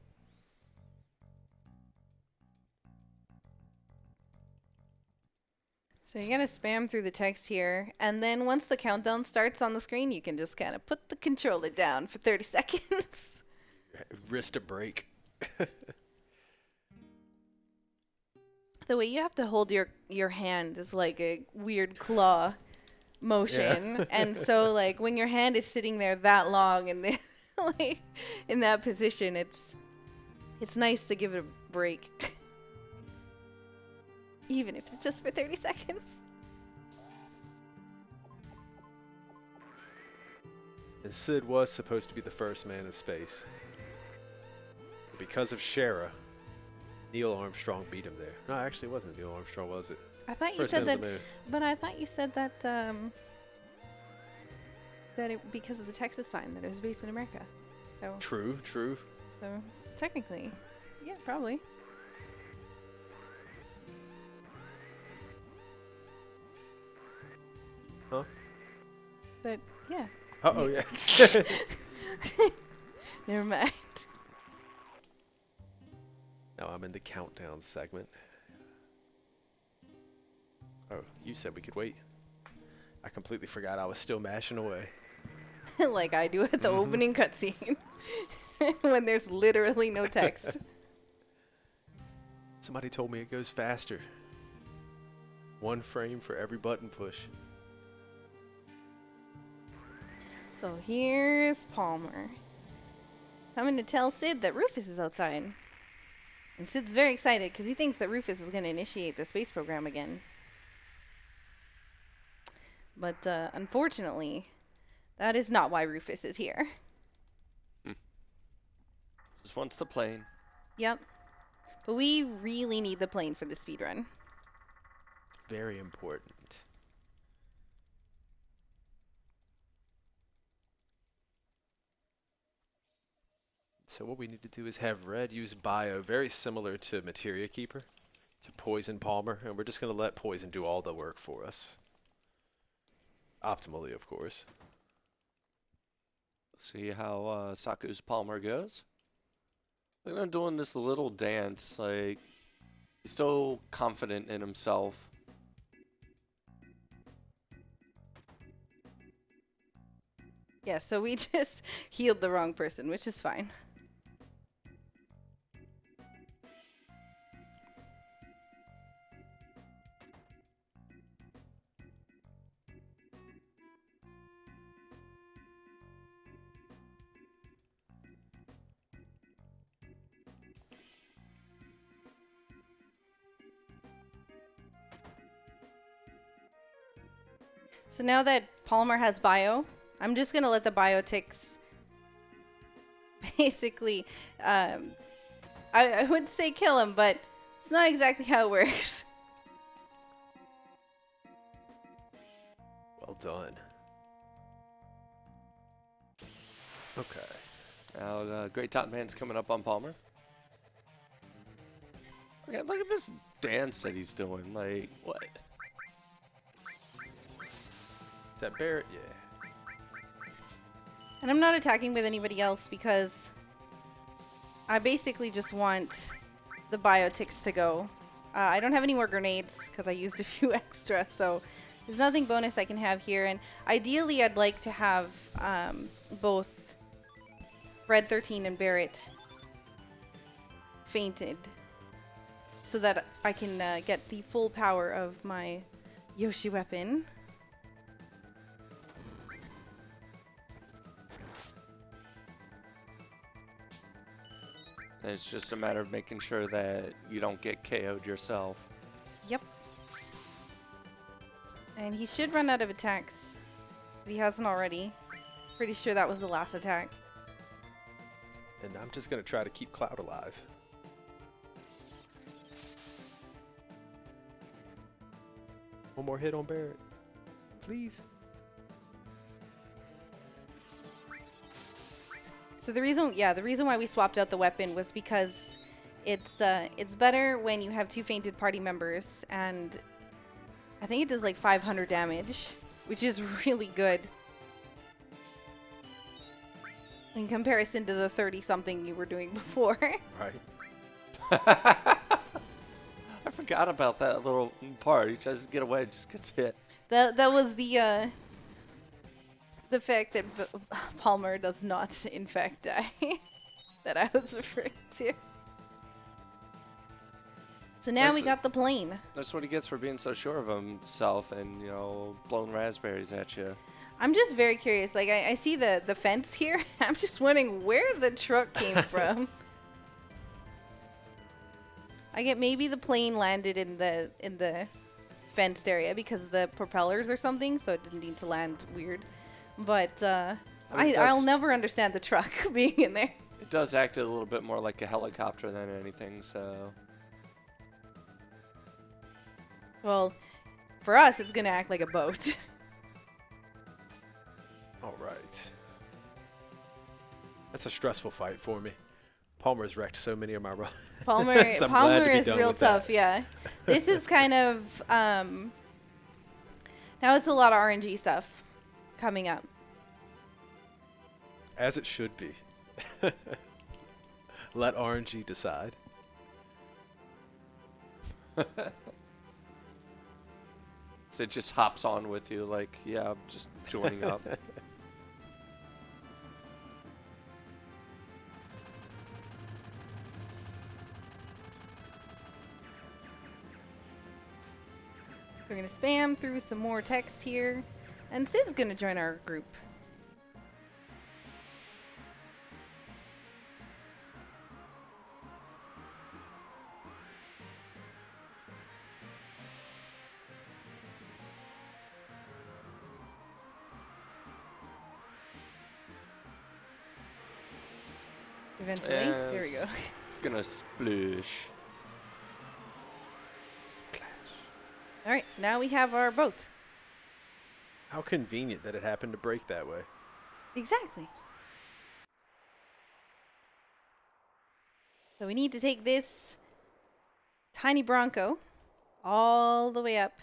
So you're going to spam through the text here, and then once the countdown starts on the screen, you can just kind of put the controller down for 30 seconds. wrist a break. The way you have to hold your hand is like a weird claw motion. Yeah. And so like when your hand is sitting there that long and like in that position, it's nice to give it a break. Even if it's just for 30 seconds. And Sid was supposed to be the first man in space. Because of Shara, Neil Armstrong beat him there. No, actually it wasn't Neil Armstrong, was it? I thought you First said man on that, the moon. but I thought you said that that it, because of the Texas sign that it was based in America. So True. so technically, yeah, probably. Huh? But yeah, Oh yeah. never mind. Now I'm in the countdown segment. Oh, you said we could wait. I completely forgot I was still mashing away. Like I do at the opening cutscene when there's literally no text. Somebody told me it goes faster. 1 frame for every button push. So here's Palmer coming to tell Sid that Rufus is outside. And Sid's very excited because he thinks that Rufus is going to initiate the space program again. But unfortunately, that is not why Rufus is here. Just wants the plane. Yep. But we really need the plane for the speedrun. It's very important. So what we need to do is have Red use Bio, very similar to Materia Keeper, to poison Palmer, and we're just going to let Poison do all the work for us. Optimally, of course. See how Saku's Palmer goes. Look at him doing this little dance. Like, he's so confident in himself. Yeah, so we just healed the wrong person, which is fine. So now that Palmer has bio, I'm just going to let the biotics basically, I would say kill him, but it's not exactly how it works. Well done. Okay. Now, TheGreatToddMan's coming up on Palmer. Okay, look at this dance that he's doing. Like, what? Is that Barrett? Yeah. And I'm not attacking with anybody else because I basically just want the biotics to go. I don't have any more grenades because I used a few extra, so there's nothing bonus I can have here. And ideally, I'd like to have both Red 13 and Barrett fainted so that I can get the full power of my Yoshi weapon. It's just a matter of making sure that you don't get KO'd yourself. Yep. And he should run out of attacks if he hasn't already. Pretty sure that was the last attack. And I'm just going to try to keep Cloud alive. One more hit on Barrett. Please. So the reason why we swapped out the weapon was because it's better when you have 2 fainted party members, and I think it does like 500 damage, which is really good in comparison to the 30-something you were doing before. Right. I forgot about that little part. He tries to get away, just gets hit. That was the fact that Palmer does not, in fact, die that I was referring to. So now we got the plane. That's what he gets for being so sure of himself and, you know, blowing raspberries at you. I'm just very curious. Like, I see the fence here. I'm just wondering where the truck came from. I get maybe the plane landed in the fenced area because of the propellers or something, so it didn't need to land weird. But I mean, I'll never understand the truck being in there. It does act a little bit more like a helicopter than anything, so. Well, for us, it's gonna act like a boat. All right. That's a stressful fight for me. Palmer's wrecked so many of my runs. Palmer, So I'm glad Palmer to be is done real with that. tough. Yeah, this is kind of now it's a lot of RNG stuff coming up. As it should be. Let RNG decide. So it just hops on with you, like, yeah, I'm just joining up. We're gonna spam through some more text here, and Sid's gonna join our group. Eventually, there we go. Gonna sploosh. Splash. All right, so now we have our boat. How convenient that it happened to break that way. Exactly. So we need to take this tiny Bronco all the way up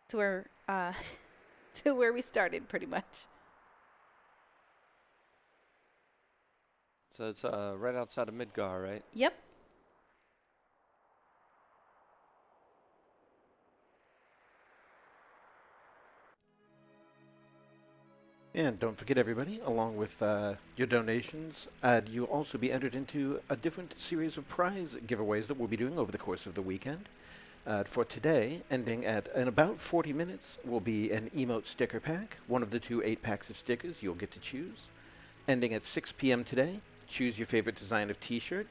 to where to where we started, pretty much. So it's right outside of Midgar, right? Yep. And don't forget, everybody, along with your donations, you'll also be entered into a different series of prize giveaways that we'll be doing over the course of the weekend. For today, ending in about 40 minutes, will be an emote sticker pack, one of the 2 8-packs of stickers you'll get to choose. Ending at 6 p.m. today, choose your favorite design of t-shirt.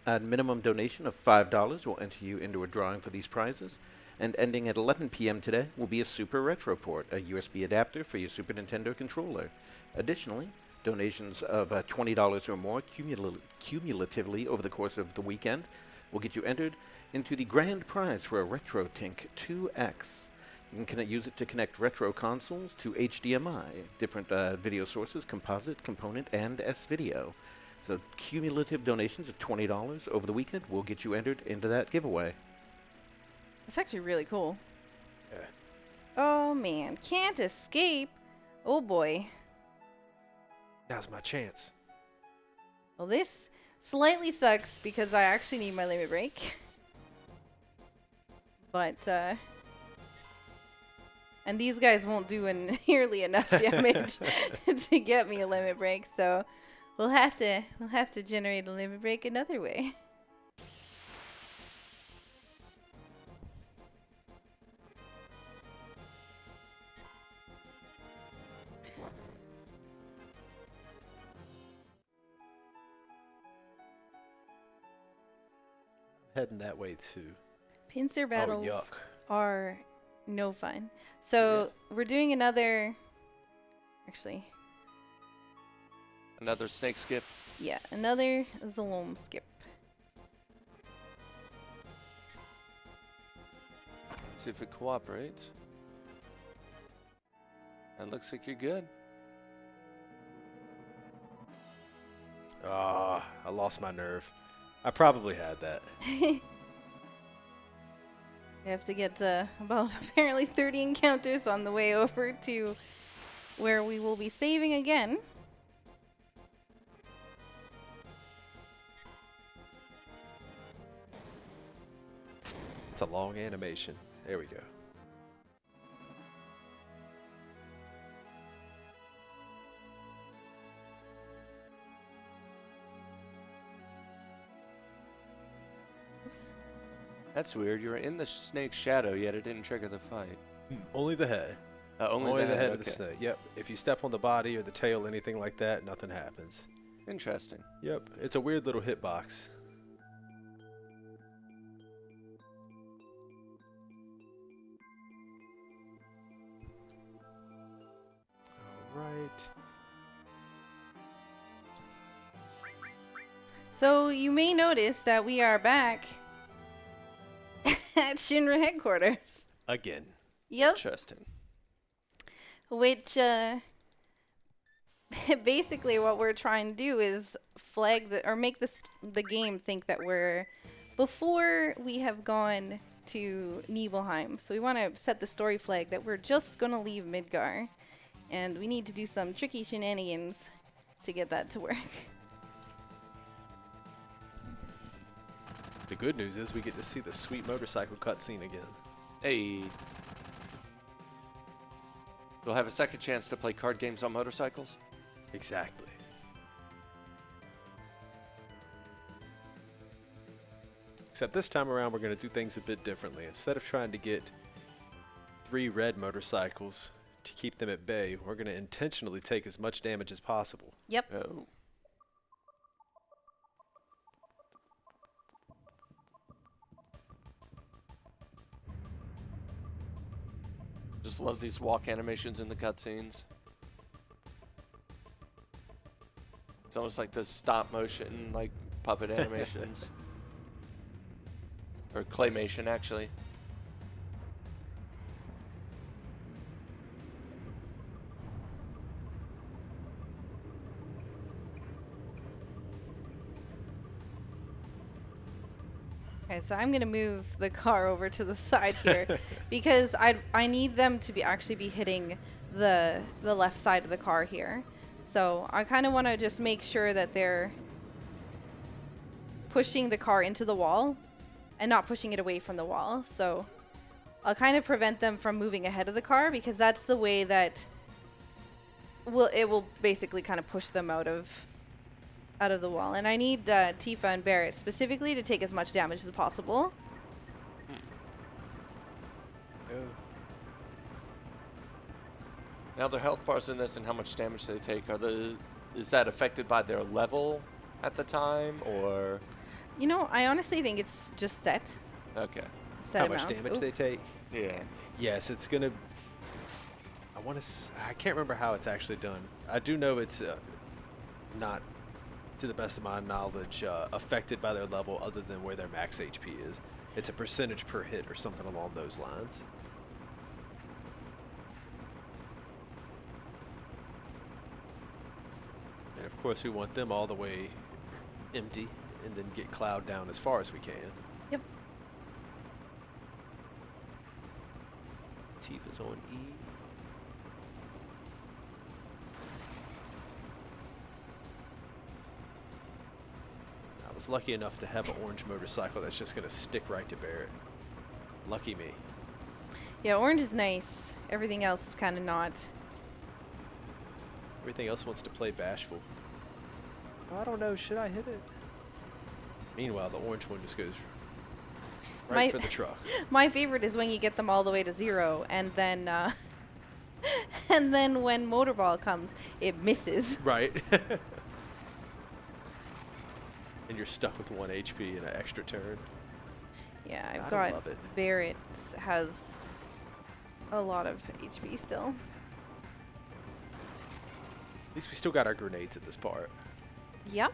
A minimum donation of $5 will enter you into a drawing for these prizes. And ending at 11 p.m. today will be a Super Retro Port, a USB adapter for your Super Nintendo controller. Additionally, donations of $20 or more cumulatively over the course of the weekend will get you entered into the grand prize for a RetroTink 2X. You can use it to connect retro consoles to HDMI, different video sources, composite, component, and S-Video. So cumulative donations of $20 over the weekend will get you entered into that giveaway. It's actually really cool. Yeah. Oh man, can't escape. Oh boy. Now's my chance. Well, this slightly sucks because I actually need my limit break. But and these guys won't do nearly enough damage to get me a limit break, so we'll have to generate a limit break another way. Heading that way too. Pincer battles yuck. are no fun. So we're doing another. Actually, Another snake skip. yeah, another Zalom skip. See if it cooperates. It looks like you're good. Ah, I lost my nerve. I probably had that. We have to get about apparently 30 encounters on the way over to where we will be saving again. It's a long animation. There we go. Oops. That's weird. You were in the snake's shadow, yet it didn't trigger the fight. Only the head. Only the head of the okay. snake. Yep. If you step on the body or the tail, anything like that, nothing happens. Interesting. Yep. It's a weird little hitbox. All right. So you may notice that we are back at Shinra headquarters. Again. Yep. Interesting. Which, basically what we're trying to do is flag or make the game think that we're before we have gone to Nibelheim. So we want to set the story flag that we're just going to leave Midgar. And we need to do some tricky shenanigans to get that to work. The good news is we get to see the sweet motorcycle cutscene again. Hey. We'll have a second chance to play card games on motorcycles. Exactly. Except this time around, we're going to do things a bit differently. Instead of trying to get 3 red motorcycles to keep them at bay, we're going to intentionally take as much damage as possible. Yep. Oh. Just love these walk animations in the cutscenes. It's almost like the stop motion, like puppet animations. Or claymation, actually. Okay, so I'm gonna move the car over to the side here because I need them to actually be hitting the left side of the car here. So I kind of want to just make sure that they're pushing the car into the wall and not pushing it away from the wall. So I'll kind of prevent them from moving ahead of the car because that's the way that it will basically kind of push them out of the wall. And I need Tifa and Barrett specifically to take as much damage as possible. Now their health bars in this and how much damage they take, is that affected by their level at the time, or? You know, I honestly think it's just set. Okay. Set How amount. much damage Ooh. they take? Yeah. Yes, it's going to... I can't remember how it's actually done. I do know it's not, to the best of my knowledge, affected by their level other than where their max HP is. It's a percentage per hit or something along those lines. And of course we want them all the way empty and then get Cloud down as far as we can. Yep. Tifa's on E. I was lucky enough to have an orange motorcycle that's just going to stick right to Barrett. Lucky me. Yeah, orange is nice. Everything else is kind of not. Everything else wants to play bashful. I don't know, should I hit it? Meanwhile, the orange one just goes right for the truck. My favorite is when you get them all the way to 0 and then and then when Motorball comes, it misses. Right. And you're stuck with 1 HP and an extra turn. Yeah, I've I got love it. Barrett has a lot of HP still. At least we still got our grenades at this part. Yep.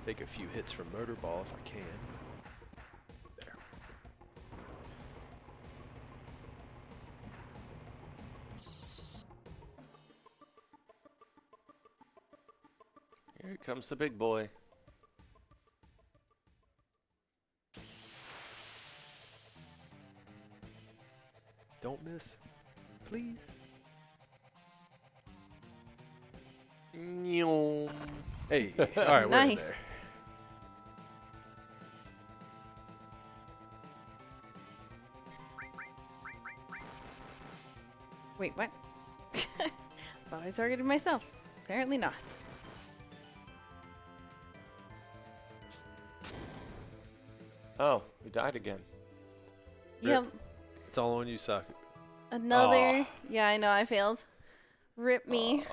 Take a few hits from Motorball if I can. There. Here comes the big boy. Don't miss. Please. Nyom. Hey. All right, we're in Nice. there. Wait, what? Thought I targeted myself. Apparently not. Oh, we died again. Yep. It's all on you, Socket. Another. Yeah, I know. I failed. Rip me.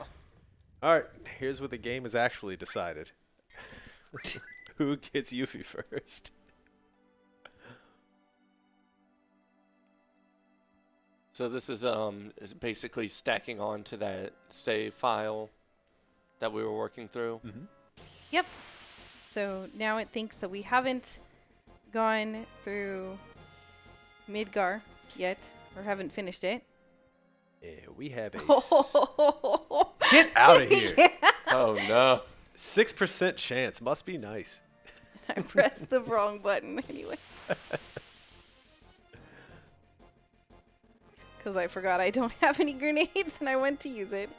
All right, here's what the game has actually decided. Who gets Yuffie first? So this is basically stacking on to that save file that we were working through. Yep. So now it thinks that we haven't gone through Midgar yet, or haven't finished it. Yeah, we have a get out of here. Oh no. 6% chance must be nice. I pressed the wrong button anyways. Because I forgot I don't have any grenades and I went to use it.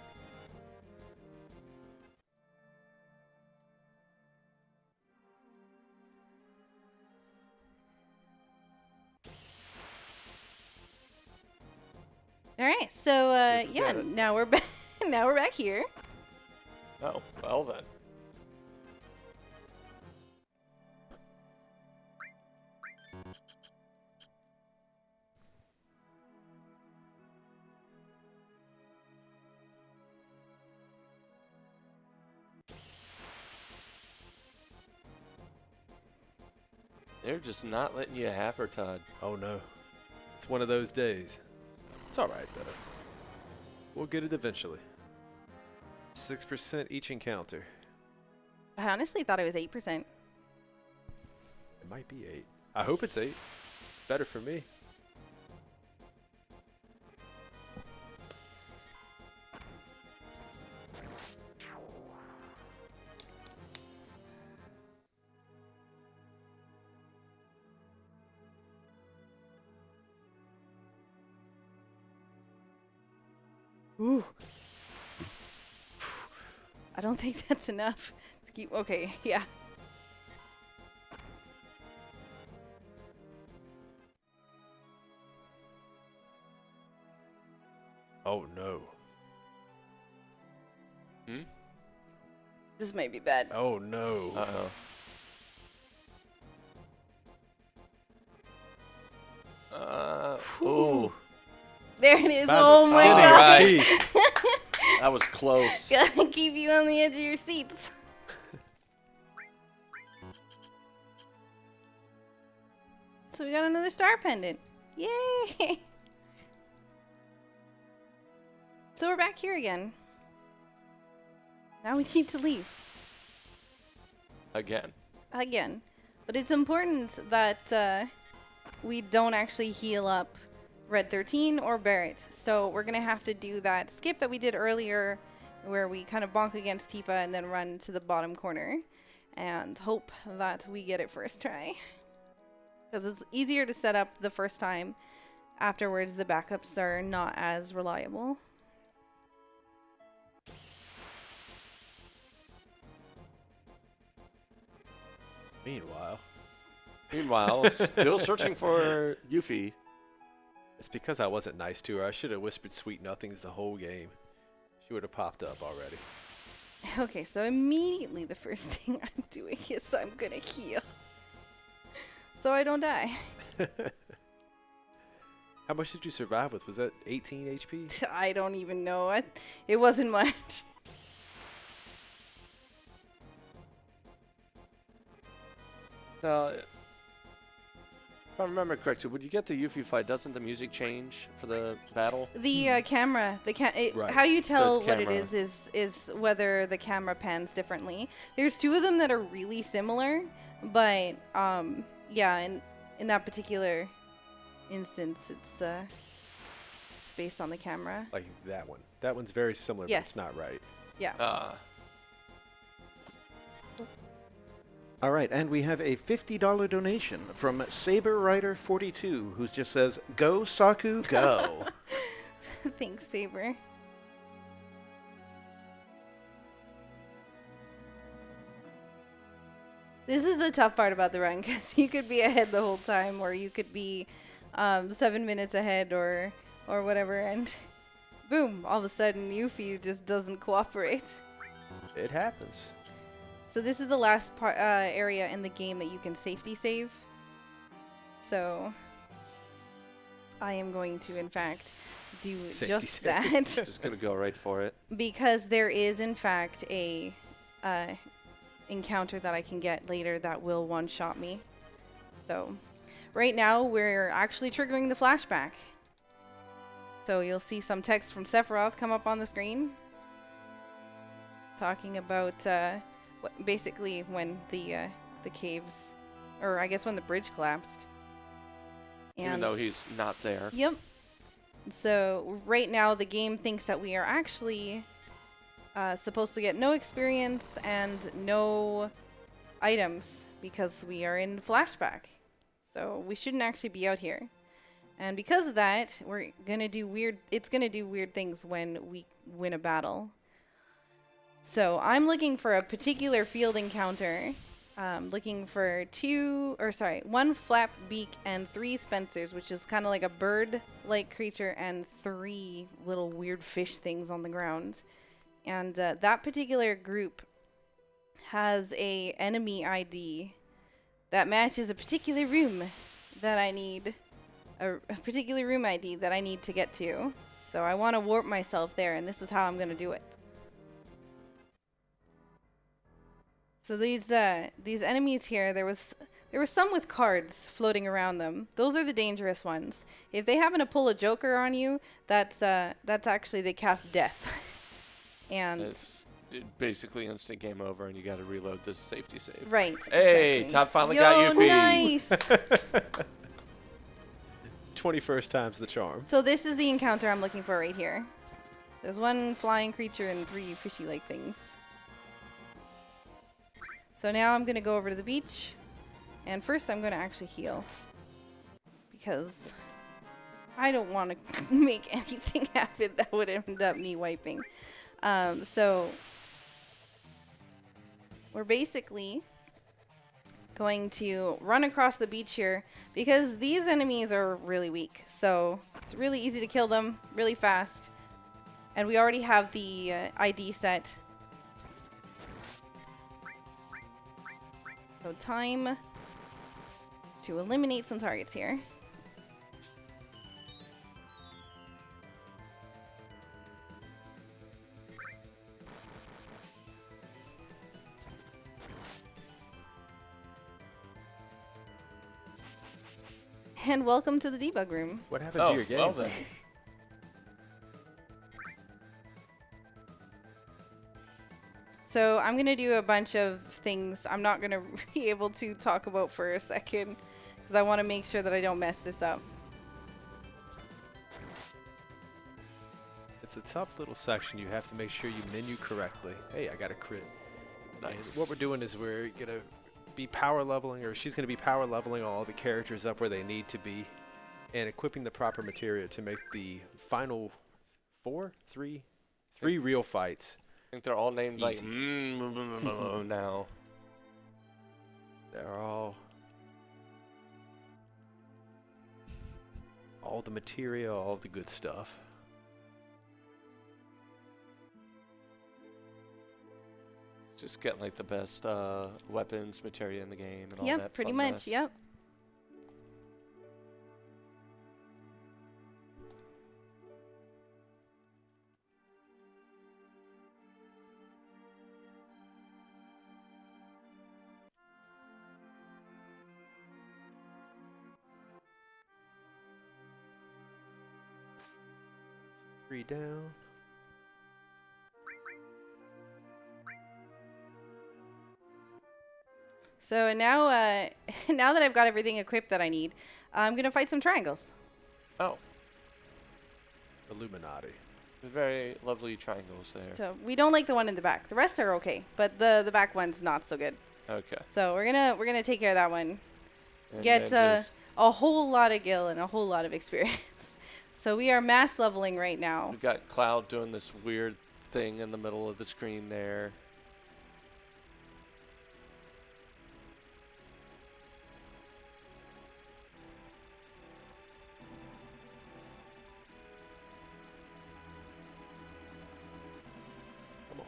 All right, so yeah, it. now we're back. Now we're back here. Oh, well then. They're just not letting you have her, Todd. Oh no. It's one of those days. It's alright though. We'll get it eventually. 6% each encounter. I honestly thought it was 8%. It might be 8. I hope it's 8. Better for me. Ooh. I don't think that's enough to keep. Okay, yeah. Oh no. Hmm? This might be bad. Oh no. Ooh. There it is. Found Oh the my skin of god. your teeth. That was close. Gotta keep you on the edge of your seats. So we got another star pendant. Yay! So we're back here again. Now we need to leave. Again. Again. But it's important that we don't actually heal up Red 13 or Barrett. So we're going to have to do that skip that we did earlier where we kind of bonk against Tifa and then run to the bottom corner and hope that we get it first try. Because it's easier to set up the first time. Afterwards, the backups are not as reliable. Meanwhile, Still searching for Yuffie. it's because I wasn't nice to her. I should have whispered sweet nothings the whole game. She would have popped up already. Okay, so immediately the first thing I'm doing is I'm going to heal. So I don't die. How much did you survive with? Was that 18 HP? I don't even know. It wasn't much. Now, if I remember correctly, when you get the Yuffie fight, doesn't the music change for the battle? The camera, Right. how you tell it's what it camera. is whether the camera pans differently. There's two of them that are really similar, but yeah, in that particular instance, it's based on the camera. Like that one. That one's very similar, but Yes. it's not right. Yeah. All right, and we have a $50 donation from SaberRider42, who just says, "Go Saku, go!" Thanks, Saber. This is the tough part about the run, because you could be ahead the whole time, or you could be 7 minutes ahead, or whatever, and boom, all of a sudden Yuffie just doesn't cooperate. It happens. So this is the last part area in the game that you can safety save. So I am going to, in fact, do Safety just save. that. Just gonna go right for it. Because there is, in fact, a encounter that I can get later that will one-shot me. So right now, we're actually triggering the flashback. So you'll see some text from Sephiroth come up on the screen, talking about basically when the caves, or I guess when the bridge collapsed. Even though he's not there. Yep. So right now the game thinks that we are actually supposed to get no experience and no items because we are in flashback. So we shouldn't actually be out here. And because of that, it's gonna do weird things when we win a battle. So I'm looking for a particular field encounter. Looking for one flap beak and 3 Spencers, which is kind of like a bird-like creature, and 3 little weird fish things on the ground. And that particular group has a enemy ID that matches a particular room that I need, a particular room ID that I need to get to. So I want to warp myself there, and this is how I'm going to do it. So these enemies here, there was some with cards floating around them. Those are the dangerous ones. If they happen to pull a Joker on you, that's actually they cast death. And It's basically instant game over, and you got to reload the safety save. Right. Hey, exactly. Todd finally got Yuffie. Nice. 21st time's the charm. So this is the encounter I'm looking for right here. There's 1 flying creature and 3 fishy-like things. So now I'm going to go over to the beach, and first I'm going to actually heal, because I don't want to make anything happen that would end up me wiping. So we're basically going to run across the beach here, because these enemies are really weak. So it's really easy to kill them really fast, and we already have the ID set. So time to eliminate some targets here. And welcome to the debug room. What happened to your game? Well then. So I'm going to do a bunch of things I'm not going to be able to talk about for a second, because I want to make sure that I don't mess this up. It's a tough little section. You have to make sure you menu correctly. Hey, I got a crit. Nice. And what we're doing is we're going to be power leveling, or she's going to be power leveling all the characters up where they need to be, and equipping the proper material to make the final three real fights. I think they're all named Easy. like now. They're all the material, all the good stuff. Just getting like the best weapons, materia in the game, and all that. Yep, pretty fun much. mess. Yep. Three down. So now, now that I've got everything equipped that I need, I'm going to fight some triangles. Oh, Illuminati. very lovely triangles there. So we don't like the one in the back. The rest are okay, but the back one's not so good. Okay. So we're gonna take care of that one. And Get then just- a whole lot of gil and a whole lot of experience. So we are mass leveling right now. we got Cloud doing this weird thing in the middle of the screen there. Come on.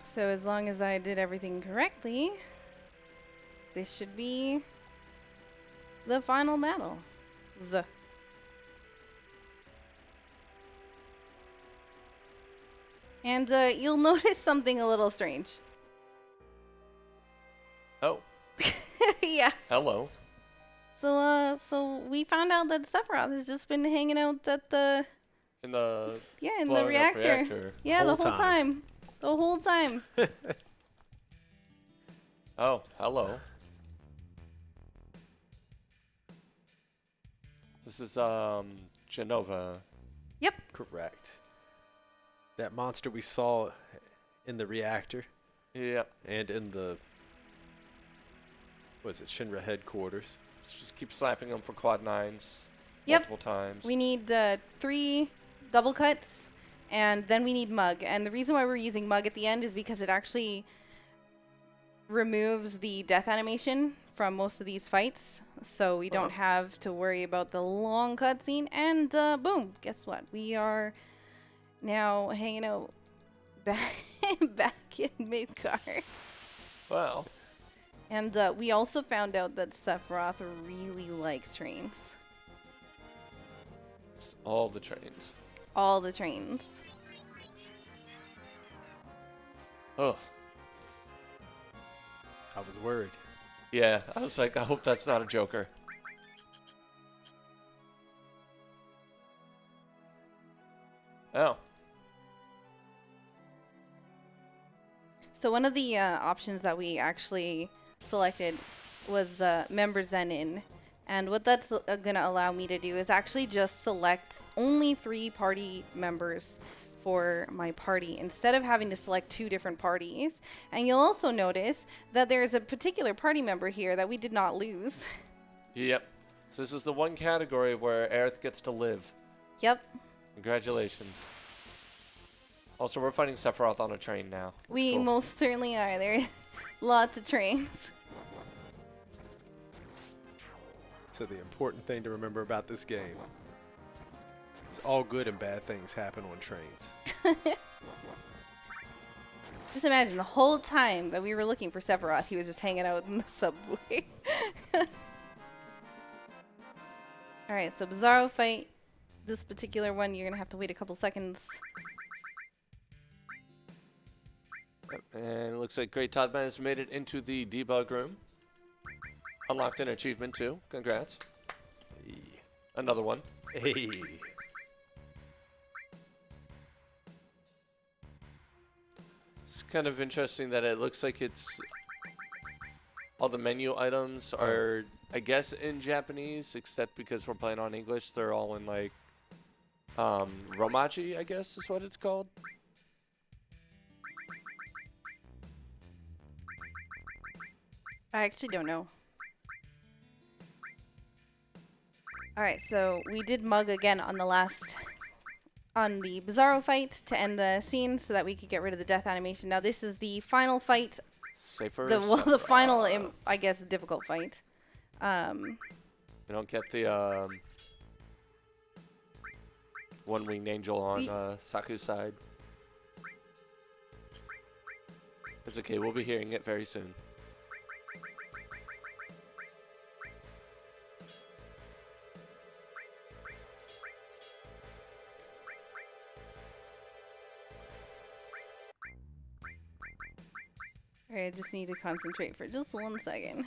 So as long as I did everything correctly, this should be the final battle. And you'll notice something a little strange. Oh, Yeah. hello. So we found out that Sephiroth has just been hanging out at the In the in the blowing up reactor. reactor. Yeah, the Whole whole time. The whole time. Oh, hello. This is Genova. Yep. Correct. That monster we saw in the reactor Yep. and in the, what is it, Shinra headquarters. Let's just keep slapping them for quad 9s. Yep. Multiple times. We need 3 double cuts, and then we need Mug. And the reason why we're using Mug at the end is because it actually removes the death animation from most of these fights, so we don't have to worry about the long cutscene. And boom, guess what? We are now hanging out back in Midgar. Wow. And we also found out that Sephiroth really likes trains. All the trains. All the trains. Oh. I was worried. Yeah, I was like, I hope that's not a Joker. Oh. So one of the options that we actually selected was member Zenin. And what that's going to allow me to do is actually just select only 3 party members for my party instead of having to select 2 different parties. And you'll also notice that there's a particular party member here that we did not lose. Yep. So this is the one category where Aerith gets to live. Yep. Congratulations. Also, we're fighting Sephiroth on a train now. That's We cool. most certainly are. There are lots of trains. So the important thing to remember about this game is all good and bad things happen on trains. Just imagine the whole time that we were looking for Sephiroth, he was just hanging out in the subway. Alright, so Bizarro fight. This particular one, you're going to have to wait a couple seconds. Yep. And it looks like GreatToddMan has made it into the debug room. Unlocked an achievement too. Congrats. Hey. Another one. Hey. It's kind of interesting that it looks like it's all the menu items are, I guess, in Japanese, except because we're playing on English, they're all in like Romaji, I guess is what it's called. I actually don't know. Alright, so we did Mug again on the Bizarro fight to end the scene so that we could get rid of the death animation. Now this is the final fight, Safer. the final, I guess, difficult fight. You don't get the one-winged angel on Saku's side. It's okay, we'll be hearing it very soon. Alright, I just need to concentrate for just 1 second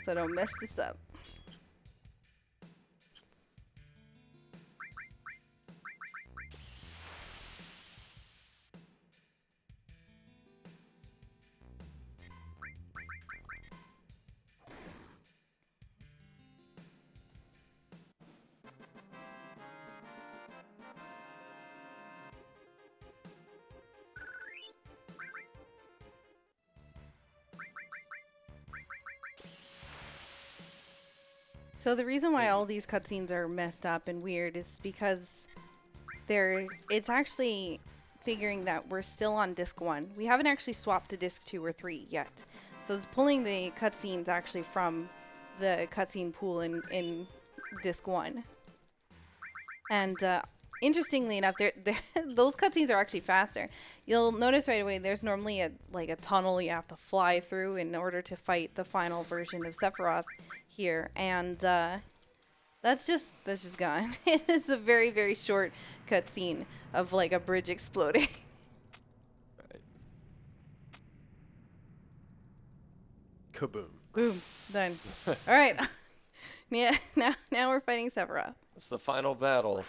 so I don't mess this up. So the reason why all these cutscenes are messed up and weird is because it's actually figuring that we're still on disc 1. We haven't actually swapped to disc 2 or 3 yet. So it's pulling the cutscenes actually from the cutscene pool in disc 1. And interestingly enough, those cutscenes are actually faster. You'll notice right away there's normally a tunnel you have to fly through in order to fight the final version of Sephiroth here. And That's just gone. It's a very, very short cutscene of like a bridge exploding. Kaboom. Boom. Done. All right. Yeah. Now we're fighting Sephiroth. It's the final battle.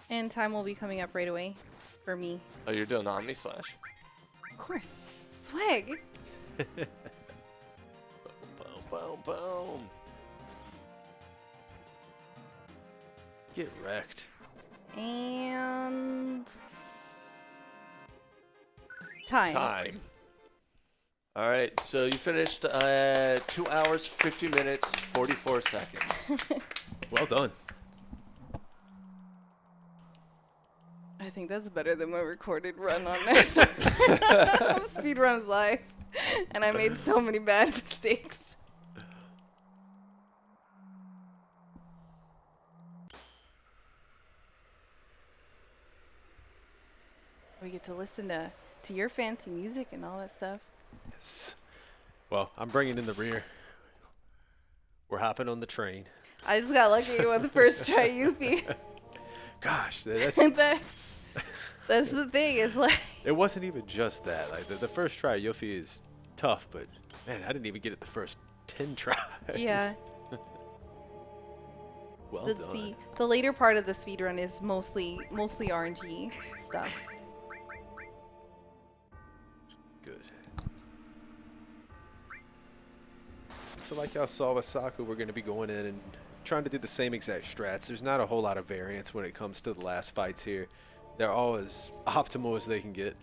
And time will be coming up right away for me. Oh, you're doing the Omni Slash. Of course. Swag. Boom, boom, boom. Get wrecked. And time. All right, so you finished 2 hours, 50 minutes, 44 seconds. Well done. I think that's better than my recorded run on next Speedrun's live. And I made so many bad mistakes. We get to listen to your fancy music and all that stuff. Yes. Well, I'm bringing in the rear. We're hopping on the train. I just got lucky with the first try Yuffie. Gosh, that's That's the thing. Is like it wasn't even just that. Like the first try Yuffie is tough, but man, I didn't even get it the first 10 tries. yeah. Well That's done. the later part of the speedrun is mostly RNG stuff. Good. So like y'all saw with Saku, we're going to be going in and trying to do the same exact strats. There's not a whole lot of variance when it comes to the last fights here. They're all as optimal as they can get.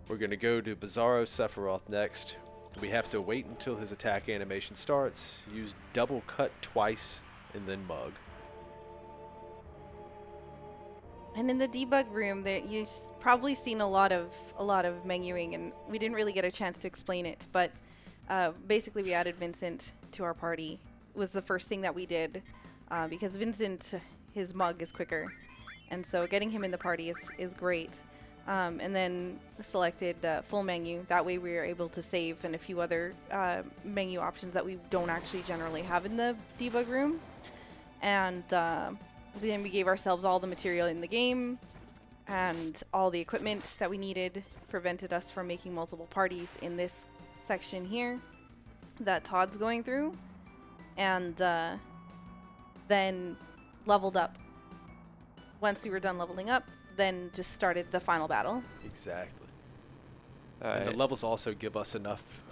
We're going to go to Bizarro Sephiroth next. We have to wait until his attack animation starts, use double cut twice, and then mug. And in the debug room, that you've probably seen a lot of menuing, and we didn't really get a chance to explain it. But basically, we added Vincent to our party. It was the first thing that we did because Vincent, his mug is quicker, and so getting him in the party is great. And then selected full menu. That way, we were able to save and a few other menu options that we don't actually generally have in the debug room. And then we gave ourselves all the material in the game and all the equipment that we needed. Prevented us from making multiple parties in this section here that Todd's going through. And then leveled up. Once we were done leveling up, then just started the final battle. Exactly. All And the right. levels also give us enough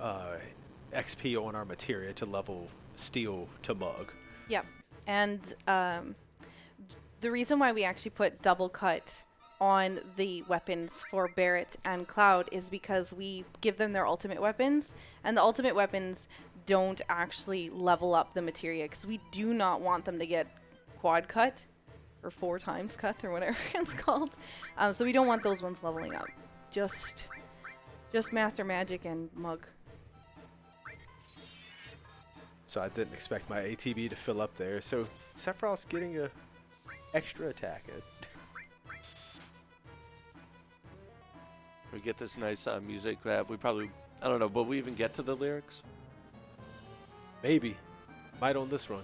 XP on our materia to level steel to mug. Yep. And the reason why we actually put double cut on the weapons for Barrett and Cloud is because we give them their ultimate weapons, and the ultimate weapons don't actually level up the materia because we do not want them to get quad cut or 4 times cut or whatever it's called. So we don't want those ones leveling up. Just Master Magic and Mug. So I didn't expect my ATB to fill up there. So Sephiroth's getting a extra attack. We get this nice music that we probably, I don't know, will we even get to the lyrics? Maybe. Might on this run.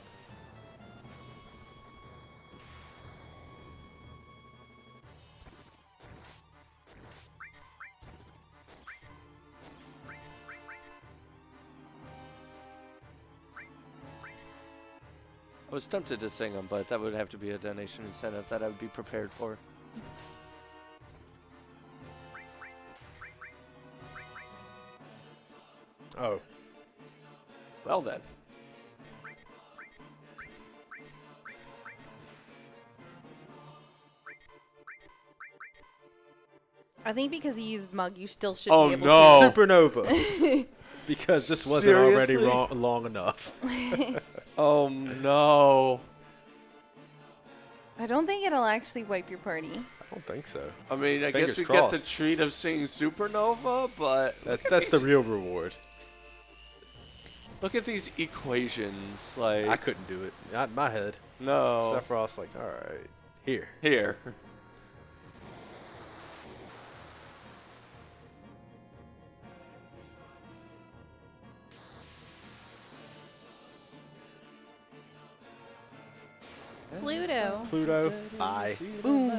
I was tempted to sing them, but that would have to be a donation incentive that I would be prepared for. Oh. Well then. I think because you used Mug, you still should Oh, be able no. Supernova. Because this wasn't already Seriously? long enough. Oh no. I don't think it'll actually wipe your party. I don't think so. I mean, I Fingers guess we get the crossed. treat of seeing Supernova, but That's the real reward. look at these equations. Like, I couldn't do it. Not in my head. no. Sephiroth's like, all right, here. Here. Pluto. Bye. Boom.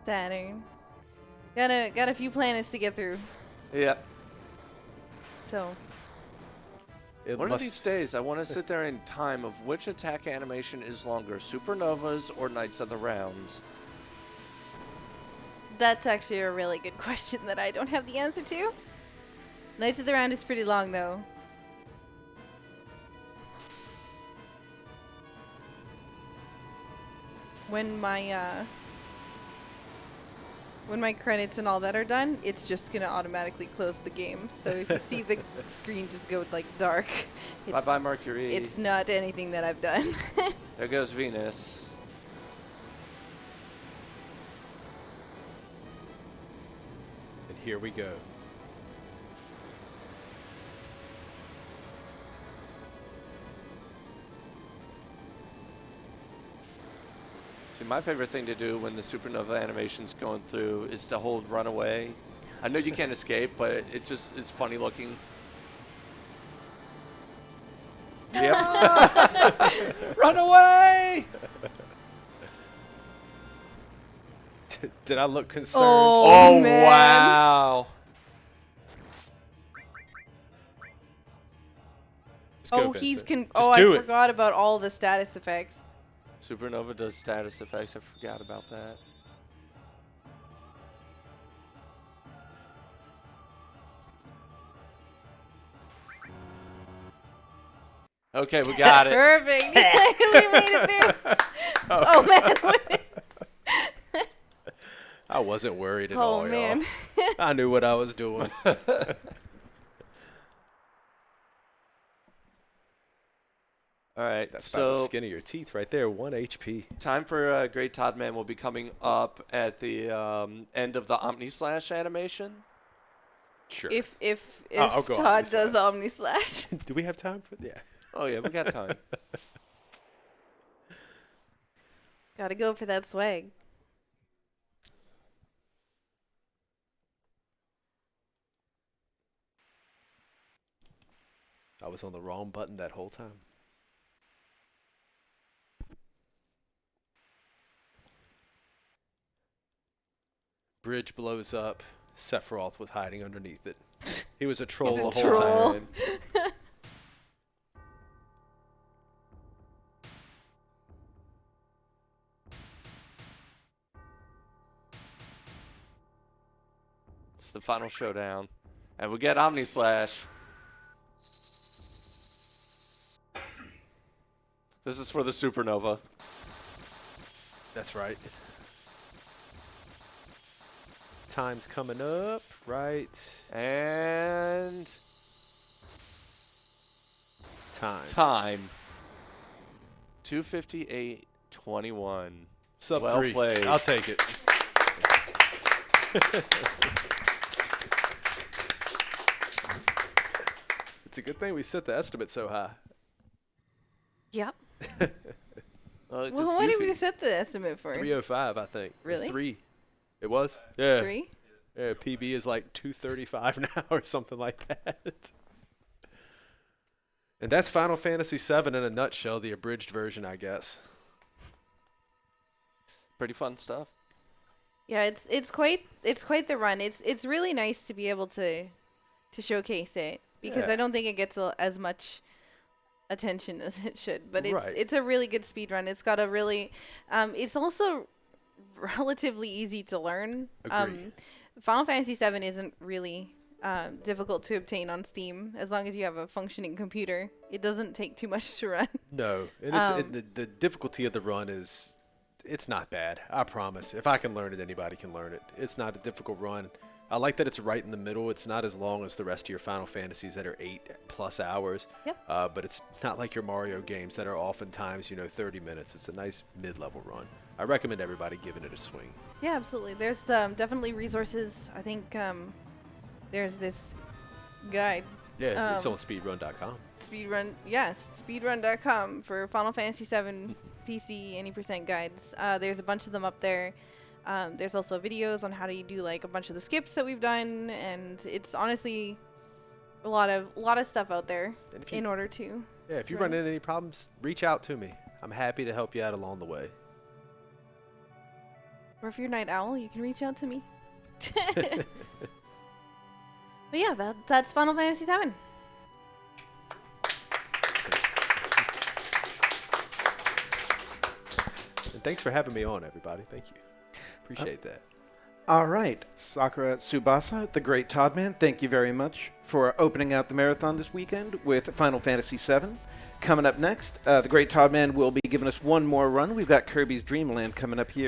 Saturn. Got a few planets to get through. Yep. So One of these days, I want to sit there in time of which attack animation is longer, Supernovas or Knights of the Rounds. that's actually a really good question that I don't have the answer to. Knights of the Round is pretty long though. When my credits and all that are done, it's just gonna automatically close the game. So if you see the screen just go like dark, Bye bye, Mercury. it's not anything that I've done. There goes Venus. And here we go. See, my favorite thing to do when the supernova animation's going through is to hold runaway. I know you can't escape, but it just is funny looking. Yep. Run away! Did I look concerned? Oh, man. wow. Just go, Oh, he's Vincent. oh, Just do I it. forgot about all the status effects. Supernova does status effects. I forgot about that. Okay, we got it. Perfect. We made it through. Oh man. I wasn't worried at Oh all, man. y'all. I knew what I was doing. All right, That's about the so skin of your teeth right there. 1 HP. time for GreatToddMan will be coming up at the end of the Omni Slash animation. Sure. If I'll go Todd Omnislash. does Omni Slash. Do we have time for yeah? Oh yeah, we got time. Gotta go for that swag. I was on the wrong button that whole time. Bridge blows up. Sephiroth was hiding underneath it. He was a troll He's a the whole troll. time. It's the final showdown, and we get Omni Slash. This is for the supernova. That's right. Time's coming up, right? And Time. 2:58:21. Sub Well 3. played. I'll take it. It's a good thing we set the estimate so high. Yep. Well, Well, what did we set the estimate for? 305, I think. Or Really? 3. It was? Yeah. 3? Yeah, PB is like 235 now or something like that. And that's Final Fantasy VII in a nutshell, the abridged version, I guess. Pretty fun stuff. Yeah, it's quite the run. It's really nice to be able to showcase it because Yeah. I don't think it gets as much attention as it should. But Right. it's a really good speed run. It's got a really it's also relatively easy to learn. Agreed. Final Fantasy VII isn't really difficult to obtain on Steam as long as you have a functioning computer. It doesn't take too much to run. No. And it's the difficulty of the run is, it's not bad. I promise. If I can learn it, anybody can learn it. It's not a difficult run. I like that it's right in the middle. It's not as long as the rest of your Final Fantasies that are 8+ hours. Yep. But it's not like your Mario games that are oftentimes, 30 minutes. It's a nice mid-level run. I recommend everybody giving it a swing. Yeah, absolutely. There's definitely resources. I think there's this guide. Yeah, it's on speedrun.com. Speedrun, yes, speedrun.com for Final Fantasy VII PC any % guides. There's a bunch of them up there. There's also videos on how to do like a bunch of the skips that we've done, and it's honestly a lot of stuff out there And if you- in order to. Yeah, if you run into any problems, reach out to me. I'm happy to help you out along the way. Or if you're Night Owl, you can reach out to me. But yeah, that's Final Fantasy VII. And thanks for having me on, everybody. Thank you. Appreciate that. All right, SakuraTsubasa, the Great Toddman, thank you very much for opening out the marathon this weekend with Final Fantasy VII. Coming up next, the Great Toddman will be giving us one more run. We've got Kirby's Dream Land coming up here